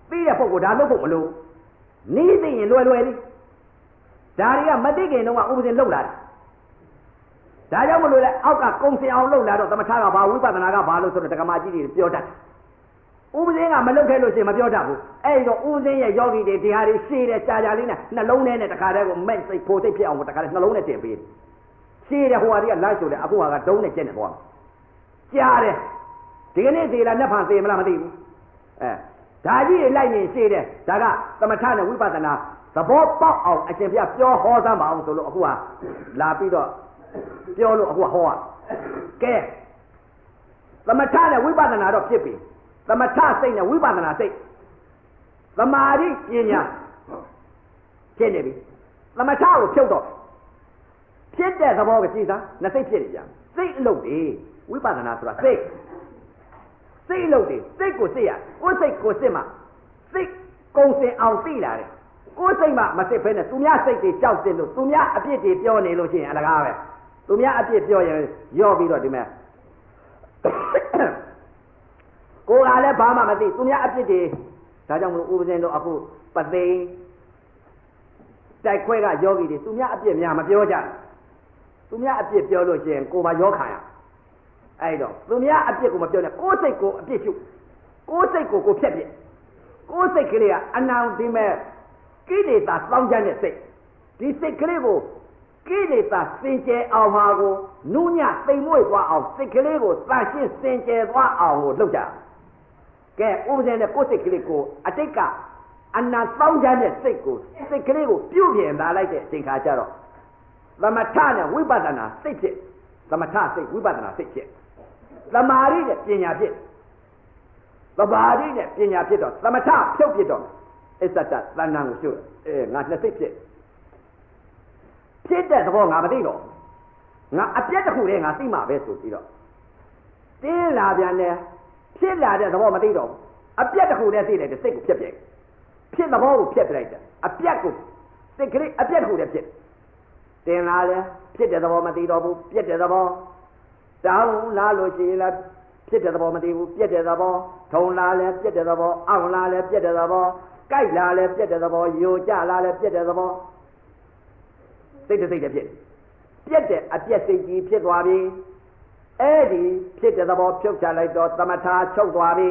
သိတဲ့ပုဂ္ဂိုလ်ဒါလုပ်ဖို့မလိုနီးသိရင်လွယ်လွယ်လေးဒါတွေကမသိခင်တုန်းကဥပဒေလုပ်လာတယ်ဒါကြောင့်မလို့လေအောက်ကကုံစင်အောင်လုပ်လာတော့သမထကဘာဝိပဿနာကဘာလို့ဆိုတော့ဒကမာကြီးတွေပြောတတ်ဥပဒေကမလုပ်ခဲ့လို့ရှိရင်မပြောတတ်ဘူးအဲ့တော့ဥပဒေရဲ့ယောဂီတွေဒီဟာတွေရှည်တယ်ကြာကြာလေးနဲ့နှလုံးထဲနဲ့တခါတည်းကိုမဲ့စိတ်ဖို့စိတ်ဖြစ်အောင်တခါတည်းနှလုံးထဲတင်ပေးရှည်တယ်ဟိုဟာတွေကလမ်းရှုတယ်အခုဟာကဒုံးနဲ့ကျက်နေသွားကြားတယ်ဒီကနေ့သေးလားနှစ်ဖန်သေးမလားမသိဘူးဒါကြီးတွေလိုက်နေရှည်တယ်ဒါကသမထနဲ့ဝိပဿနာသဘောပေါက်အောင်အရှင်ဘုရားပြောဟောသမ်းပါအောင်ဆိုလို့အခုကလာပြီးတော့ပြောလို့အခုဟောရကဲသမထနဲ့ဝိပဿနာတော့ဖြစ်ပြီသမထစိတ်နဲ့ဝိပဿနာစိတ်သမာဓိပညာဖြစ်နေပြီသမထကိုဖြုတ်တော့ဖြစ်တဲ့သဘောကိုကြည့်သားနှစ်စိတ်ဖြစ်နေကြစိတ်အလုပ်တွေဝိပဿနာဆိုတာစိတ်အလုပ်တွေစိတ်ကိုစိတ်ရကိုယ်စိတ်ကိုစစ်မှစိတ်ကုံစင်အောင်သိလာတယ်ကိုယ်စိတ်မှမစစ်ဖဲနဲ့သူများစိတ်တွေကြောက်စစ်လို့သူများအပြစ်တွေပြောနေလို့ရှိရင်အလကားပဲသူများအပြစ်ပြောရင်ရော့ပြီးတော့ဒီမဲ့ကိုယ်ကလည်းဘာမှမသိသူများအပြစ်တွေဒါကြောင့်မလို့ဥပဇင်းတို့အခုပသိတိုက်ခွဲကယောဂီတွေသူများအပြစ်များမပြောကြသူများအပြစ်ပြောလို့ရှိရင်ကိုယ်ပါရောခံရအဲ့တော့သူများအပြစ်ကိုမပြောနဲ့ကိုယ်စိတ်ကိုအပြစ်ရှုကိုယ်စိတ်ကိုဖြတ်ပြကိုယ်စိတ်ကလေးကအနံဒီမဲ့ကိလေသာစောင်းကြတဲ့စိတ်ဒီစိတ်ကလေးကိုကိလေသာစင်ကြယ်အောင်ပါကိုနုညသိမ်မွေ့သွားအောင်စိတ်ကလေးကိုသန့်ရှင်းစင်ကြယ်သွားအောင်ကိုလုပ်ကြကဲဥပဒေနဲ့ကိုယ်စိတ်ကလေးကိုအတိတ်ကအနံစောင်းကြတဲ့စိတ်ကိုစိတ်ကလေးကိုပြုပြင်လာလိုက်တဲ့အချိန်ခါကျတော့သမထနဲ့ဝိပဿနာစိတ်ဖြစ်သမထစိတ်ဝိပဿနာစိတ်ဖြစ်သမာဓိနဲ့ပညာဖြစ်သမာဓိနဲ့ပညာဖြစ်တော့သမထဖြုတ်ဖြစ်တော့အစ္ဆတသဏ္ဍာန်ကိုရှုငါနှစ်စိတ်ဖြစ်တဲ့သဘောငါမသိတော့ငါအပြက်တစ်ခုတည်းငါသိမှာပဲဆိုပြီးတော့တင်းလာပြန်တယ်ဖြစ်လာတဲ့သဘောမသိတော့အပြက်တစ်ခုတည်းသိလိုက်တဲ့စိတ်ကိုဖြတ်ပြိုင်ဖြစ်သဘောကိုဖြတ်ပြလိုက်တယ်အပြက်ကိုစိတ်ကလေးအပြက်တစ်ခုတည်းဖြစ်တင်လာလဲဖြစ်တဲ့သဘောမသိတော့ဘူးပြက်တဲ့သဘောတောင်းလာလို့ရှိရင်လည်းဖြစ်တဲ့သဘောမသိဘူးပြက်တဲ့သဘောထုံလာလဲပြက်တဲ့သဘောအောင့်လာလဲပြက်တဲ့သဘောကြိုက်လာလဲပြက်တဲ့သဘောယိုကျလာလဲပြက်တဲ့သဘောစိတ်တစ်စိတ်တည်းဖြစ်ပြက်တဲ့အပြက်စိတ်ကြီးဖြစ်သွားပြီအဲ့ဒီဖြစ်တဲ့သဘောဖြုတ်ချလိုက်တော့သမထချုပ်သွားပြီ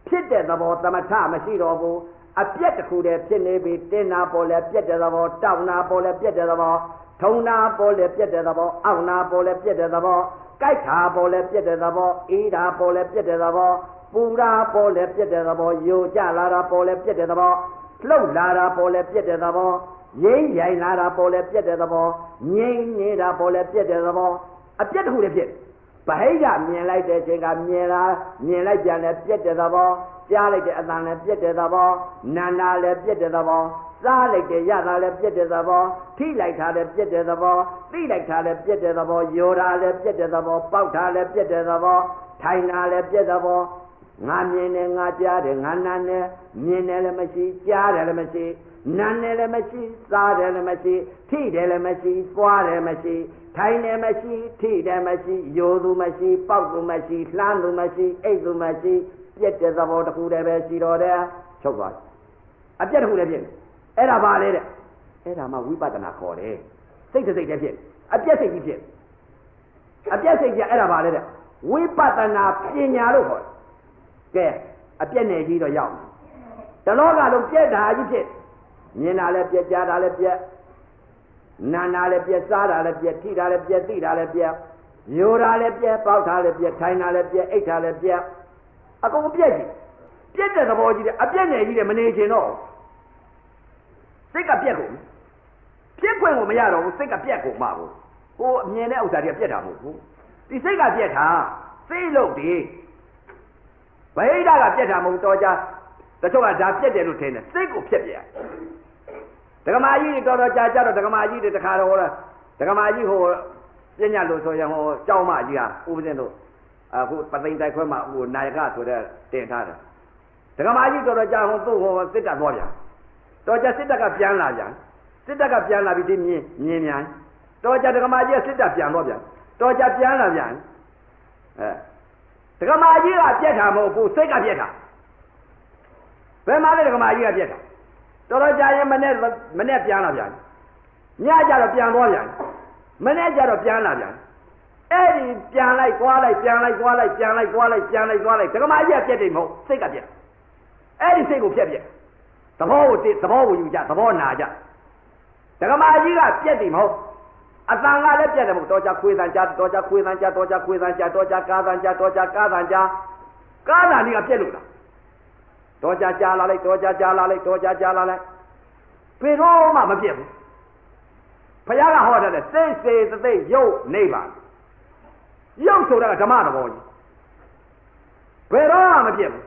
ဖြစ်တဲ့သဘောသမထမရှိတော့ဘူးအပြက်တစ်ခုတည်းဖြစ်နေပြီတင်းနာပေါ်လဲပြက်တဲ့သဘောတောက်နာပေါ်လဲပြက်တဲ့သဘောထုံနာပေါ်လဲပြက်တဲ့သဘောအောက်နာပေါ်လဲပြက်တဲ့သဘောကြိုက်တာပေါ်လဲပြက်တဲ့သဘောအေးတာပေါ်လဲပြက်တဲ့သဘောပူတာပေါ်လဲပြက်တဲ့သဘောယိုကျလာတာပေါ်လဲပြက်တဲ့သဘောလှုပ်လာတာပေါ်လဲပြက်တဲ့သဘောရင်းရိုင်လာတာပေါ်လဲပြက်တဲ့သဘောငြိမ့်နေတာပေါ်လဲပြက်တဲ့သဘောအပြက်တစ်ခုတည်းဖြစ်ဗဟိတမြင်လိုက်တဲ့အချိန်ကမြင်လိုက်ပြန်လဲပြက်တဲ့သဘောကြားလိုက်တဲ့အသံလဲပြက်တဲ့သဘောနာနာလဲပြက်တဲ့သဘောစားလိုက်တဲ့ရတာလဲပြက်တဲ့သဘောထိလိုက်တာလဲပြက်တဲ့သဘောသိလိုက်တာလဲပြက်တဲ့သဘောယောတာလဲပြက်တဲ့သဘောပေါက်တာလဲပြက်တဲ့သဘောထိုင်တာလဲပြက်တဲ့သဘောငါမြင်တယ်ငါကြားတယ်ငါနာတယ်မြင်တယ်လည်းမရှိကြားတယ်လည်းမရှိနာတယ်လည်းမရှိစားတယ်လည်းမရှိထိတယ်လည်းမရှိသွားတယ်မရှိထိုင်တယ်မရှိထိတယ်မရှိယိုသူမရှိပေါက်သူမရှိလှမ်းသူမရှိအိတ်သူမရှိပြက်တဲ့သဘောတစ်ခုတည်းပဲရှိတော့တယ်ချုပ်သွားအပြက်တစ်ခုတည်းဖြစ်အဲ့ဒါပါလေတဲ့အဲ့ဒါမှဝိပဿနာခေါ်တယ်စိတ်တစ်စိတ်တည်းဖြစ်အပြက်စိတ်ကြီးဖြစ်အပြက်စိတ်ကြီးအဲ့ဒါပါလေတဲ့ဝိပဿနာပညာလို့ခေါ်တယ်ကဲအပြက်နယ်ကြီးတော့ရောက်တလောကလုံးပြက်တာကြီးဖြစ်မြင်တာလည်းပြက်ကြားတာလည်းပြက်နာနာလည်းပြက်စားတာလည်းပြက်ထိတာလည်းပြက်သိတာလည်းပြက်ယိုတာလည်းပြက်ပေါက်တာလည်းပြက်ထိုင်တာလည်းပြက်အိတ်တာလည်းပြက်အကုန်ပြက်ကြီးပြက်တဲ့သဘောကြီးတဲ့အပြက်နယ်ကြီးတဲ့မနေချင်တော့စိတ်ကပြက်ကုန်ပြက်ခွင့်ကိုမရတော့ဘူးစိတ်ကပြက်ကုန်မှာကိုအမြင်တဲ့ဥစ္စာတွေကပြက်တာမဟုတ်ဘူးဒီစိတ်ကပြက်တာစိတ်လို့ဒီဗဟိတကပြက်တာမဟုတ်တော့ကြတချို့ကဒါပြက်တယ်လို့ထင်တယ်စိတ်ကိုဖြက်ပြက်ဒကမာကြီးတွေတော်တော်ကြာကြတော့ဒကမာကြီးတွေတခါတော့ဟောဒကမာကြီးဟိုပညာလို့ဆိုရင်ဟိုကြောင်းမကြီးဟာဥပဇင်းတို့ အခုပသိမ်တိုက်ခွဲမှာဟိုနိုင်ကဆိုတဲ့တင်ထားတယ်ဒကမာကြီးတော်တော်ကြာဟိုသူ့ဟိုစစ်တပ်သွားပြန်တော်ကြာစစ်တပ်ကပြန်လာပြန်စစ်တပ်ကပြန်လာပြီးဒီမြင်မြန်တော်ကြာဒကမာကြီးကစစ်တပ်ပြန်သွားပြန်တော်ကြာပြန်လာပြန်ဒကမာကြီးကပြက်တာမဟုတ်ဘူးစိတ်ကပြက်တာဘယ်မှာလဲဒကမာကြီးကပြက်တာတော်တော်ကြာရင်မနဲ့ပြန်လာပြန်ညကြတော့ပြန်သွားပြန်မနဲ့ကြတော့ပြန်လာပြန်အဲ့ဒီပြန်လိုက်သွားလိုက်ပြန်လိုက်သွားလိုက်ပြန်လိုက်သွားလိုက်ပြန်လိုက်သွားလိုက်ဒကမာကြီးကပြက်တယ်မဟုတ်စိတ်ကပြက်အဲ့ဒီစိတ်ကိုပြက်သဘောကိုယူကြသဘောနာကြဒကမာကြီးကပြက်တယ်မဟုတ်အတန်ကလည်းပြက်တယ်မဟုတ်တော်ကြခွေးတန်ကြတော်ကြခွေးတန်ကြတော်ကြခွေးတန်ကြတော်ကြကားတန်ကြတော်ကြကားတန်ကြကားတန်ကြီးကပြက်လို့လားတော်ကြကြာလာလိုက်တော်ကြကြာလာလိုက်တော်ကြကြာလာလိုက်ဘယ်တော့မှမပြက်ဘူးဘုရားကဟောတဲ့စိတ်စေတသိက်ရုပ်နိဗ္ဗာန်ရုပ်ဆိုတာကဓမ္မသဘောကြီးဘယ်တော့မှမပြက်ဘူး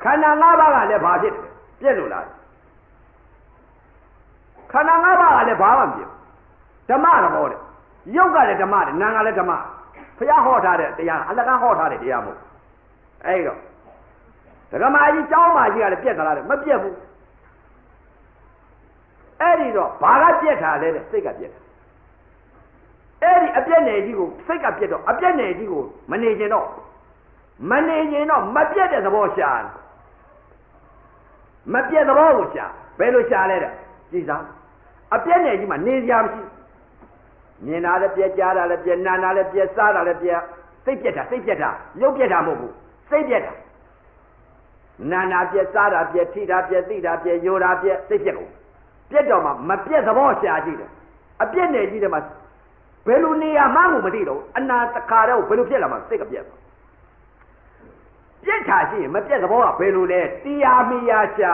ခန္ဓာ၅ပါးကလည်းဘာဖြစ်တယ်ပြက်လို့လားခန္ဓာ၅ပါးကလည်းဘာမှမပြက်ဓမ္မသဘောတဲ့ရုပ်ကလည်းဓမ္မတဲ့နာမ်ကလည်းဓမ္မဘုရားဟောထားတဲ့တရားအလကားဟောထားတဲ့တရားမဟုတ်အဲ့တော့ဒကမာကြီးကျောင်းမာကြီးကလည်းပြက်သလားတဲ့မပြက်ဘူးအဲ့ဒီတော့ဘာကပြက်တာလဲတဲ့စိတ်ကပြက်တာအဲ့ဒီအပြက်နယ်ကြီးကိုစိတ်ကပြက်တော့အပြက်နယ်ကြီးကိုမနေကျင်တော့မပြက်တဲ့သဘောရှာတယ်မပြက်သဘောကိုရှာဘယ်လိုရှာလဲတဲ့ကြည်စားအပြက်နယ်ကြီးမှာနေစရာမရှိမြင်တာလည်းပြက်ကြားတာလည်းပြက်နာတာလည်းပြက်စားတာလည်းပြက်စိတ်ပြက်တာရုပ်ပြက်တာမဟုတ်ဘူးစိတ်ပြက်တာနာနာပြက်စားတာပြက်ထိတာပြက်သိတာပြက်ယိုတာပြက်စိတ်ပြက်ကုန်ပြက်တော့မှမပြက်သဘောရှာကြည့်တယ်အပြက်နယ်ကြီးတယ်မှာဘယ်လိုနေရာမှမသိတော့အနာတခါတော့ဘယ်လိုပြက်လာမှစိတ်ကပြက်ပြက်တာရှိရင်မပြက်သဘောကဘယ်လိုလဲတရားမီယာရှာ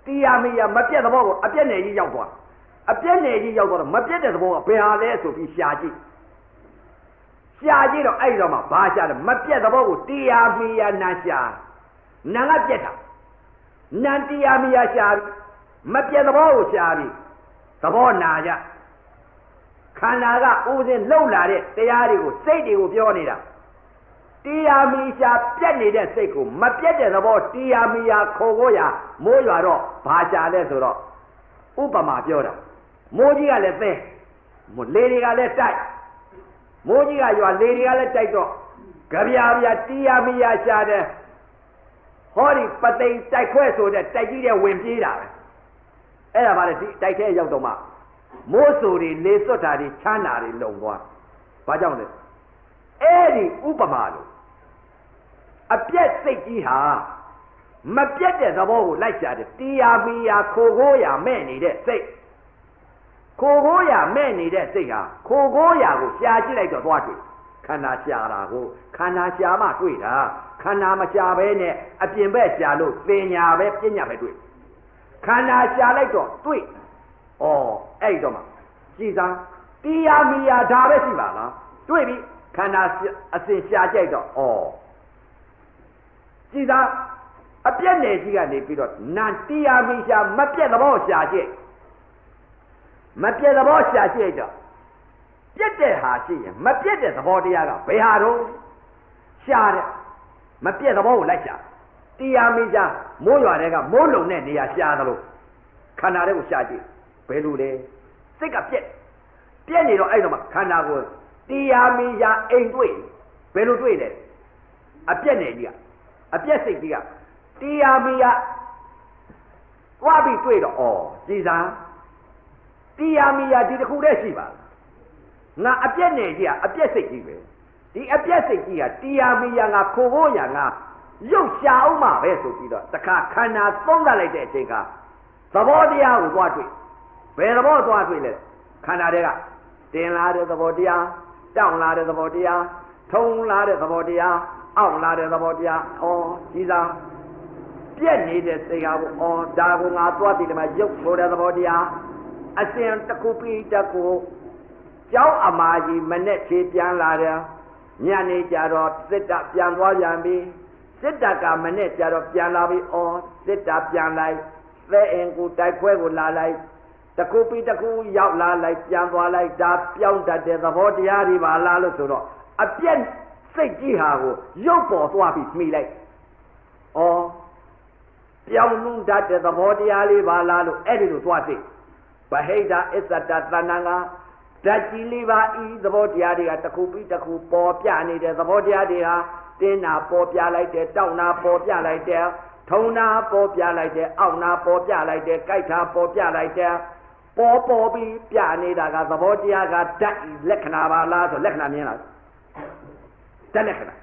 တရားမီယာမပြက်သဘောကိုအပြက်နယ်ကြီးရောက်သွားအပြက်နယ်ကြီးရောက်သွားတော့မပြက်တဲ့သဘောကဘယ်ဟာလဲဆိုပြီးရှာကြည့်တော့အဲ့တော့မှဘာရှာလဲမပြက်သဘောကိုတရားမီယာနာရှာနာကပြက်တာနာတရားမီယာရှာမပြက်သဘောကိုရှာပြီးသဘောနာကြခန္ဓာကဥစဉ်လှုပ်လာတဲ့တရားတွေကိုစိတ်တွေကိုပြောနေတာတရားမီရှာပြက်နေတဲ့စိတ်ကိုမပြက်တဲ့သဘောတရားမီယာခေါ်ကိုရမိုးရွာတော့ဘာရှာလဲဆိုတော့ဥပမာပြောတာမိုးကြီးကလည်းသဲလေတွေကလည်းတိုက်မိုးကြီးကရွာလေတွေကလည်းတိုက်တော့ကြပြာတရားမီယာရှာတဲ့ဟောဒီပသိမ်တိုက်ခွဲဆိုတဲ့တိုက်ကြီးတဲ့ဝင်ပြေးတာပဲအဲ့ဒါပါလေဒီတိုက်ထဲရောက်တော့မှမိုးဆူတွေလေစွတ်တာတွေချမ်းတာတွေလုံသွားဘာကြောင့်လဲအဲ့ဒီဥပမာလို့အပြက်စိတ်ကြီးဟာမပြက်တဲ့သဘောကိုလိုက်ရှာတယ်တရားမီယာခိုကိုးရမဲ့နေတဲ့စိတ်ခိုကိုးရမဲ့နေတဲ့စိတ်ဟာခိုကိုးရကိုရှာကြည့်လိုက်တော့သွားတွေ့ခန္ဓာရှာတာကိုခန္ဓာရှာမှတွေ့တာခန္ဓာမရှာဘဲနဲ့အပြင်ဘက်ရှာလို့သင်ညာပဲပညာပဲတွေ့ခန္ဓာရှာလိုက်တော့တွေ့ဩအဲ့တော့မှကြည်စားတရားမီယာဒါပဲရှိပါလားတွေ့ပြီခန္ဓာအစဉ်ရှာကြိုက်တော့ဩကြည်စားအပြက်နယ်ကြီးကနေပြီးတော့နာတရားမီယာမပြက်သဘောရှာကြိုက်မပြက်သဘောရှာကြိုက်တော့ပြက်တဲ့ဟာရှိရင်မပြက်တဲ့သဘောတရားကဘယ်ဟာတော့ရှာတဲ့မပြက်သဘောကိုလိုက်ရှာတရားမီယာမိုးရွာတဲ့ကမိုးလုံတဲ့နေရာရှာသလိုခန္ဓာတွေကိုရှာကြည့်ဘယ်လိုလဲစိတ်ကပြက်နေတော့အဲ့တော့မှခန္ဓာကိုတရားမီယာအိမ်တွေ့ဘယ်လိုတွေ့လဲအပြက်နေကြီးကအပြက်စိတ်ကြီးကတရားမီယာသွားပြီးတွေ့တော့ဩကြည်စားတရားမီယာဒီတစ်ခုတည်းရှိပါငါအပြက်နေကြီးကအပြက်စိတ်ကြီးပဲဒီအပြက်စိတ်ကြီးကတရားမီယာငါခိုကိုးရငါရုပ်ရှာအောင်မှာပဲဆိုပြီးတော့တခါခန္ဓာသုံးသပ်လိုက်တဲ့အချိန်ကသဘောတရားကိုသွားတွေ့ဘယ်သဘောသွားတွေ့လဲခန္ဓာတွေကတင်လာတဲ့သဘောတရားတောင့်လာတဲ့သဘောတရားထုံလာတဲ့သဘောတရားအောင့်လာတဲ့သဘောတရားဩကြီးစားပြက်နေတဲ့စိတ်ဟာကိုဩဒါကိုငါသွားသိတယ်မှာရုပ်ဆိုတဲ့သဘောတရားအစဉ်တစ်ခုပြီးတစ်ခုကျောင်းအမာကြီးမနဲ့ခြေပြန်လာတယ်ညနေကြတော့စစ်တပ်ပြန်သွားပြန်ပြီစစ်တပ်ကမနဲ့ကြတော့ပြန်လာပြီဩစစ်တပ်ပြန်လိုက်သဲအင်ကိုတိုက်ခွဲကိုလာလိုက် တကူပြီးတကူရောက်လာလိုက်ပြန်သွားလိုက်ဒါပြောင်းတတ်တဲ့သဘောတရားတွေပါလားလို့ဆိုတော့အပြက်စိတ်ကြီးဟာကိုရုပ်ပေါ်သွားပြီးမှီလိုက်ဩပြောင်းတတ်တဲ့သဘောတရားလေးပါလားလို့အဲ့ဒီလိုသွားသိဗဟိတအစ္ဆတသဏ္ဍာန်ကဓာတ်ကြီးလေးပါဤသဘောတရားတွေကတခုပြီးတခုပေါ်ပြနေတဲ့သဘောတရားတွေဟာတင်းနာပေါ်ပြလိုက်တဲ့တောက်နာပေါ်ပြလိုက်တဲ့ထုံနာပေါ်ပြလိုက်တဲ့အောက်နာပေါ်ပြလိုက်တဲ့ကြိုက်တာပေါ်ပြလိုက်တဲ့ပေါ်ပြီးပြနေတာကသဘောတရားကဓာတ်ဤလက္ခဏာပါလားဆိုလက္ခဏာမြင်လားဓာတ်လက္ခဏာ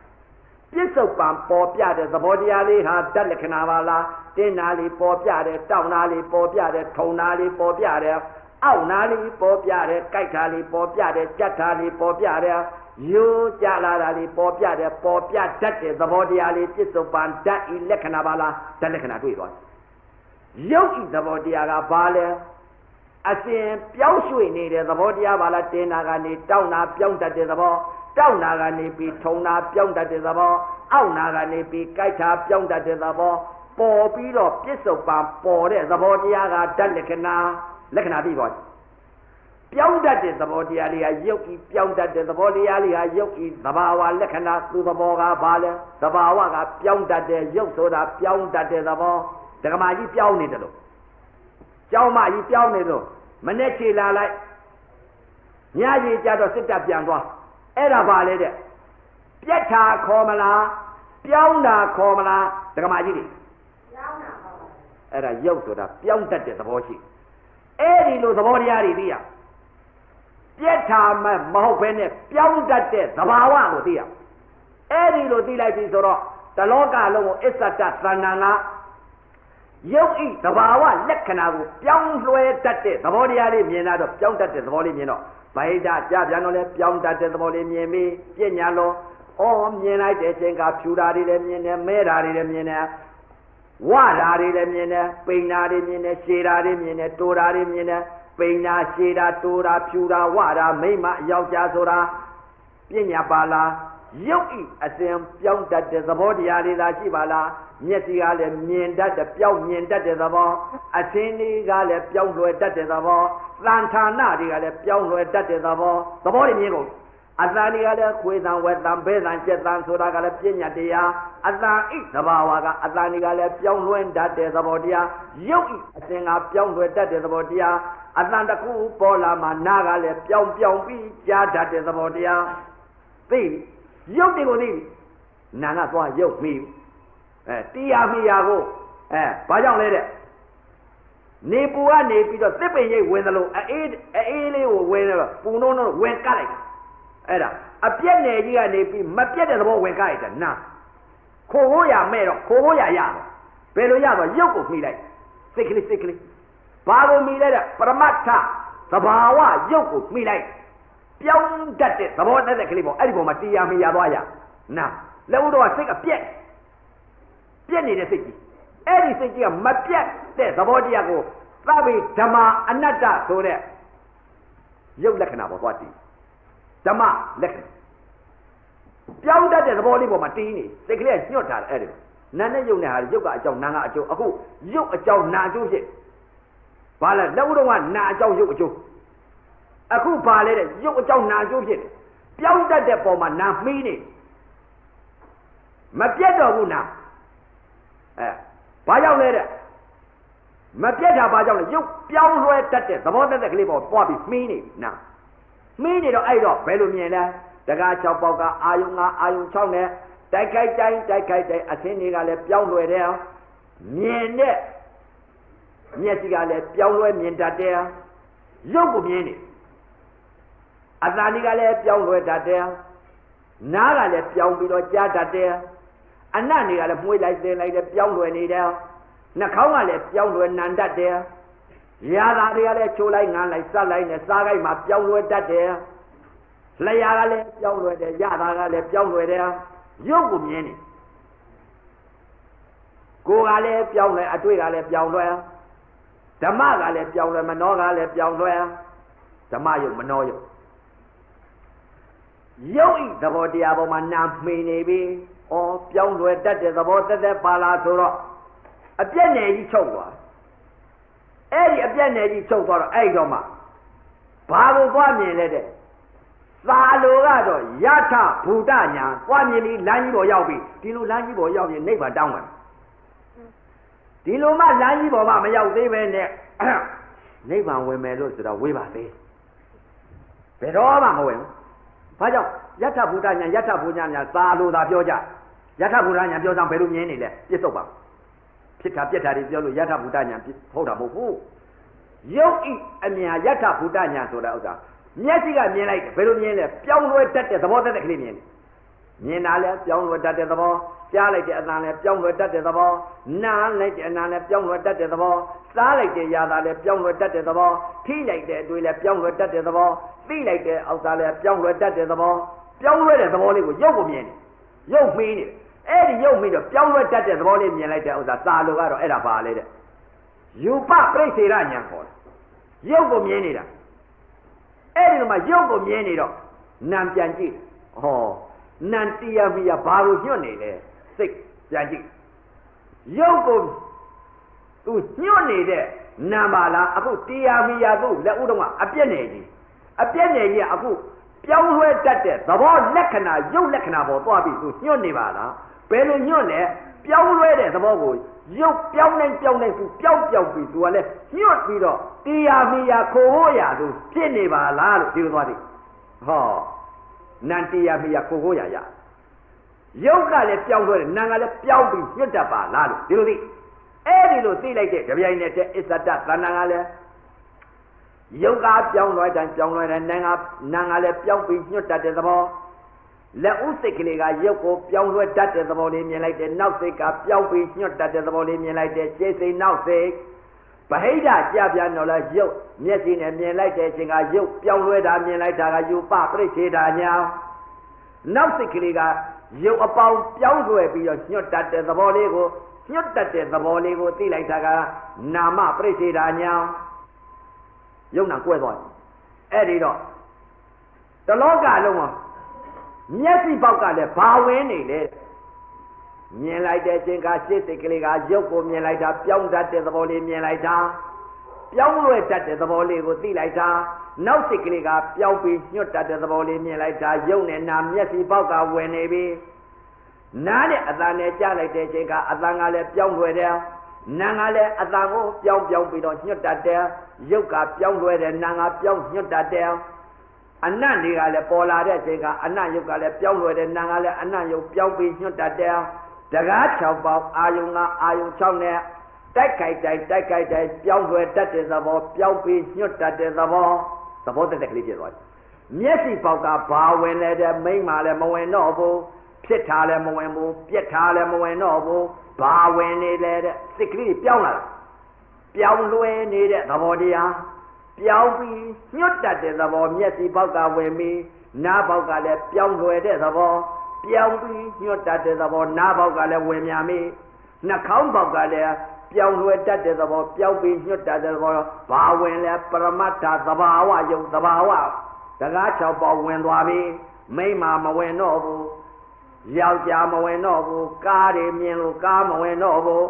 ပြစ္ဆုတ်ပံပေါ်ပြတဲ့သဘောတရားလေးဟာဓာတ်လက္ခဏာပါလားတင်းနာလေးပေါ်ပြတဲ့တောက်နာလေးပေါ်ပြတဲ့ထုံနာလေးပေါ်ပြတဲ့အောက်နာလေးပေါ်ပြတဲ့ကြိုက်တာလေးပေါ်ပြတဲ့ကြက်တာလေးပေါ်ပြတဲ့ရိုးကြလာတာလေးပေါ်ပြတဲ့ပေါ်ပြတတ်တဲ့သဘောတရားလေးပြစ္ဆုတ်ပံဓာတ်ဤလက္ခဏာပါလားဓာတ်လက္ခဏာတွေ့သွားရုပ်ဤသဘောတရားကဘာလဲအစဉ်ပြောင်းရွှေ့နေတဲ့သဘောတရားပါလားတင်းနာကနေတောက်နာပြောင်းတတ်တဲ့သဘောတောက်နာကနေပြီးထုံနာပြောင်းတတ်တဲ့သဘောအောက်နာကနေပြီးကြိုက်တာပြောင်းတတ်တဲ့သဘောပေါ်ပြီးတော့ပြစ္ဆုတ်ပံပေါ်တဲ့သဘောတရားကဓာတ်လက္ခဏာပြီးပါပြောင်းတတ်တဲ့သဘောတရားလေးကရုပ်ဤပြောင်းတတ်တဲ့သဘောတရားလေးကရုပ်ဤသဘာဝလက္ခဏာသူသဘောကဘာလဲသဘာဝကပြောင်းတတ်တဲ့ရုပ်ဆိုတာပြောင်းတတ်တဲ့သဘောဒကမာကြီးပြောင်းနေတယ်လို့ကျောင်းမကြီးပြောင်းနေလို့မနဲ့ချေလာလိုက်ညကြီးကြတော့စစ်တပ်ပြန်သွားအဲ့ဒါဘာလဲတဲ့ပြက်တာခေါ်မလားပြောင်းတာခေါ်မလားဒကမာကြီးတွေပြောင်းတာခေါ်ပါအဲ့ဒါရုပ်ဆိုတာပြောင်းတတ်တဲ့သဘောရှိအဲ့ဒီလိုသဘောတရားတွေသိရပြက်တာမဟုတ်ဘဲနဲ့ပြောင်းတတ်တဲ့သဘာဝကိုသိရအဲ့ဒီလိုသိလိုက်ပြီဆိုတော့တလောကလုံးကိုအစ္ဆတသဏ္ဍာန်ကရုပ်ဤသဘာဝလက္ခဏာကိုပြောင်းလွှဲတတ်တဲ့သဘောတရားလေးမြင်လာတော့ပြောင်းတတ်တဲ့သဘောလေးမြင်တော့ဗဟိတကြပြန်တော့လဲပြောင်းတတ်တဲ့သဘောလေးမြင်ပြီးပြဉ္ညာလောမြင်လိုက်တဲ့အချိန်ကဖြူတာတွေလည်းမြင်တယ်မဲတာတွေလည်းမြင်တယ်ဝတာတွေလည်းမြင်တယ်ပိန်တာတွေမြင်တယ်ရှည်တာတွေမြင်တယ်တိုတာတွေမြင်တယ်ပိန်တာရှည်တာတိုတာဖြူတာဝတာမိမယောက်ျားဆိုတာပြဉ္ညာပါလားရုပ်ဤအစဉ်ပြောင်းတတ်တဲ့သဘောတရားလေးသာရှိပါလားမျက်စိကလည်းမြင်တတ်တဲ့ပြောင်းမြင်တတ်တဲ့သဘောအသင်တွေကလည်းပြောင်းလွယ်တတ်တဲ့သဘောသံဌာနတွေကလည်းပြောင်းလွယ်တတ်တဲ့သဘောတွေမြင်ကုန်အသံတွေကလည်းခွေသံဝက်သံဘဲသံကျက်သံဆိုတာကလည်းပညာတရားအသံဤသဘာဝကအသံတွေကလည်းပြောင်းလွယ်တတ်တဲ့သဘောတရားရုပ်ဤအစဉ်ကပြောင်းလွယ်တတ်တဲ့သဘောတရားအသံတစ်ခုပေါ်လာမှနားကလည်းပြောင်းပြီးကြားတတ်တဲ့သဘောတရားသိရုပ်တွေကိုသိနာကသွားရုပ်မိတရားမိရာကိုဘာကြောင့်လဲတဲ့နေပူကနေပြီးတော့သစ်ပင်ရိပ်ဝင်သလိုအေးလေးကိုဝင်တော့ပူနှုံးဝင်ကတ်လိုက်အဲ့ဒါအပြက်နယ်ကြီးကနေပြီးမပြက်တဲ့သဘောဝင်ကတ်လိုက်တာနာခိုးဖို့ရမဲ့တော့ခိုးဖို့ရရတယ်ဘယ်လိုရတော့ရုပ်ကိုမိလိုက်စိတ်ကလေးဘာကိုမိလိုက်တဲ့ပရမတ္ထသဘာဝရုပ်ကိုမိလိုက်ပြောင်းတတ်တဲ့သဘောတတ်တဲ့ကလေးပေါ့အဲ့ဒီပေါ်မှာတရားမိရသွားရနာလက်ဦးတော့စိတ်ကပြက်နေတဲ့စိတ်ကြီးအဲ့ဒီစိတ်ကြီးကမပြတ်တဲ့သဘောတရားကိုသဗ္ဗေဓမ္မာအနတ္တဆိုတဲ့ရုပ်လက္ခဏာပေါ်သွားတည်ဓမ္မလက္ခဏာပြောင်းတတ်တဲ့သဘောလေးပေါ်မှာတည်နေစိတ်ကလေးကညှော့ထားတယ်အဲ့ဒီနာနဲ့ရုပ်နဲ့ဟာရုပ်ကအကြောင်းနာကအကျိုးအခုရုပ်အကြောင်းနာအကျိုးဖြစ်ဘာလဲလက်ဦးတော့ကနာအကြောင်းရုပ်အကျိုးအခုဘာလဲတဲ့ရုပ်အကြောင်းနာအကျိုးဖြစ်တယ်ပြောင်းတတ်တဲ့ပေါ်မှာနာမှီးနေမပြတ်တော့ဘူးနာဘာကြောင့်လဲတဲ့မပြတ်တာဘာကြောင့်လဲရုပ်ပြောင်းလွှဲတတ်တဲ့သဘောတတ်တဲ့ကလေးပေါ်ပွားပြီးမှီးနေနာမှီးနေတော့အဲ့တော့ဘယ်လိုမြင်လဲတကား6ပေါက်ကအာယုံ5အာယုံ6နဲ့တိုက်ခိုက်တိုင်းအသင်းတွေကလည်းပြောင်းလွှဲတယ်မြင်တဲ့မျက်စိကလည်းပြောင်းလွှဲမြင်တတ်တယ်ရုပ်ကိုမြင်နေအသံတွေကလည်းပြောင်းလွှဲတတ်တယ်နားကလည်းပြောင်းပြီးတော့ကြားတတ်တယ်အနတ်တွေကလည်းမှုေးလိုက်သင်လိုက်တယ်ပြောင်းလွယ်နေတယ်နှာခေါင်းကလည်းပြောင်းလွယ်နံတတ်တယ်ရာသာတွေကလည်းချိုးလိုက်ငန်းလိုက်စက်လိုက်နဲ့စားကိုက်မှာပြောင်းလွယ်တတ်တယ်လျှာကလည်းပြောင်းလွယ်တယ်ရသာကလည်းပြောင်းလွယ်တယ်ရုပ်ကိုမြင်နေကိုယ်ကလည်းပြောင်းလွယ်အတွေ့ကလည်းပြောင်းလွယ်ဓမ္မကလည်းပြောင်းလွယ်မနောကလည်းပြောင်းလွယ်ဓမ္မယုတ်မနောယုတ်ရုပ်ဤသဘောတရားပေါ်မှာနာမှီနေပြီပြောင်းလွယ်တတ်တဲ့သဘောတက်ပါလားဆိုတော့အပြက်နယ်ကြီးချုပ်သွား အဲ့ဒီအပြက်နယ်ကြီးချုပ်သွားတော့အဲ့တော့မှဘာကိုသွားမြင်လဲတဲ့သာလိုကတော့ယထဘူတညာသွားမြင်ပြီးလမ်းကြီးပေါ်ရောက်ပြီဒီလိုလမ်းကြီးပေါ်ရောက်ရင်နိဗ္ဗာန်တောင်းမှာဒီလိုမှလမ်းကြီးပေါ်မှာမရောက်သေးပဲနဲ့နိဗ္ဗာန်ဝင်မယ်လို့ဆိုတော့ဝေးပါသေးဘယ်တော့မှမဝင်ဘူးဘာကြောင့်ယထဘူတညာယထဘူညာညာသာလိုသာပြောကြယထဘူတညာပြောဆောင်ဘယ်လိုမြင်နေလဲပြစ်စုံပါဖြစ်တာပြက်တာတွေပြောလို့ယထဘူတညာဟုတ်တာမဟုတ်ဘူးရုပ်ဤအမြာယထဘူတညာဆိုတာဥစ္စာမျက်စိကမြင်လိုက်ဘယ်လိုမြင်လဲပြောင်းလဲတတ်တဲ့သဘောတတ်တဲ့ကလေးမြင်တယ်မြင်တာလဲပြောင်းလဲတတ်တဲ့သဘောကြားလိုက်တဲ့အသံလဲပြောင်းလဲတတ်တဲ့သဘောနားလိုက်တဲ့အနားလဲပြောင်းလဲတတ်တဲ့သဘောစားလိုက်တဲ့ຢာသာလဲပြောင်းလဲတတ်တဲ့သဘောထိလိုက်တဲ့အတွေ့လဲပြောင်းလဲတတ်တဲ့သဘောသိလိုက်တဲ့အောက်သားလဲပြောင်းလဲတတ်တဲ့သဘောပြောင်းလဲတဲ့သဘောလေးကိုရုပ်ကိုမြင်တယ်ရုပ်မင်းနေအဲ့ဒီရုပ်မင်းတော့ပြောင်းလဲတတ်တဲ့သဘောလေးမြင်လိုက်တဲ့ဥစ္စာသာလိုကတော့အဲ့ဒါပါလေတဲ့ယူပပြိစေရညာခေါ်တယ်ရုပ်ကိုမြင်နေတာအဲ့ဒီမှာရုပ်ကိုမြင်နေတော့နာမ်ပြန်ကြည့်ဟောနန်တီယမီယာဘာလို့ညွတ်နေလဲစိတ်ပြန်ကြည့်ရုပ်ကိုသူညွတ်နေတဲ့နာမ်ပါလားအခုတီယမီယာသူ့လက်ဦးတော့ကအပြက်နေကြီးကအခုပြောင်းလဲတတ်တဲ့သဘောလက္ခဏာရုပ်လက္ခဏာပေါ်သွားပြီးသူညွတ်နေပါလားဘယ်လိုညွတ်လဲပြောင်းလဲတဲ့သဘောကိုရုပ်ပြောင်းနေသူပျောက်ပြီးသူကလည်းညွတ်ပြီးတော့တီယမီယာခိုဟိုးရသူဖြစ်နေပါလားလို့ဒီလိုသွားတယ်ဟောနန္တီယမီယာခိုဟိုးရရုပ်ကလည်းပြောင်းလဲတယ်နာမ်ကလည်းပြောင်းပြီးညွတ်တတ်ပါလားလို့ဒီလိုသိအဲ့ဒီလိုသိလိုက်တဲ့ကြပြိုင်တဲ့အစ္ဆဒသဏ္ဍာန်ကလည်းရုပ်ကပြောင်းလဲတိုင်းပြောင်းလဲတယ်နာမ်ကလည်းပြောင်းပြီးညွတ်တတ်တဲ့သဘောလက်ဥစိတ်ကလေးကရုပ်ကိုပြောင်းလဲတတ်တဲ့သဘောလေးမြင်လိုက်တယ်နောက်စိတ်ကပြောင်းပြီးညွတ်တတ်တဲ့သဘောလေးမြင်လိုက်တယ်ရှေ့စိတ်နောက်စိတ်ဗဟိတကြပြန်တော့လဲရုပ်မျက်စိနဲ့မြင်လိုက်တဲ့အချိန်ကရုပ်ပြောင်းလဲတာမြင်လိုက်တာကယူပပြိစေတာညာနောက်စိတ်ကလေးကရုပ်အပေါင်းပြောင်းလဲပြီးတော့ညွတ်တတ်တဲ့သဘောလေးကိုသိလိုက်တာကနာမပြိစေတာညာယုံနာကွဲသွားတယ်အဲ့ဒီတော့တလောကလုံးမှာမျက်စိပေါက်ကလည်းဘာဝင်နေလဲမြင်လိုက်တဲ့အချိန်ကရှေ့စိတ်ကလေးကရုပ်ကိုမြင်လိုက်တာပြောင်းတတ်တဲ့သဘောလေးမြင်လိုက်တာပြောင်းလဲတတ်တဲ့သဘောလေးကိုသိလိုက်တာနောက်စိတ်ကလေးကပြောင်းပြီးညွတ်တတ်တဲ့သဘောလေးမြင်လိုက်တာရုပ်နဲ့နာမျက်စိပေါက်ကဝင်နေပြီနားနဲ့အသံနဲ့ကြားလိုက်တဲ့အချိန်ကအသံကလည်းပြောင်းလဲတယ်နာမ်ကလည်းအသံကိုပြောင်းပြီးတော့ညွတ်တတ်တယ်ရုပ်ကပြောင်းလဲတယ်နာမ်ကပြောင်းညွတ်တတ်တယ်အနတ်တွေကလည်းပေါ်လာတဲ့အချိန်ကအနတ်ရုပ်ကလည်းပြောင်းလဲတယ်နာမ်ကလည်းအနတ်ရုပ်ပြောင်းပြီးညွတ်တတ်တယ်တကား6ပေါက်အာယုံကအာယုံ6နဲ့တိုက်ခိုက်တိုင်းပြောင်းလဲတတ်တဲ့သဘောပြောင်းပြီးညွတ်တတ်တဲ့သဘောတက်ကလေးဖြစ်သွားတယ်မျက်စိပေါက်ကဘာဝင်လဲတဲ့မိန်းမလည်းမဝင်တော့ဘူးဖြစ်ထားလည်းမဝင်ဘူးပြက်ထားလည်းမဝင်တော့ဘူးဘာဝင်နေလဲတဲ့စိတ်ကလေးပြောင်းလာတာပြောင်းလဲနေတဲ့သဘောတရားပြောင်းပြီးညွတ်တတ်တဲ့သဘောမျက်စိပေါက်ကဝင်ပြီးနားပေါက်ကလည်းပြောင်းလဲတဲ့သဘောပြောင်းပြီးညွတ်တတ်တဲ့သဘောနားပေါက်ကလည်းဝင်မြန်ပြီနှာခေါင်းပေါက်ကလည်းပြောင်းလဲတတ်တဲ့သဘောပြောင်းပြီးညွတ်တတ်တဲ့သဘောဘာဝင်လဲပရမတ္ထသဘာဝယုတ်သဘာဝတကား6ပေါက်ဝင်သွားပြီမိမမဝင်တော့ဘူးယောက်ျားမဝင်တော့ဘူးကားတွေမြင်လို့ကားမဝင်တော့ဘူး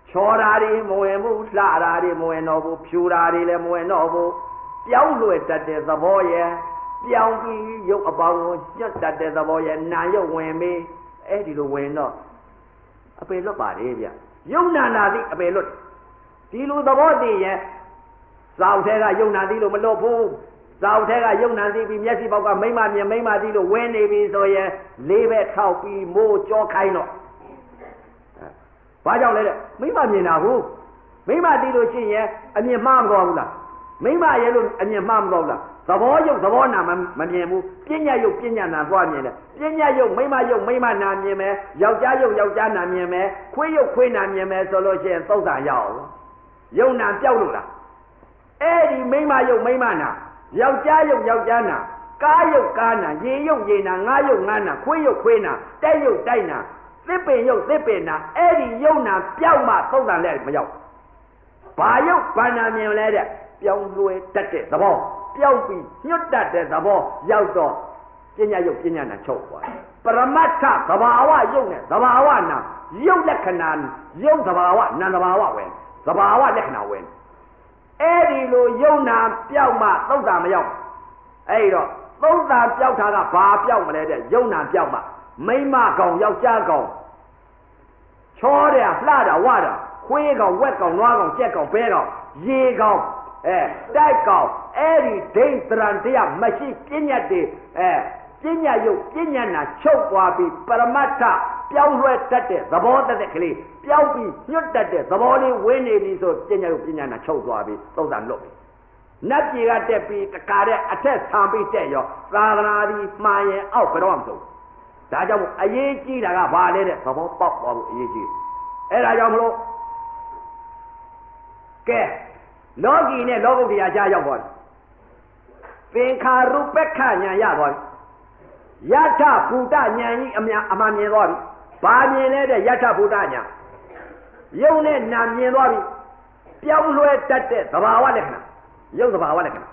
ချောတာတွေမဝင်ဘူးလှတာတွေမဝင်တော့ဘူးဖြူတာတွေလည်းမဝင်တော့ဘူးပြောင်းလဲတတ်တဲ့သဘောရဲ့ပြောင်းပြီးရုပ်အပေါင်းကိုညှက်တတ်တဲ့သဘောရဲ့နာရုပ်ဝင်ပြီးအဲ့ဒီလိုဝင်တော့အပေလွတ်ပါလေဗျယုံနာသိအပေလွတ်ဒီလိုသဘောသိရဲ့စောက်ထဲကယုံနာသိလို့မလွတ်ဘူးစောက်ထဲကယုံနာသိပြီးမျက်စိပေါက်ကမိမမြင်မိမသိလို့ဝင်နေပြီဆိုရင်လေးပဲထောက်ပြီးမိုးကြောခိုင်းတော့ဘာကြောင့်လဲတဲ့မိမမြင်တာဟုတ်မိမသိလို့ရှိရင်အမြင်မှားမသွားဘူးလားမိမရဲ့လို့အမြင်မှားမသွားဘူးလားသဘောယုတ်သဘောနာမမြင်ဘူးပညာယုတ်ပညာနာသွားမြင်တယ်ပညာယုတ်မိမယုတ်မိမနာမြင်မယ်ယောက်ျားယုတ်ယောက်ျားနာမြင်မယ်ခွေးယုတ်ခွေးနာမြင်မယ်ဆိုလို့ရှိရင်သုတ်တာရအောင်ယုံနာပြောက်လို့လားအဲ့ဒီမိမယုတ်မိမနာယောက်ျားယုတ်ယောက်ျားနာကားယုတ်ကားနာရေယုတ်ရေနာငါးယုတ်ငါးနာခွေးယုတ်ခွေးနာတိုက်ယုတ်တိုက်နာသစ်ပင်ယုတ်သစ်ပင်နာအဲ့ဒီယုံနာပြောက်မှသုတ်တာလည်းမရောက်ဘာယုတ်ဘာနာမြင်လဲတဲ့ပြောင်းလဲတတ်တဲ့သဘောပြောင်းပြီးညွတ်တတ်တဲ့သဘောရောက်တော့ပညာယုတ်ပညာနာချုပ်သွားတယ်ပရမတ္ထသဘာဝယုတ်နဲ့သဘာဝနာယုတ်လက္ခဏာယုတ်သဘာဝနာသဘာဝဝင်သဘာဝလက္ခဏာဝင် အဲ့ဒီလိုယုံနာပြောက်မှသုတ်တံမရောက်အဲ့တော့သုတ်တံပြောက်တာကဘာပြောက်မလဲတဲ့ယုံနာပြောက်မှမိမကောင်ယောက်ျားကောင်ချောတယ်လှတာဝတာခွေးကောင်ဝက်ကောင်နွားကောင်ကြက်ကောင်ဘဲကောင်ရေကောင်တိုက်ကောင်အဲ့ဒီဒိဋ္ဌရံတရားမရှိပညာတွေပညာယုတ်ပညာနာချုပ်သွားပြီးပရမတ္ထပြောင်းလဲတတ်တဲ့သဘောတတ်ကလေးပြောင်းပြီးညွတ်တတ်တဲ့သဘောလေးဝင်နေပြီဆိုပညာယုတ်ပညာနာချုပ်သွားပြီးသုတ်တံလွတ်ပြီနတ်ပြည်ကတက်ပြီးတခါတဲ့အထက်ဆံပြီးတက်ရောသာသနာဒီမှားရင်အောက်ဘယ်တော့မှမဆုံးဒါကြောင့်အရေးကြီးတာကဘာလဲတဲ့သဘောပေါက်သွားဖို့အရေးကြီးအဲ့ဒါကြောင့်မလို့ကဲလောကီနဲ့လောကုတ္တရာကြားရောက်သွားပြီသင်္ခါရုပ္ပခဉာဏ်ရသွားပြီယထဘူတဉာဏ်ကြီးအမှန်မြင်သွားပြီဘာမြင်လဲတဲ့ယထဘူတဉာဏ်ယုံနဲ့နာမြင်သွားပြီပြောင်းလဲတတ်တဲ့သဘာဝလက္ခဏာယုတ်သဘာဝလက္ခဏာ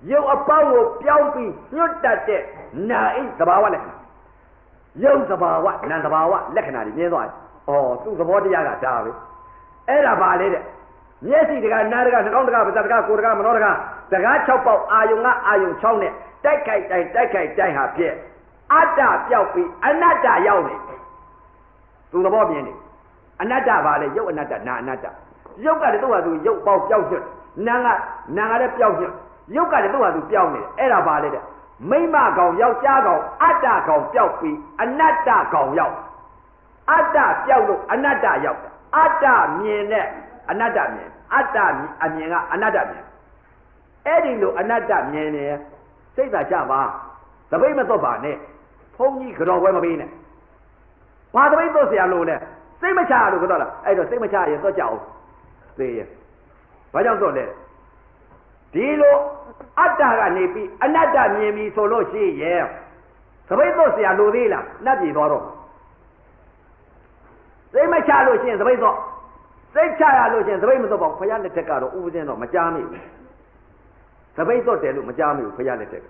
ယုတ်အပေါင်းကိုပြောင်းပြီးညွတ်တတ်တဲ့နာဣသဘာဝလက္ခဏာယုတ်သဘာဝနာသဘာဝလက္ခဏာတွေမြင်သွားတယ်။သူ့သဘောတရားကဒါပဲ။အဲ့ဒါပါလေတဲ့။မျက်စိတကနားတကနှာခေါင်းတကပါးစပ်တကကိုယ်တကမနောတကတကား6ပေါက်အာယုံကအာယုံ6နဲ့တိုက်ခိုက်တိုင်းဟာဖြစ်အတ္တပြောက်ပြီးအနတ္တရောက်နေ။သူသဘောမြင်နေ။အနတ္တပါလေယုတ်အနတ္တနာအနတ္တယုတ်ကလည်းသူ့ဟာသူယုတ်ပေါက်ပြောက်ဖြစ်နာကလည်းပြောက်ဖြစ်ရုပ်ကလည်းသူ့ဟာသူပြောင်းနေတယ်အဲ့ဒါပါလေတဲ့မိမကောင်ယောက်ျားကောင်အတ္တကောင်ပြောက်ပြီးအနတ္တကောင်ရောက်အတ္တပြောက်လို့အနတ္တရောက်အတ္တမြင်တဲ့အနတ္တမြင်အတ္တအမြင်ကအနတ္တမြင်အဲ့ဒီလိုအနတ္တမြင်နေစိတ်သာချပါသပိတ်မသွတ်ပါနဲ့ဘုန်းကြီးကြော်ပွဲမပေးနဲ့ဘာသပိတ်သွတ်เสียလို့လဲစိတ်မချလို့ကတော့လားအဲ့တော့စိတ်မချရင်သွတ်ကြအောင်သိရဲ့ဘာကြောင့်သွတ်လဲဒီလိုအတ္တကနေပြီးအနတ္တမြင်ပြီဆိုလို့ရှိရဲ့သပိတ်သွတ်เสียလို့သေးလားနှက်ပြေသွားတော့စိတ်မချလို့ရှိရင်သပိတ်သွတ်စိတ်ချရလို့ရှိရင်သပိတ်မသွတ်ပါဘူးဘုရားလက်ထက်ကတော့ဥပဇင်းတော့မကြားမိဘူးသပိတ်သွတ်တယ်လို့မကြားမိဘူးဘုရားလက်ထက်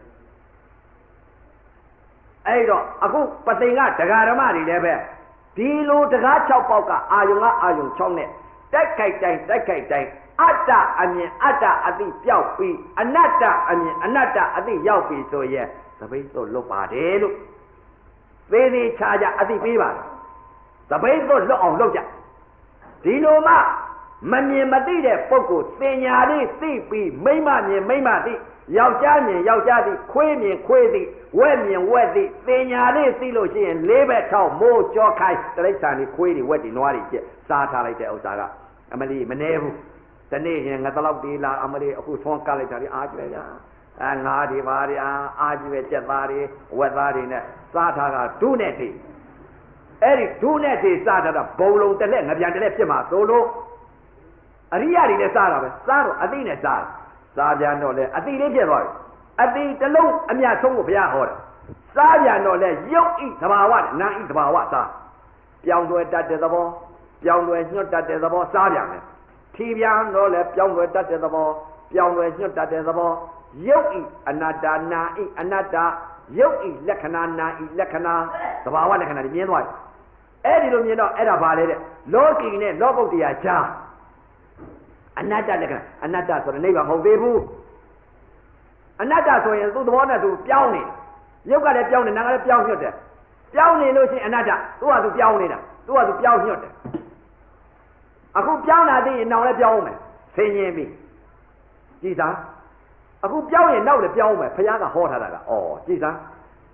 အဲ့တော့အခုပသိင်္ဂဒကာဓမ္မတွေလည်းပဲဒီလိုတကား6ပေါက်ကအာယုံ6နဲ့တိုက်ခိုက်တိုင်းအတ္တအမြင်အတ္တအသိပြောက်ပြီးအနတ္တအမြင်အနတ္တအသိရောက်ပြီးဆိုရဲ့သပိတ်သွတ်လွတ်ပါတယ်လို့သေးသေးချာချာအသိပေးပါတယ်သပိတ်သွတ်လွတ်အောင်လုပ်ကြဒီလိုမှမမြင်မသိတဲ့ပုဂ္ဂိုလ်သင်ညာလေးသိပြီးမိမမြင်မိမသိယောက်ျားမြင်ယောက်ျားသိခွေးမြင်ခွေးသိဝက်မြင်ဝက်သိသင်ညာလေးသိလို့ရှိရင်လေးဘက်ထောက်မိုးကြောခိုင်းတိရစ္ဆာန်တွေခွေးတွေဝက်တွေနွားတွေကျက်စားထားလိုက်တဲ့ဥစ္စာကအမလီမနေဘူးတနေ့ရင်ငါတလောက်ဒီလာအမလီအခုသွန်းကလိုက်တာဒီအားကျွဲကြငါးတွေပါတွေအားကျွဲကျက်သားတွေဝက်သားတွေနဲ့စားထားတာဒုနဲ့သိအဲ့ဒီဒုနဲ့သိစားထားတာဘုံလုံးတစ်လက်ငပြန်တစ်လက်ဖြစ်မှာသို့လို့အရိယာတွေလည်းစားတာပဲစားတော့အသိနဲ့စားပြန်တော့လေအသိလေးဖြစ်သွားပြီအသိတစ်လုံးအမြတ်ဆုံးကိုဘုရားဟောတယ်စားပြန်တော့လေရုပ်ဤသဘာဝနာဤသဘာဝစားပြောင်းလဲတတ်တဲ့သဘောပြောင်းလဲညွတ်တတ်တဲ့သဘောစားပြန်မယ်ထီပြန်တော့လေပြောင်းလဲတတ်တဲ့သဘောပြောင်းလဲညွတ်တတ်တဲ့သဘောရုပ်ဤအနတ္တနာဤအနတ္တရုပ်ဤလက္ခဏာနာဤလက္ခဏာသဘာဝလက္ခဏာတွေမြင်သွားတယ်အဲ့ဒီလိုမြင်တော့အဲ့ဒါဘာလဲတဲ့လောကီနဲ့လောကုတ္တရာကြားအနတ္တလက္ခဏာအနတ္တဆိုတဲ့နိဗ္ဗာန်မဟုတ်သေးဘူးအနတ္တဆိုရင်သူ့သဘောနဲ့သူပြောင်းနေရုပ်ကလည်းပြောင်းနေနာကလည်းပြောင်းညွတ်တယ်ပြောင်းနေလို့ရှိရင်အနတ္တသူ့ဟာသူပြောင်းနေတာသူ့ဟာသူပြောင်းညွတ်တယ်အခုပြောင်းလာသေးရင်နောက်လည်းပြောင်းအောင်မယ်ဆင်းရဲပြီကြည်သာအခုပြောင်းရင်နောက်လည်းပြောင်းအောင်မယ်ဘုရားကဟောထားတာကကြည်သာ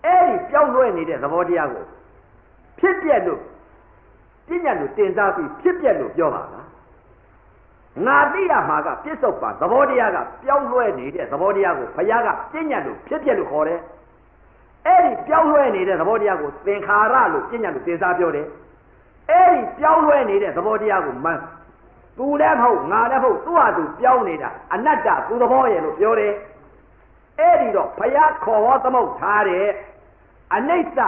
အဲ့ဒီပြောင်းလွှဲနေတဲ့သဘောတရားကိုဖြစ်ပြက်လို့ပညာလို့တင်စားပြီးဖြစ်ပြက်လို့ပြောပါလားငါသိရမှာကပြစ္ဆုတ်ပါသဘောတရားကပြောင်းလွှဲနေတဲ့သဘောတရားကိုဘုရားကပညာလို့ဖြစ်ပြက်လို့ခေါ်တယ်အဲ့ဒီပြောင်းလွှဲနေတဲ့သဘောတရားကိုသင်္ခါရလို့ပညာလို့တင်စားပြောတယ်အဲ့ဒီပြောင်းလဲနေတဲ့သဘောတရားကိုသူလည်းမဟုတ်ငါလည်းမဟုတ်သူ့ဟာသူပြောင်းနေတာအနတ္တသူသဘောရဲ့လို့ပြောတယ်အဲ့ဒီတော့ဘုရားခေါ်ဟောသမုတ်ထားတဲ့အနိစ္စ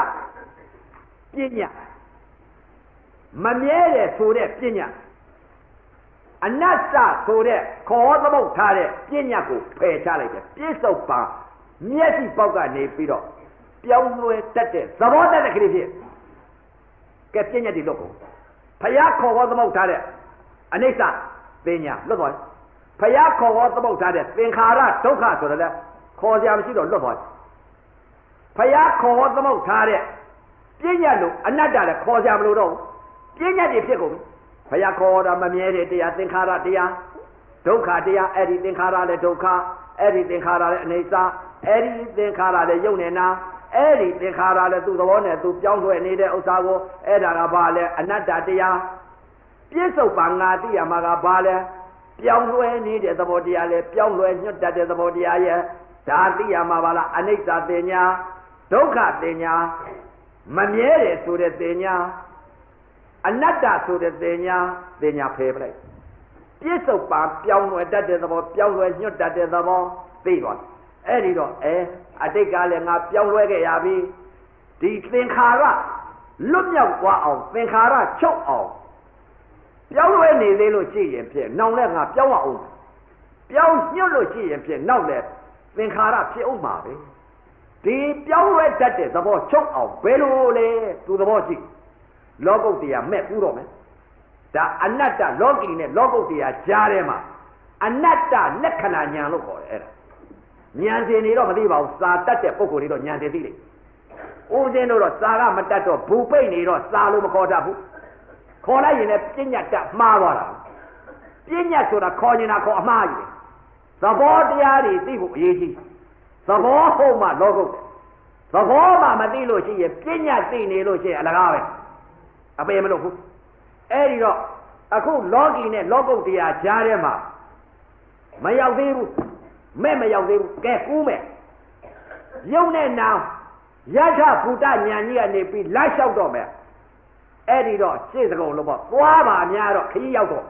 ပညာမမြဲတယ်ဆိုတဲ့ပညာအနတ္တဆိုတဲ့ခေါ်ဟောသမုတ်ထားတဲ့ပညာကိုဖယ်ချလိုက်တယ်ပြစ္ဆုတ်ပါမျက်စိပေါက်ကနေပြီးတော့ပြောင်းလဲတတ်တဲ့သဘောတတ်တဲ့ခရီးဖြစ်ကဲပညာတိလွတ်ကုန်ဘုရားခေါ်ဟောသမုတ်ထားတဲ့အနိစ္စပညာလွတ်သွား ဖယားခေါ်ဟောသမုတ်ထားတဲ့သင်္ခါရဒုက္ခဆိုတော့လေခေါ်စရာမရှိတော့လွတ်သွားဖယားခေါ်ဟောသမုတ်ထားတဲ့ပြဉ္ညာလို့အနတ္တလည်းခေါ်စရာမလိုတော့ပြဉ္ညာတွေဖြစ်ကုန်ပြီဖယားခေါ်တာမမြဲတဲ့တရားသင်္ခါရတရားဒုက္ခတရားအဲ့ဒီသင်္ခါရလည်းဒုက္ခအဲ့ဒီသင်္ခါရလည်းအနိစ္စအဲ့ဒီသင်္ခါရလည်းယုံနေနာအဲ့ဒီသင်္ခါရလည်းသူ့သဘောနဲ့သူပြောင်းလဲနေတဲ့ဥစ္စာကိုအဲ့ဒါကဘာလဲအနတ္တတရားပြစ္ဆုတ်ပါငါသိရမှာကဘာလဲပြောင်းလဲနေတဲ့သဘောတရားလဲပြောင်းလဲညွတ်တတ်တဲ့သဘောတရားရဲ့ဒါသိရမှာပါလားအနိစ္စတင်ညာဒုက္ခတင်ညာမမြဲတယ်ဆိုတဲ့တင်ညာအနတ္တဆိုတဲ့တင်ညာဖယ်ပလိုက်ပြစ္ဆုတ်ပါပြောင်းလဲတတ်တဲ့သဘောပြောင်းလဲညွတ်တတ်တဲ့သဘောသိသွားအဲ့ဒီတော့အတိတ်ကလည်းငါပြောင်းလဲခဲ့ရပြီဒီသင်္ခါရလွတ်မြောက်သွားအောင်သင်္ခါရချုပ်အောင်ပြောင်းလဲနေသေးလို့ရှိရင်ဖြင့်နောက်လည်းငါပြောင်းအောင်ပြောင်းညွတ်လို့ရှိရင်ဖြင့်နောက်လည်းသင်္ခါရဖြစ်အောင်ပါပဲဒီပြောင်းလဲတတ်တဲ့သဘောချုပ်အောင်ဘယ်လိုလဲသူသဘောကြည့်လောကုတ္တရာမဲ့ပြီးတော့မယ်ဒါအနတ္တလောကီနဲ့လောကုတ္တရာကြားထဲမှာအနတ္တလက္ခဏာဉာဏ်လို့ခေါ်တယ်အဲ့ဒါဉာဏ်ရှင်နေတော့မသိပါဘူးစာတတ်တဲ့ပုဂ္ဂိုလ်တွေတော့ဉာဏ်ရှင်သိတယ်ဦးဇင်းတို့တော့စာကမတတ်တော့ဘူပိတ်နေတော့စာလို့မခေါ်တတ်ဘူးခေါ်လိုက်ရင်လည်းပညာတတ်မှားသွားတာပညာဆိုတာခေါ်နေတာခေါ်အမှားကြီးသဘောတရားတွေသိဖို့အရေးကြီးသဘောဟုတ်မှလောကုတ်သဘောမှမသိလို့ရှိရင်ပညာသိနေလို့ရှိရင်အလကားပဲအပေမလို့ဘူးအဲ့ဒီတော့အခုလောကီနဲ့လောကုတ်တရားကြားထဲမှာမရောက်သေးဘူးမဲ့မရောက်သေးဘူးကဲကူးမယ်ရုပ်နဲ့နာယထဘူတဉာဏ်ကြီးကနေပြီးလိုက်လျှောက်တော့မယ်အဲ့ဒီတော့ရှေ့စကုံလို့ပေါ့သွားပါများတော့ခကြီးရောက်တော့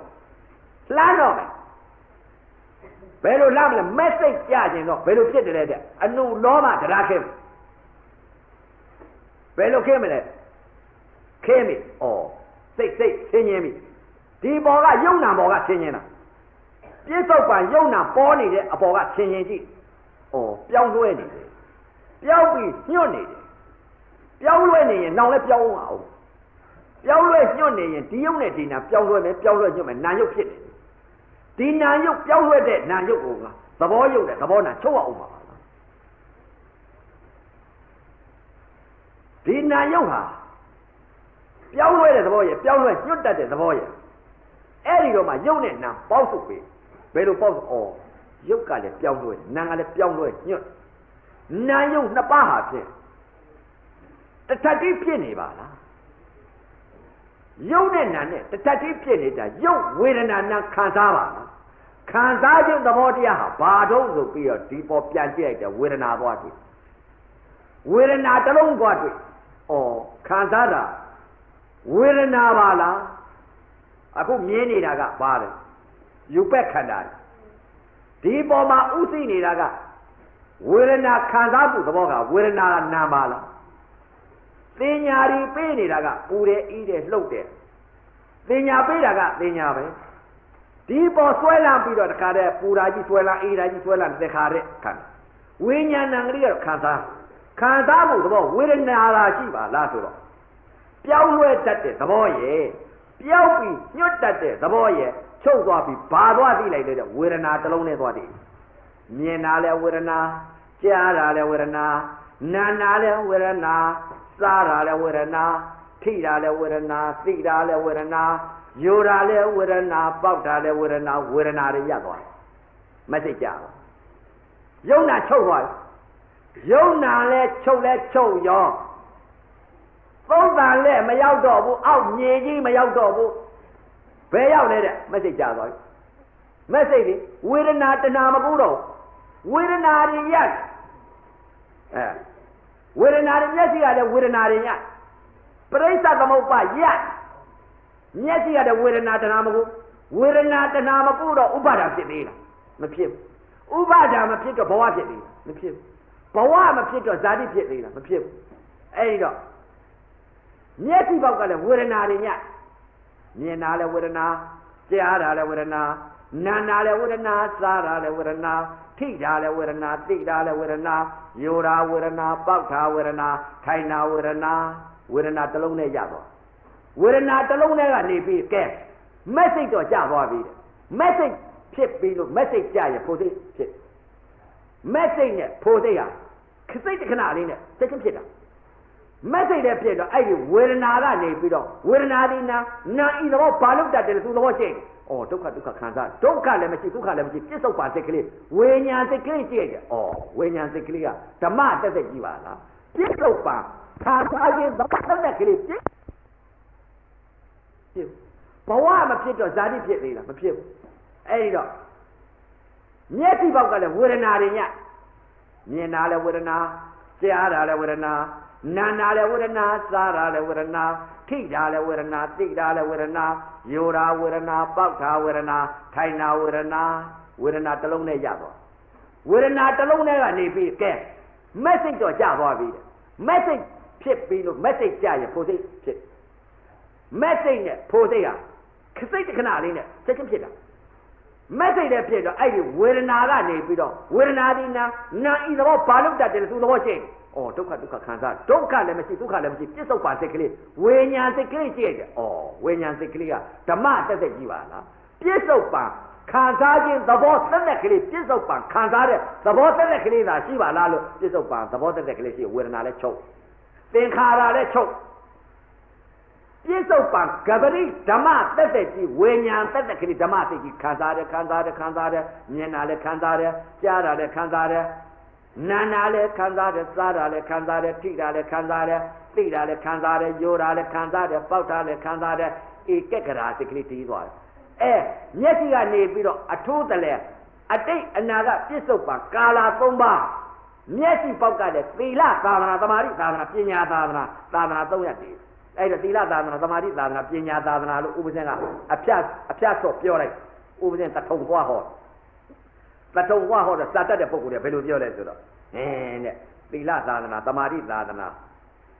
လှမ်းတော့မယ်ဘယ်လိုလှမ်းမလဲမက်စိတ်ကြခြင်းတော့ဘယ်လိုဖြစ်တယ်လဲတဲ့အနုလောမတရားခဲဘယ်လိုခဲမလဲခဲမိစိတ်ဆင်းရဲမိဒီဘောကယုံနာဘောကဆင်းရဲတာပြစ္ဆုတ်ပံယုံနာပေါ်နေတဲ့အပေါ်ကဆင်းရဲကြည့်ပြောင်းလဲနေတယ်ပြောင်းပြီးညွတ်နေတယ်ပြောင်းလဲနေရင်နောင်လည်းပြောင်းအောင်ပြောင်းလဲညွတ်နေရင်ဒီယုံနဲ့ဒီနာပြောင်းလဲမယ်ပြောင်းလဲညွတ်မယ်နာယုတ်ဖြစ်တယ်ဒီနာယုတ်ပြောင်းလဲတဲ့နာယုတ်ကိုကသဘောယုတ်တဲ့သဘောနာချုပ်အောင်ပါဒီနာယုတ်ဟာပြောင်းလဲတဲ့သဘောရဲ့ပြောင်းလဲညွတ်တတ်တဲ့သဘောရဲ့အဲ့ဒီတော့မှယုတ်နဲ့နာပေါက်စုပ်ပြီဘယ်လိုပေါက်စုပ်ယုတ်ကလည်းပြောင်းလဲနာကလည်းပြောင်းလဲညွတ်နာယုတ်နှစ်ပါးဟာဖြင့်တထတိဖြစ်နေပါလားယုတ်နဲ့နာနဲ့တထတိဖြစ်နေတာယုတ်ဝေဒနာနာခံစားပါလားခံစားခြင်းသဘောတရားဟာဘာတော့ဆိုပြီးတော့ဒီပေါ်ပြန်ကြည့်လိုက်တယ်ဝေဒနာသွားတွေ့ဝေဒနာတစ်လုံးသွားတွေ့ခံစားတာဝေဒနာပါလားအခုမြင်နေတာကဘာလဲယူပက်ခန္ဓာဒီပေါ်မှာဥသိနေတာကဝေဒနာခံစားမှုသဘောကဝေဒနာနာပါလားသင်ညာတွေပေးနေတာကပူတယ်အေးတယ်လှုပ်တယ်သင်ညာပေးတာကသင်ညာပဲဒီပေါ်ဆွဲလန်းပြီးတော့တခါတည်းပူတာကြီးဆွဲလန်းအေးတာကြီးဆွဲလန်းတခါတည်းခံဝိညာဏံကလေးကတော့ခံစားမှုသဘောဝေဒနာလာရှိပါလားဆိုတော့ပြောင်းလဲတတ်တဲ့သဘောရဲ့ပြောင်းပြီးညွတ်တတ်တဲ့သဘောရဲ့ချုပ်သွားပြီးဘာသွားသိလိုက်တဲ့ဝေဒနာတစ်လုံးနဲ့သွားသိမြင်တာလဲဝေဒနာကြားတာလဲဝေဒနာနာတာလဲဝေဒနာစားတာလဲဝေဒနာထိတာလဲဝေဒနာသိတာလဲဝေဒနာယူတာလဲဝေဒနာပေါက်တာလဲဝေဒနာတွေရပ်သွားမသိကြဘူးယုံနာချုပ်သွားယုံနာလဲချုပ်ရောသုံးတန်လဲမရောက်တော့ဘူးအောက်မြေကြီးမရောက်တော့ဘူးဘယ်ရောက်လဲတဲ့မသိကြသွားမသိလေဝေဒနာတဏှာမကူတော့ဝေဒနာတွေရပ်ဝေဒနာတွေမျက်စိကလည်းဝေဒနာတွေရပ်ပရိစ္ဆသမုပ္ပါရပ်မျက်စိကလည်းဝေဒနာတဏှာမကူဝေဒနာတဏှာမကူတော့ဥပါဒာဖြစ်သေးလားမဖြစ်ဘူးဥပါဒာမဖြစ်တော့ဘဝဖြစ်သေးလားမဖြစ်ဘူးဘဝမဖြစ်တော့ဇာတိဖြစ်သေးလားမဖြစ်ဘူးအဲ့ဒီတော့မျက်စိပေါက်ကလည်းဝေဒနာတွေညမြင်တာလည်းဝေဒနာကြားတာလည်းဝေဒနာနာတာလည်းဝေဒနာစားတာလည်းဝေဒနာထိတာလည်းဝေဒနာသိတာလည်းဝေဒနာယူတာဝေဒနာပေါက်တာဝေဒနာထိုင်တာဝေဒနာတစ်လုံးနဲ့ရတော့ဝေဒနာတစ်လုံးနဲ့ကနေပြီးကဲမက်စိတ်တော့ကြသွားပြီတဲ့မက်စိတ် ဖြစ်ပြီးလို့ message ကြရင်ဖို့စိတ်ဖြစ် message နဲ့ဖို့စိတ်ဟာစိတ်တခဏလေးနဲ့ချက်ချင်းဖြစ်တာ message နဲ့ဖြစ်တော့အဲ့ဒီဝေဒနာကနေပြီးတော့ဝေဒနာဒီနာဤသဘောဘာလို့တတ်တယ်သူသဘောရှိတယ်ဩဒုက္ခခံစားဒုက္ခလည်းမရှိဒုက္ခလည်းမရှိပြစ္ဆုတ်ပါစိတ်ကလေးဝိညာဉ်စိတ်ကလေးကြည့်တယ်ဩဝိညာဉ်စိတ်ကလေးကဓမ္မတက်တက်ကြီးပါလားပြစ္ဆုတ်ပါခံစားခြင်းသဘောတက်ကလေးဖြစ်ဘဝမဖြစ်တော့ဇာတိဖြစ်သေးလားမဖြစ်ဘူးအဲ့ဒီတော့မျက်စိပေါက်ကလည်းဝေဒနာတွေညမြင်တာလည်းဝေဒနာကြားတာလည်းဝေဒနာနာတာလည်းဝေဒနာစားတာလည်းဝေဒနာထိတာလည်းဝေဒနာသိတာလည်းဝေဒနာယိုတာဝေဒနာပေါက်တာဝေဒနာထိုင်တာဝေဒနာတစ်လုံးနဲ့ရတော့ဝေဒနာတစ်လုံးနဲ့ကနေပြီးကဲ message တော့ကြသွားပြီတဲ့ message ဖြစ်ပြီးလို့ message ကြရင်ဖို့စိတ်ဖြစ် message နဲ့ဖို့စိတ်ဟာစိတ်တခဏလေးနဲ့ချက်ချင်းဖြစ်တာ message နဲ့ဖြစ်တော့အဲ့ဒီဝေဒနာကနေပြီးတော့ဝေဒနာဒီနာဤသဘောဘာလို့တတ်တယ်သူသဘောရှိတယ်ဩဒုက္ခခံစားဒုက္ခလည်းမရှိဒုက္ခလည်းမရှိပြစ္ဆုတ်ပါစိတ်ကလေးဝိညာဉ်စိတ်ကလေးကြည့်တယ်ဩဝိညာဉ်စိတ်ကလေးကဓမ္မတက်တက်ကြီးပါလားပြစ္ဆုတ်ပါခံစားခြင်းသဘောတက်တက်ကလေးပြစ္ဆုတ်ပါခံစားတဲ့သဘောတက်တက်ကလေးသာရှိပါလားလို့ပြစ္ဆုတ်ပါသဘောတက်တက်ကလေးရှိဝေဒနာလည်းချုပ်သင်္ခါရလည်းချုပ်ပြစ္ဆုတ်ပါကပရိဓမ္မတက်တက်ကြီးဝိညာဉ်တက်တက်ကလေးဓမ္မစိတ်ကြီးခံစားတယ်မြင်တာလည်းခံစားတယ်ကြားတာလည်းခံစားတယ်နာနာလည်းခံစားတယ်စားတာလည်းခံစားတယ်ထိတာလည်းခံစားတယ်သိတာလည်းခံစားတယ်ယိုတာလည်းခံစားတယ်ပေါက်တာလည်းခံစားတယ်ဧကကရာစိတ်ကလေးတည်သွားတယ်မျက်စိကနေပြီးတော့အထိုးတလဲအတိတ်အနာကပြစ္ဆုတ်ပါကာလာ၃ပါးမျက်စိပေါက်ကလည်းသီလသာသနာသမာဓိသာသနာပညာသာသနာ၃ရပ်တည်အဲ့ဒါသီလသာသနာသမာဓိသာသနာပညာသာသနာလို့ဥပဇင်ကအဖြတ်ဆော့ပြောလိုက်ဥပဇင်တထုံသွားဟောတထုံသွားဟောတော့စာတတ်တဲ့ပုဂ္ဂိုလ်တွေဘယ်လိုပြောလဲဆိုတော့တဲ့သီလသာသနာသမာဓိသာသနာ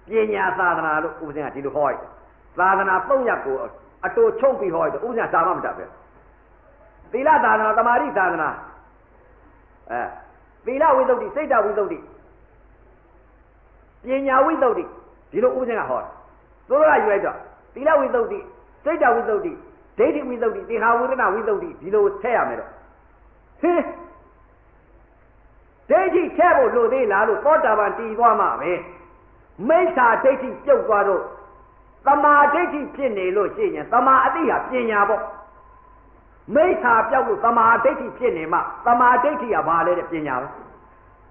ပညာသာသနာလို့ဥပဇင်ကဒီလိုဟောလိုက်သာသနာ၃ရပ်ကိုအတူချုံပြီးဟောလိုက်ဥပဇင်စာမမတတ်ပဲသီလသာသနာသမာဓိသာသနာသီလဝိသုဒ္ဓိစိတ်တဝိသုဒ္ဓိပညာဝိသုဒ္ဓိဒီလိုဥပဇင်ကဟောတယ်သူတို့ကယူလိုက်တော့သီလဝိသုဒ္ဓိစိတ်တဝိသုဒ္ဓိဒိဋ္ဌိဝိသုဒ္ဓိသင်္ခါဝေဒနာဝိသုဒ္ဓိဒီလိုထည့်ရမယ်တော့ဟင်းဒိဋ္ဌိထည့်ဖို့လိုသေးလားလို့သောတာပန်တည်သွားမှာပဲမိစ္ဆာဒိဋ္ဌိပြုတ်သွားတော့သမာဓိဋ္ဌိဖြစ်နေလို့ရှိရင်သမာအတိဟာပညာပေါ့မိစ္ဆာပြောက်လို့သမာဓိဋ္ဌိဖြစ်နေမှသမာဓိဋ္ဌိကဘာလဲတဲ့ပညာပဲ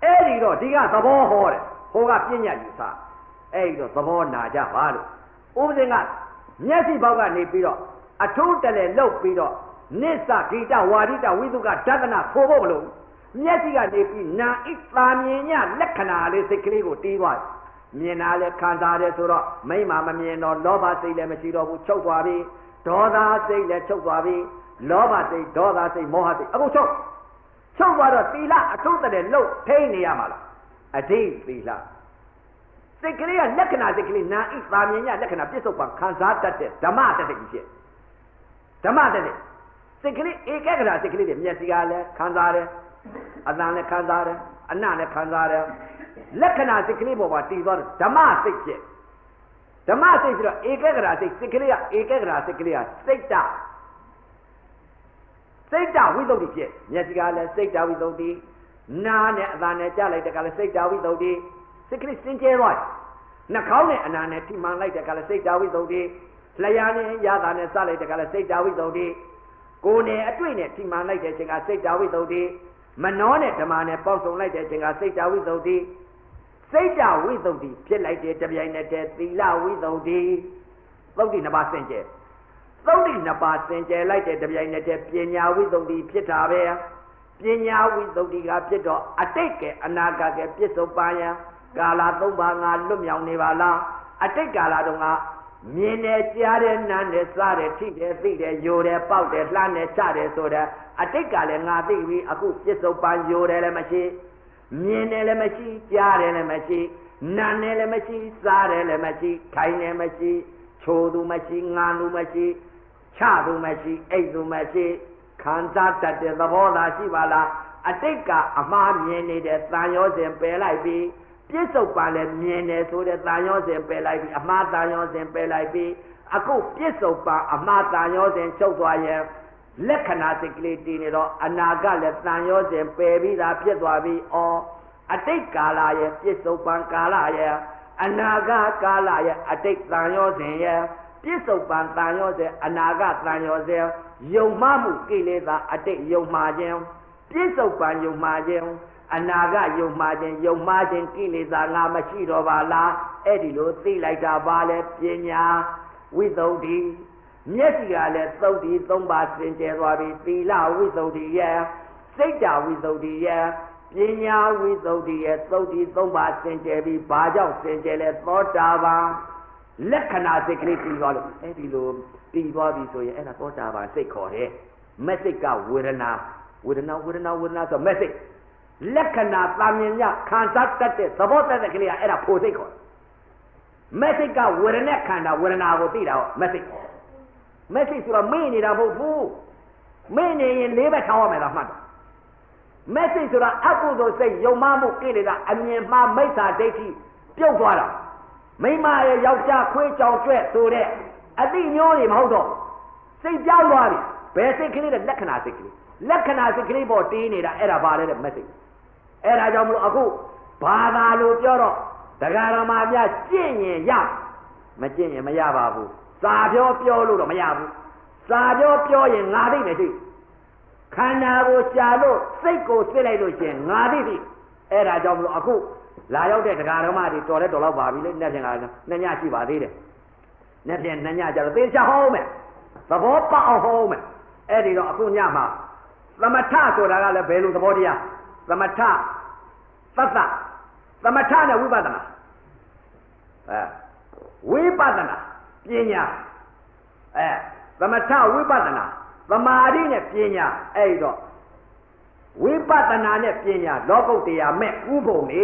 အဲ့ဒီတော့ဒီကသဘောဟောတယ်ဟိုကပညာယူဆအဲ့ဒီတော့သဘောနာကြပါလို့ဥပဇင်ကမျက်စိဘောက်ကနေပြီးတော့အထုတလဲလှုပ်ပြီးတော့နိစ္စဂိတဝါဒိတဝိသုကဒသနာဖို့ဖို့မလို့မျက်စိကနေပြီးနာဣသာမြင်ညလက္ခဏာလေးစိတ်ကလေးကိုတီးသွားမြင်တာလည်းခံစားတယ်ဆိုတော့မိမမမြင်တော့လောဘစိတ်လည်းမရှိတော့ဘူးချုပ်သွားပြီဒေါသစိတ်လည်းချုပ်သွားပြီလောဘစိတ်ဒေါသစိတ်မောဟစိတ်အခုချုပ်သွားတော့သီလအထုတည်းလို့ထိနေရမှာလားအဓိသီလစိတ်ကလေးကလက္ခဏာစိတ်ကလေးနာဣသာမြင်ညလက္ခဏာပြစ္ဆုတ်ပံခံစားတတ်တဲ့ဓမ္မတည်းကြီးဖြစ်ဓမ္မတည်းစိတ်ကလေးဧကဂရစိတ်ကလေးတွေမျက်စိကလည်းခံစားတယ်အသံလည်းခံစားတယ်အနလည်းခံစားတယ်လက္ခဏာစိတ်ကလေးပေါ်မှာတည်သွားတယ်ဓမ္မစိတ်ဖြစ်ဓမ္မစိတ်ဆိုတော့ဧကဂရစိတ်ကလေးကဧကဂရစိတ်ကလေးကစိတ်တဝိသုဒ္ဓိဖြစ်မျက်စိကလည်းစိတ်တဝိသုဒ္ဓိနားနဲ့အသံနဲ့ကြားလိုက်တဲ့ကလည်းစိတ်တဝိသုဒ္ဓိစိတ်ကလေးစင်ကြဲသွားနှာခေါင်းနဲ့အနာနဲ့ထိမှန်လိုက်တဲ့ကလည်းစိတ်တဝိသုဒ္ဓိလျှာနဲ့ရတာနဲ့စလိုက်တဲ့ကလည်းစိတ်တဝိသုဒ္ဓိကိုယ်နဲ့အတွေ့နဲ့ထိမှန်လိုက်တဲ့အချိန်ကစိတ်တဝိသုဒ္ဓိမနောနဲ့ဓမ္မနဲ့ပေါင်းစုံလိုက်တဲ့အချိန်ကစိတ်တဝိသုဒ္ဓိစိတ်တဝိသုဒ္ဓိဖြစ်လိုက်တဲ့တပြိုင်နက်တည်းသီလဝိသုဒ္ဓိသုဒ္ဓိနှစ်ပါးစင်ကြယ်သုဒ္ဓိနှစ်ပါးစင်ကြယ်လိုက်တဲ့တပြိုင်နက်တည်းပညာဝိသုဒ္ဓိဖြစ်တာပဲပညာဝိသုဒ္ဓိကဖြစ်တော့အတိတ်ကအနာဂတ်ကပြစ္ဆုတ်ပံယကာလ၃ပါးငါလွတ်မြောက်နေပါလားအတိတ်ကာလတုန်းကမြင်တယ်ကြားတယ်နားတယ်စားတယ်ထိတယ်သိတယ်ယိုတယ်ပေါက်တယ်လှမ်းတယ်ချတယ်ဆိုတဲ့အတိတ်ကလည်းငါသိပြီအခုပြစ္ဆုတ်ပံယိုတယ်လည်းမရှိမြင်တယ်လည်းမရှိကြားတယ်လည်းမရှိနားတယ်လည်းမရှိစားတယ်လည်းမရှိထိုင်တယ်မရှိချိုးသူမရှိငါသူမရှိချသူမရှိအိတ်သူမရှိခံစားတတ်တဲ့သဘောသာရှိပါလားအတိတ်ကအမှားမြင်နေတဲ့သံယောဇဉ်ပယ်လိုက်ပြီးပြစ္ဆုတ်ပံလည်းမြင်တယ်ဆိုတဲ့သံယောဇဉ်ပယ်လိုက်ပြီးအမှားသံယောဇဉ်ပယ်လိုက်ပြီးအခုပြစ္ဆုတ်ပံအမှားသံယောဇဉ်ချုပ်သွားရင် လက်ခဏာစိတ်ကလေးတည်နေတော့အနာကလည်းတန်ရောစဉ်ပယ်ပြီးသားဖြစ်သွားပြီ။အော်အတိတ်ကာလရဲ့ပြစ္ဆုတ်ပံကာလရဲ့အနာဂတ်ကာလရဲ့အတိတ်တန်ရောစဉ်ရဲ့ပြစ္ဆုတ်ပံတန်ရောစဉ်အနာဂတ်တန်ရောစဉ်ယုံမှမှုကိလေသာအတိတ်ယုံမှခြင်းပြစ္ဆုတ်ပံယုံမှခြင်းအနာဂတ်ယုံမှခြင်းယုံမှခြင်းကိလေသာငါမရှိတော့ပါလားအဲ့ဒီလိုသိလိုက်တာပါလေပညာဝိသုဒ္ဓိမျက်စိကလည်းသုတ်ဒီ၃ပါးစင်ကြယ်သွားပြီသီလဝိသုဒ္ဓိရဲ့စိတ်ဓာဝိသုဒ္ဓိရဲ့ပညာဝိသုဒ္ဓိရဲ့သုတ်ဒီ၃ပါးစင်ကြယ်ပြီးဘာကြောင့်စင်ကြယ်လဲသောတာပန်လက္ခဏာစိတ်ကလေးပြီးသွားလို့အဲ့ဒီလိုပြီးသွားပြီဆိုရင်အဲ့ဒါသောတာပန်စိတ်ခေါ်တယ်မက်စိတ်ကဝေဒနာဆိုမက်စိတ်လက္ခဏာတာမြင်ရခံစားတတ်တဲ့သဘောတတ်တဲ့ကလေးကအဲ့ဒါဖို့စိတ်ခေါ်တယ်မက်စိတ်ကဝေဒနာခန္ဓာဝေဒနာကိုသိတာဟောမက်စိတ်မက်စိတ်ဆိုတော့မေ့နေတာမဟုတ်ဘူးမေ့နေရင်လေးပဲထားရမယ်လားမှတ်တယ်မက်စိတ်ဆိုတာအကုသိုလ်စိတ်ယုံမှမှုကိလေသာအမြင်မှားမိစ္ဆာဒိဋ္ဌိပြုတ်သွားတာမိမရဲ့ယောက်ျားခွေးကြောင်ကျွဲ့ဆိုတဲ့အတိမျိုးတွေမဟုတ်တော့စိတ်ပြောင်းသွားပြီဘယ်စိတ်ကလေးတဲ့လက္ခဏာစိတ်ကလေးလက္ခဏာစိတ်ကလေးပေါ်တီးနေတာအဲ့ဒါပါလေတဲ့မက်စိတ်အဲ့ဒါကြောင့်မလို့အခုဘာသာလို့ပြောတော့တရားဓမ္မများကျင့်ရင်ရမကျင့်ရင်မရပါဘူးစာပြောလို့တော့မရဘူးစာပြောရင်ငါသိမယ်ရှိခန္ဓာကိုရှာလို့စိတ်ကိုစစ်လိုက်လို့ရှင်ငါသိပြီအဲ့ဒါကြောင့်မလို့အခုလာရောက်တဲ့တရားဓမ္မတွေတော်တော့ပါပြီလေနှစ်ဖြင့်ကနှစ်ညရှိပါသေးတယ်နှစ်ဖြင့်နှစ်ညကျတော့သေချာဟောမယ်သဘောပေါက်အောင်ဟောမယ်အဲ့ဒီတော့အခုညမှာသမထဆိုတာကလည်းဘယ်လိုသဘောတရားသမထသတ္တသမထနဲ့ဝိပဿနာဝိပဿနာပညာသမထဝိပဿနာသမာဓိနဲ့ပညာအဲ့တော့ဝိပဿနာနဲ့ပညာလောကုတ္တရာမဲ့ဥပုံနေ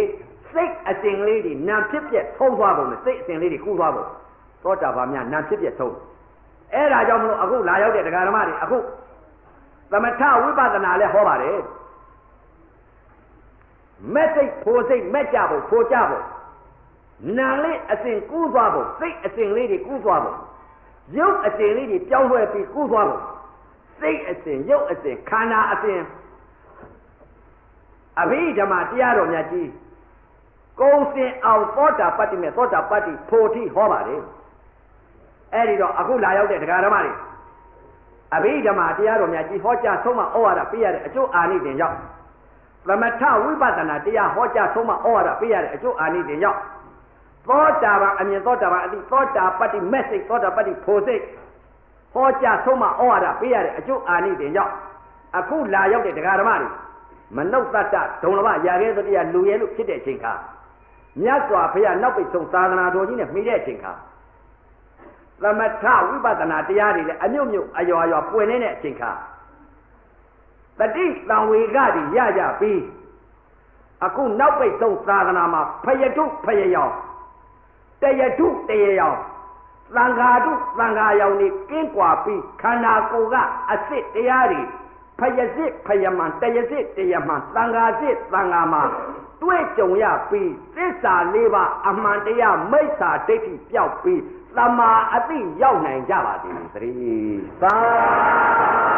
စိတ်အစဉ်လေးတွေနာဖြစ်ပြက်ထုံးသွားပုံနဲ့စိတ်အစဉ်လေးတွေကူးသွားပုံသောတာပန်များနာဖြစ်ပြက်ထုံးအဲ့ဒါကြောင့်မလို့အခုလာရောက်တဲ့တရားဓမ္မတွေအခုသမထဝိပဿနာလည်းဟောပါတယ်မဲ့စိတ်ဖိုစိတ်မဲ့ကြဖို့ဖိုကြဖို့နာလေးအစဉ်ကူးသွားဖို့စိတ်အစဉ်လေးတွေကူးသွားဖို့ရုပ်အစဉ်လေးတွေပြောင်းလဲပြီးကူးသွားဖို့စိတ်အစဉ်ရုပ်အစဉ်ခန္ဓာအစဉ်အဘိဓမ္မာတရားတော်များကြီးကုံစင်အောင်သောတာပတ္တိမဲ့သောတာပတ္တိဖို့ထိဟောပါတယ်အဲ့ဒီတော့အခုလာရောက်တဲ့တရားဓမ္မတွေအဘိဓမ္မာတရားတော်များကြီးဟောကြားဆုံးမဩဝါဒပေးရတဲ့အကျိုးအာနိသင်ရောက်သမထဝိပဿနာတရားဟောကြားဆုံးမဩဝါဒပေးရတဲ့အကျိုးအာနိသင်ရောက်သောတာပန်အမြင်သောတာပန်အတိသောတာပတ္တိမက်စိတ်သောတာပတ္တိဖို့စိတ်ဟောကြားဆုံးမဩဝါဒပေးရတဲ့အကျိုးအာနိသင်ရောက်အခုလာရောက်တဲ့တရားဓမ္မတွေမနုဿတ္တဒုံလဘရာခဲသတိယလူရဲလို့ဖြစ်တဲ့အချိန်ခါမြတ်စွာဘုရားနောက်ပိတ်ဆုံးသာသနာတော်ကြီးနဲ့မိတဲ့အချိန်ခါသမထဝိပဿနာတရားတွေလည်းအမြုပ်မြုပ်အယောအယောပွင့်နေတဲ့အချိန်ခါတတိတံဝေကတွေရကြပြီးအခုနောက်ပိတ်ဆုံးသာသနာမှာဖယတုဖယယောင်တယတုတယယောင်သံဃာတုသံဃာယောင်နေကင်းကွာပြီးခန္ဓာကိုယ်ကအစစ်တရားတွေဖယစစ်ဖယမန်တယစစ်တယမန်သံဃာစစ်သံဃာမှာတွေ့ကြုံရပြီးသစ္စာလေးပါးအမှန်တရားမိစ္ဆာဒိဋ္ဌိပျောက်ပြီးသမာအသိရောက်နိုင်ကြပါသည်သတိသာ